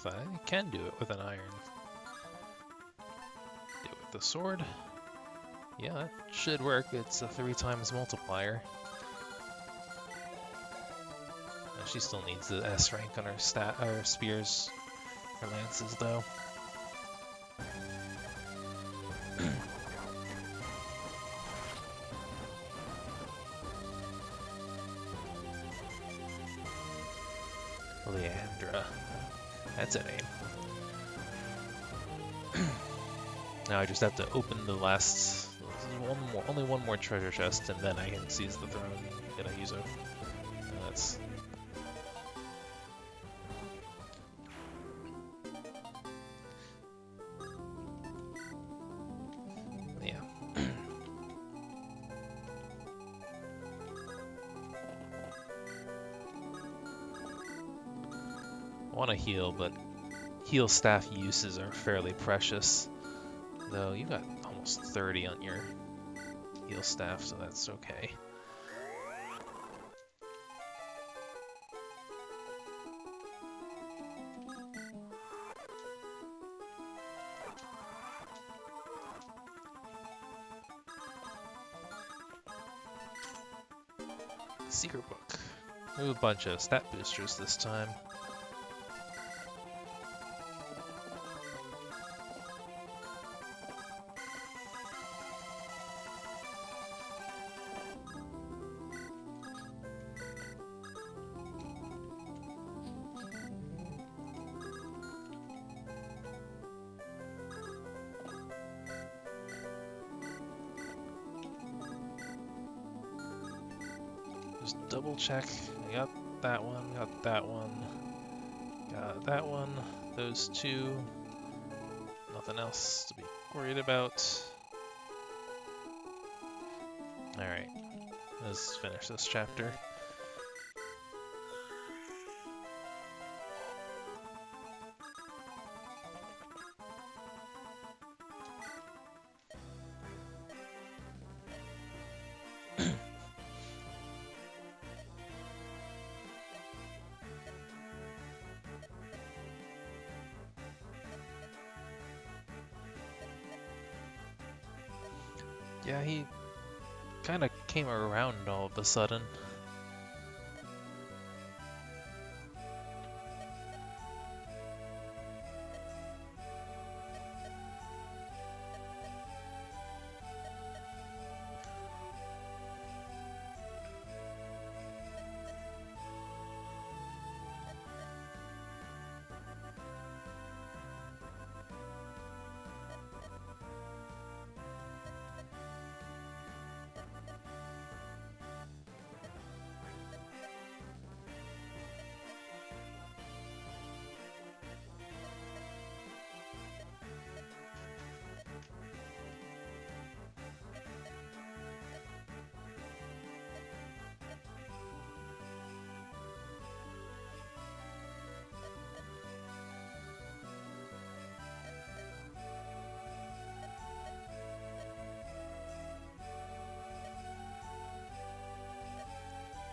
Speaker 1: I can do it with an iron. Do it with the sword. Yeah, that should work. It's a 3 times multiplier. She still needs the S rank on her spears, her lances, though. Leandra. That's a name. Now I just have to open the last only one more treasure chest, and then I can seize the throne. Can I use it? That's yeah. I want to heal, but heal staff uses are fairly precious. Though you got almost 30 on your heal staff, so that's okay. Secret book. We have a bunch of stat boosters this time. Just double check. I got that one, got that one, got that one, those two. Nothing else to be worried about. Alright. Let's finish this chapter. Yeah, he kind of came around all of a sudden.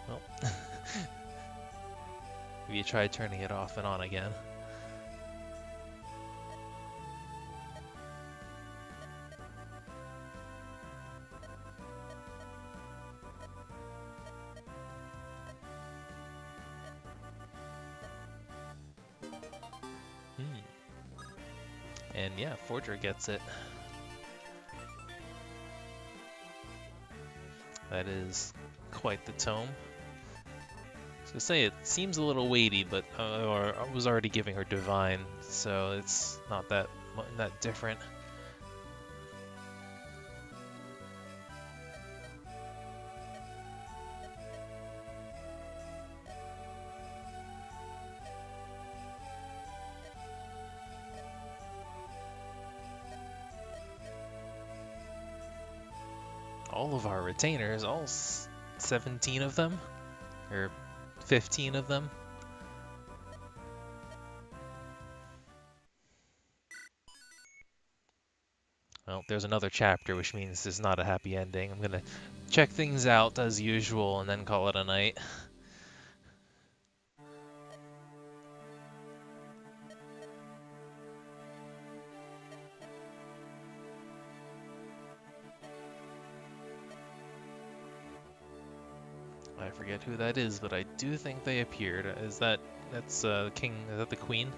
Speaker 1: Well, have you tried turning it off and on again? And yeah, Forger gets it. That is quite the tome. I was gonna say it seems a little weighty, but or I was already giving her divine, so it's not that different. All of our retainers, all 17 of them, or 15 of them. Well, there's another chapter, which means there's not a happy ending. I'm gonna check things out as usual and then call it a night. I forget who that is, but I do think they appeared. That's King? Is that the Queen?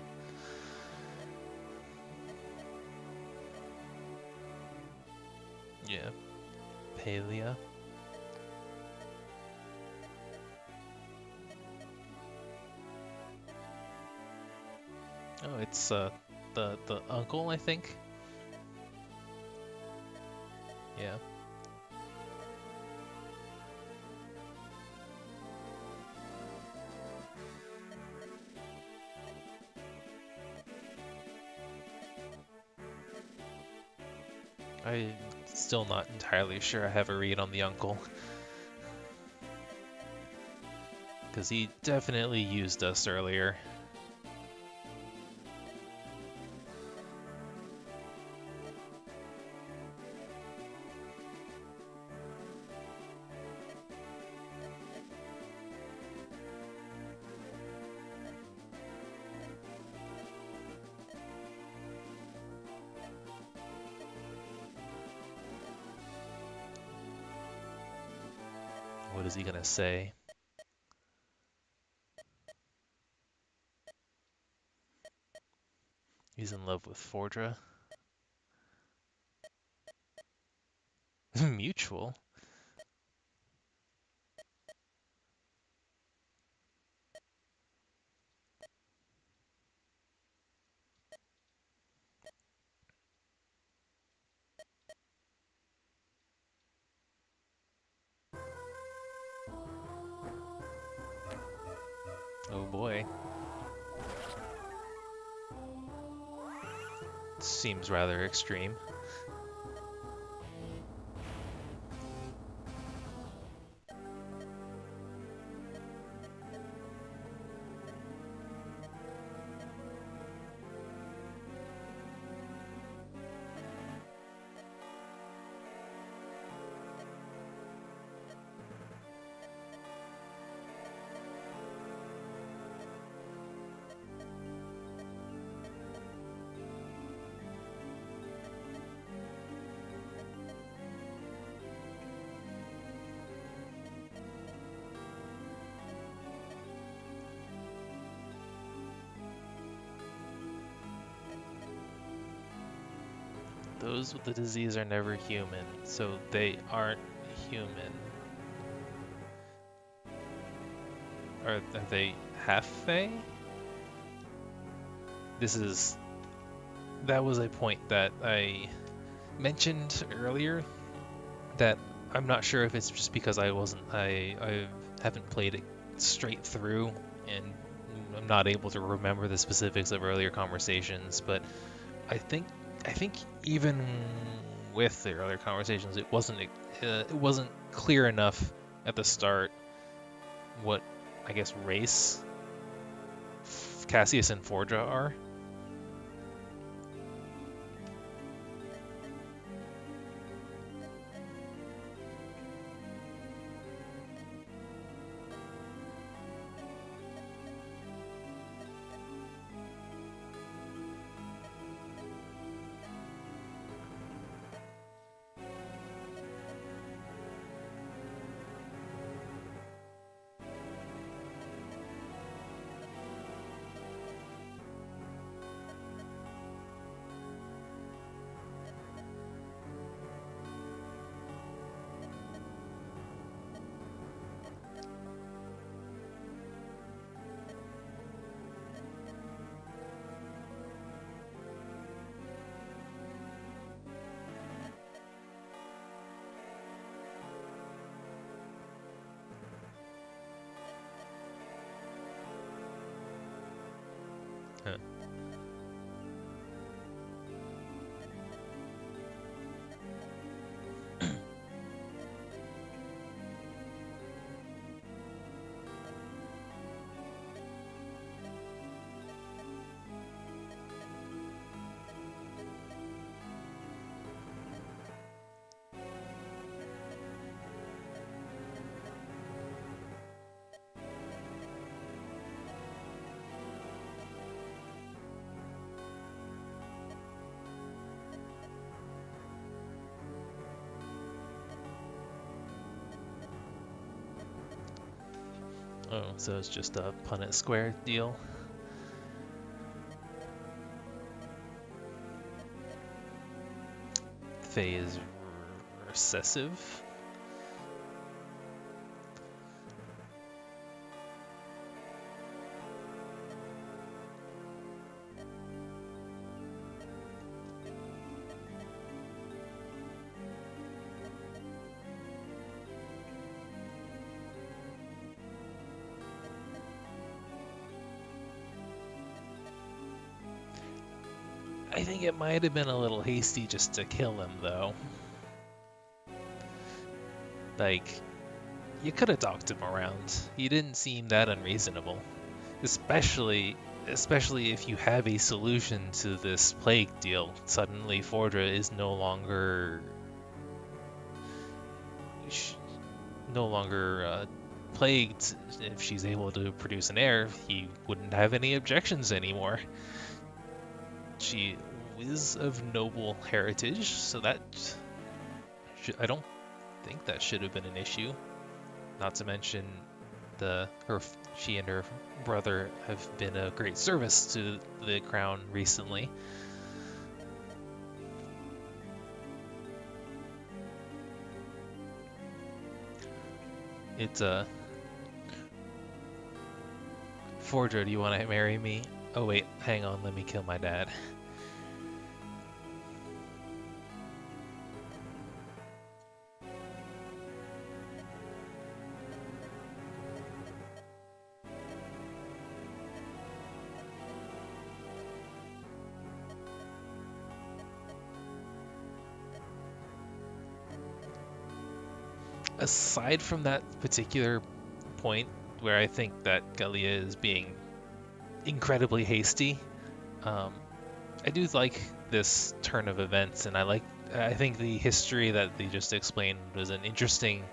Speaker 1: Yeah, Palia. Oh, it's the uncle, I think. Yeah. I'm still not entirely sure I have a read on the uncle. Because he definitely used us earlier. What is he gonna say? He's in love with Fordra. Mutual? Oh boy. Seems rather extreme. Those with the disease are never human, so they aren't human. Are they half Fae? That was a point that I mentioned earlier, that I'm not sure if it's just because I haven't played it straight through and I'm not able to remember the specifics of earlier conversations, but I think even with the earlier conversations, it wasn't clear enough at the start what, I guess, race Cassius and Fordra are. Huh. Oh, so it's just a Punnett Square deal. Faye is recessive. I think it might have been a little hasty just to kill him, though. Like, you could have talked him around. He didn't seem that unreasonable. Especially if you have a solution to this plague deal. Suddenly Fordra is no longer plagued. If she's able to produce an heir, he wouldn't have any objections anymore. She is of noble heritage, so I don't think that should have been an issue. Not to mention she and her brother have been a great service to the crown recently. It's Fordra, do you want to marry me? Oh wait, hang on, let me kill my dad. Aside from that particular point where I think that Galia is being incredibly hasty, I do like this turn of events, and I think the history that they just explained was an interesting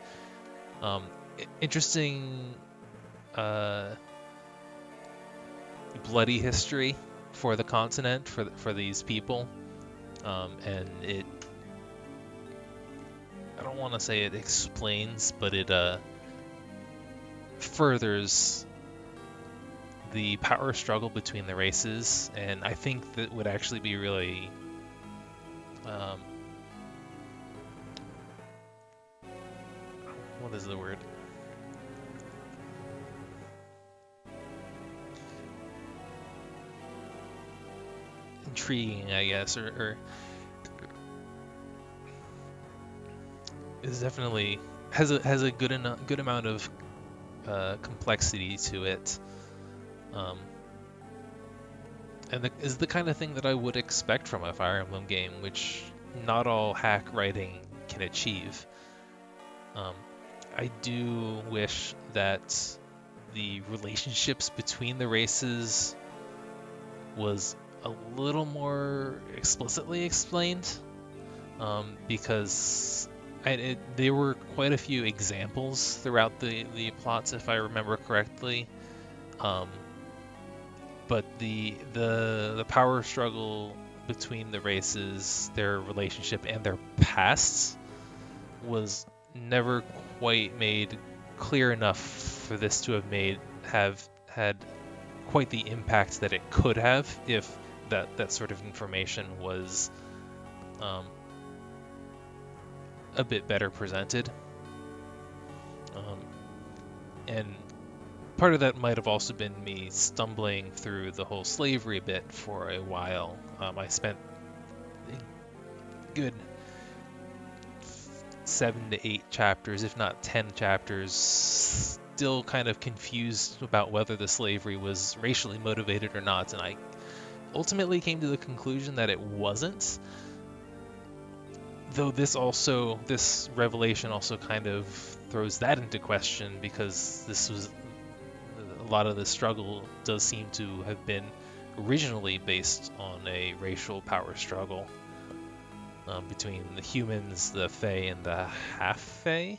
Speaker 1: bloody history for the continent, for these people, and I don't want to say it explains, but it furthers the power struggle between the races, and I think that would actually be really um, what is the word? Intriguing, I guess, or is definitely has a good amount of complexity to it, um, and is the kind of thing that I would expect from a Fire Emblem game, which not all hack writing can achieve. Um, I do wish that the relationships between the races was a little more explicitly explained, because there were quite a few examples throughout the plots, if I remember correctly. Um, but the power struggle between the races, their relationship, and their pasts was never quite made clear enough for this to have had quite the impact that it could have if that sort of information was um, a bit better presented. Um, and part of that might have also been me stumbling through the whole slavery bit for a while. I spent a good 7 to 8 chapters, if not 10 chapters, still kind of confused about whether the slavery was racially motivated or not, and I ultimately came to the conclusion that it wasn't. Though this revelation also kind of throws that into question, because this was a lot of the struggle does seem to have been originally based on a racial power struggle between the humans, the Fae, and the half-Fae.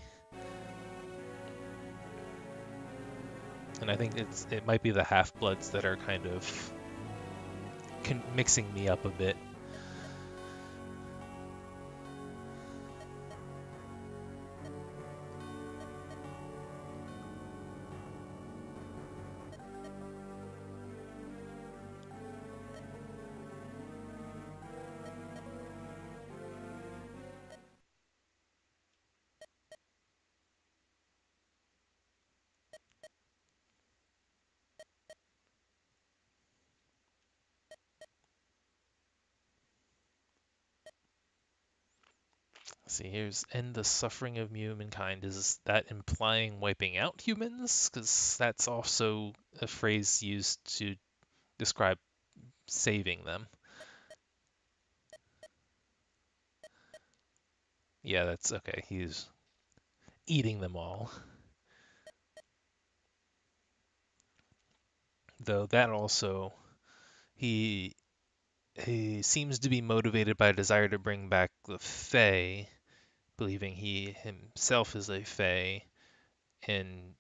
Speaker 1: And I think it might be the half-bloods that are kind of mixing me up a bit. See, here's end the suffering of humankind. Is that implying wiping out humans? Because that's also a phrase used to describe saving them. Yeah, that's okay. He's eating them all. Though that also, he he seems to be motivated by a desire to bring back the Fae, believing he himself is a Fae, and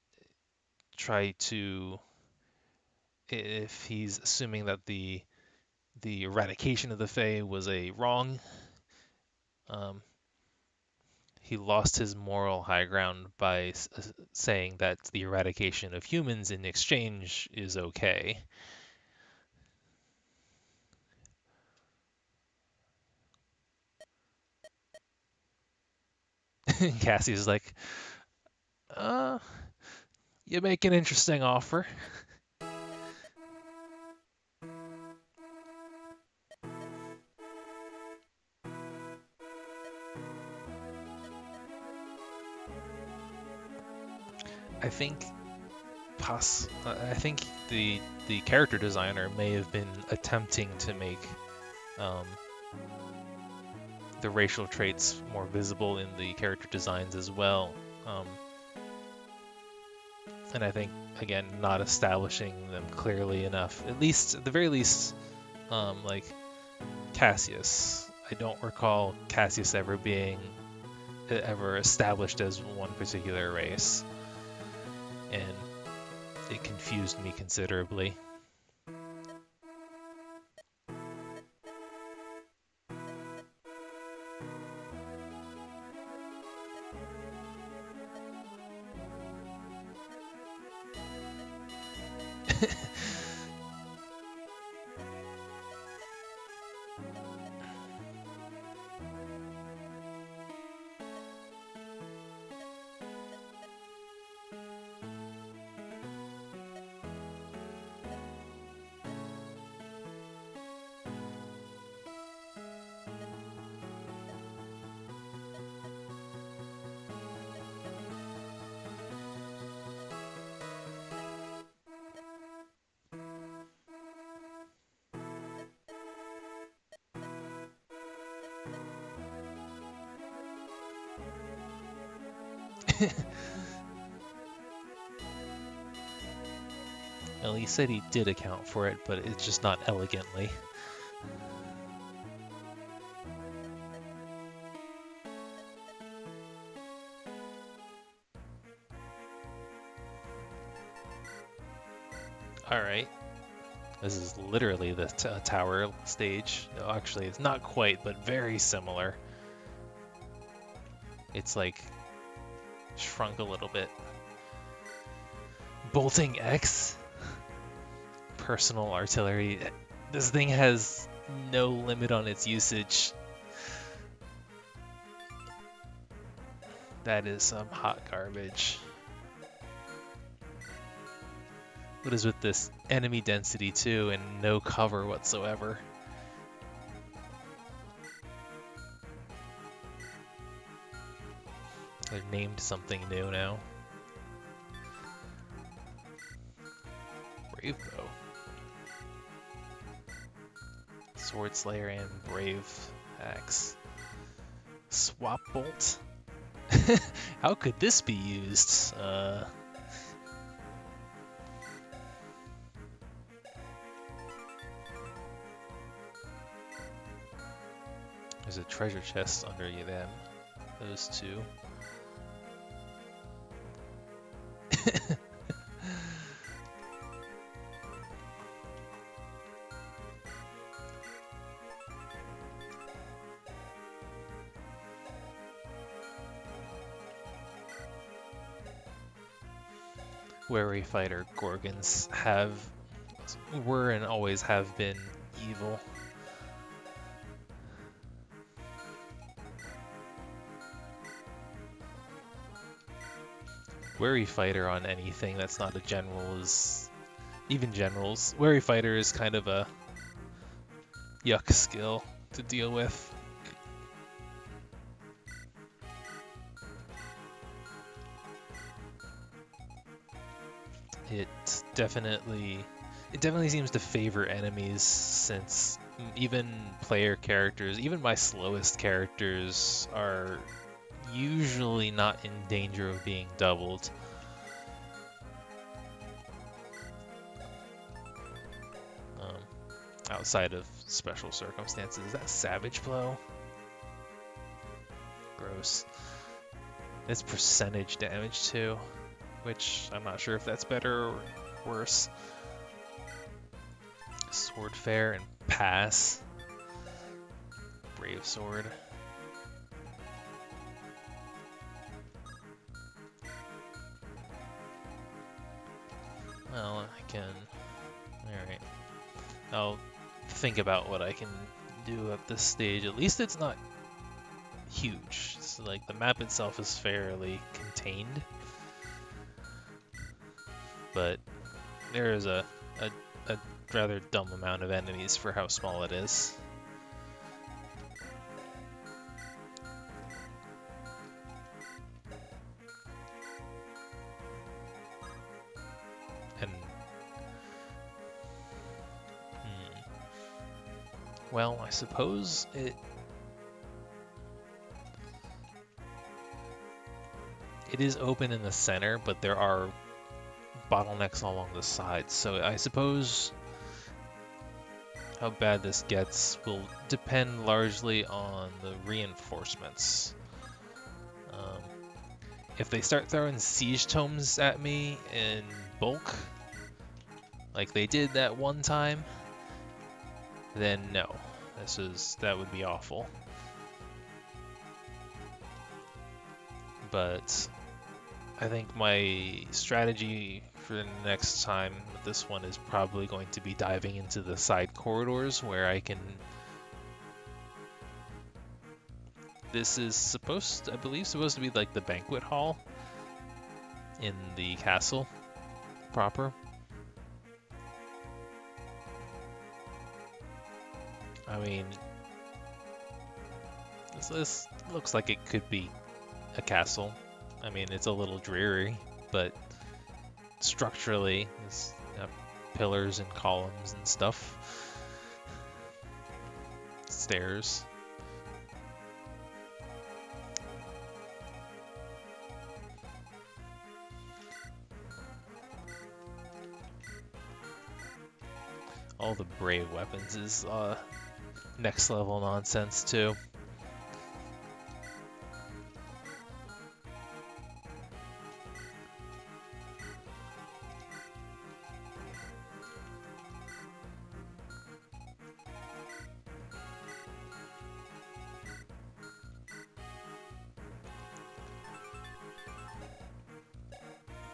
Speaker 1: try to, if he's assuming that the eradication of the Fae was a wrong, um, he lost his moral high ground by saying that the eradication of humans in exchange is okay. Cassie's like, uh, you make an interesting offer. I think I think the character designer may have been attempting to make um, the racial traits more visible in the character designs as well. And I think, again, not establishing them clearly enough. At least, at the very least, like Cassius. I don't recall Cassius ever established as one particular race, and it confused me considerably. Well, he said he did account for it, but it's just not elegantly. Alright. This is literally the tower stage. No, actually, it's not quite, but very similar. It's like shrunk a little bit. Bolting X? Personal artillery. This thing has no limit on its usage. That is some hot garbage. What is with this enemy density too and no cover whatsoever? They've named something new now. Brave Bow. Sword Slayer and Brave Axe. Swap Bolt? How could this be used? There's a treasure chest under them. Those two. Wary fighter Gorgons were and always have been evil. Wary fighter on anything that's not a general is, even generals, wary fighter is kind of a yuck skill to deal with. It definitely seems to favor enemies, since even player characters, even my slowest characters, are usually not in danger of being doubled. Outside of special circumstances. Is that Savage Blow? Gross. It's percentage damage too, which I'm not sure if that's better or worse. Sword Fair and Pass. Brave Sword. Well, I can... Alright. I'll think about what I can do at this stage. At least it's not huge. So, like, the map itself is fairly contained. But there is a rather dumb amount of enemies for how small it is. And well, I suppose it is open in the center, but there are bottlenecks along the sides. So I suppose how bad this gets will depend largely on the reinforcements. If they start throwing siege tomes at me in bulk, like they did that one time, then no, that would be awful. But I think my strategy for the next time with this one is probably going to be diving into the side corridors where I can... This is I believe supposed to be like the banquet hall in the castle proper. I mean, this looks like it could be a castle. I mean, it's a little dreary, but structurally, it's pillars and columns and stuff. Stairs. all the brave weapons is next level nonsense too.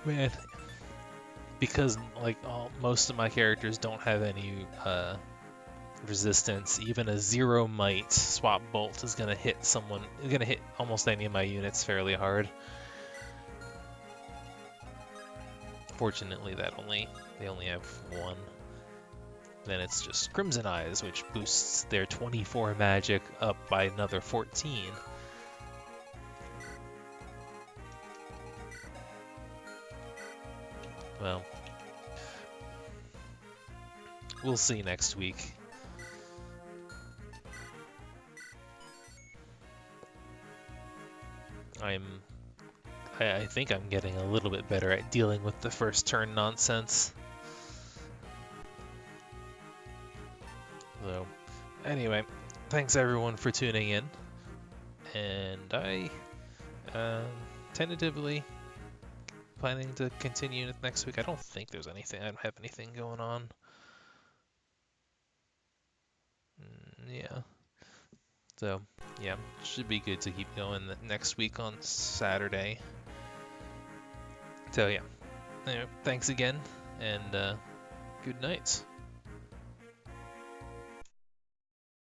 Speaker 1: Man, because like most of my characters don't have any resistance, even a 0 might swap bolt is gonna hit someone. Is gonna hit almost any of my units fairly hard. Fortunately, they only have one. Then it's just Crimson Eyes, which boosts their 24 magic up by another 14. Well, we'll see next week. I think I'm getting a little bit better at dealing with the first turn nonsense. So, anyway, thanks everyone for tuning in, and I tentatively planning to continue next week. I don't think there's anything. I don't have anything going on. Yeah. So, yeah, should be good to keep going next week on Saturday. So, yeah. Anyway, thanks again, and good night.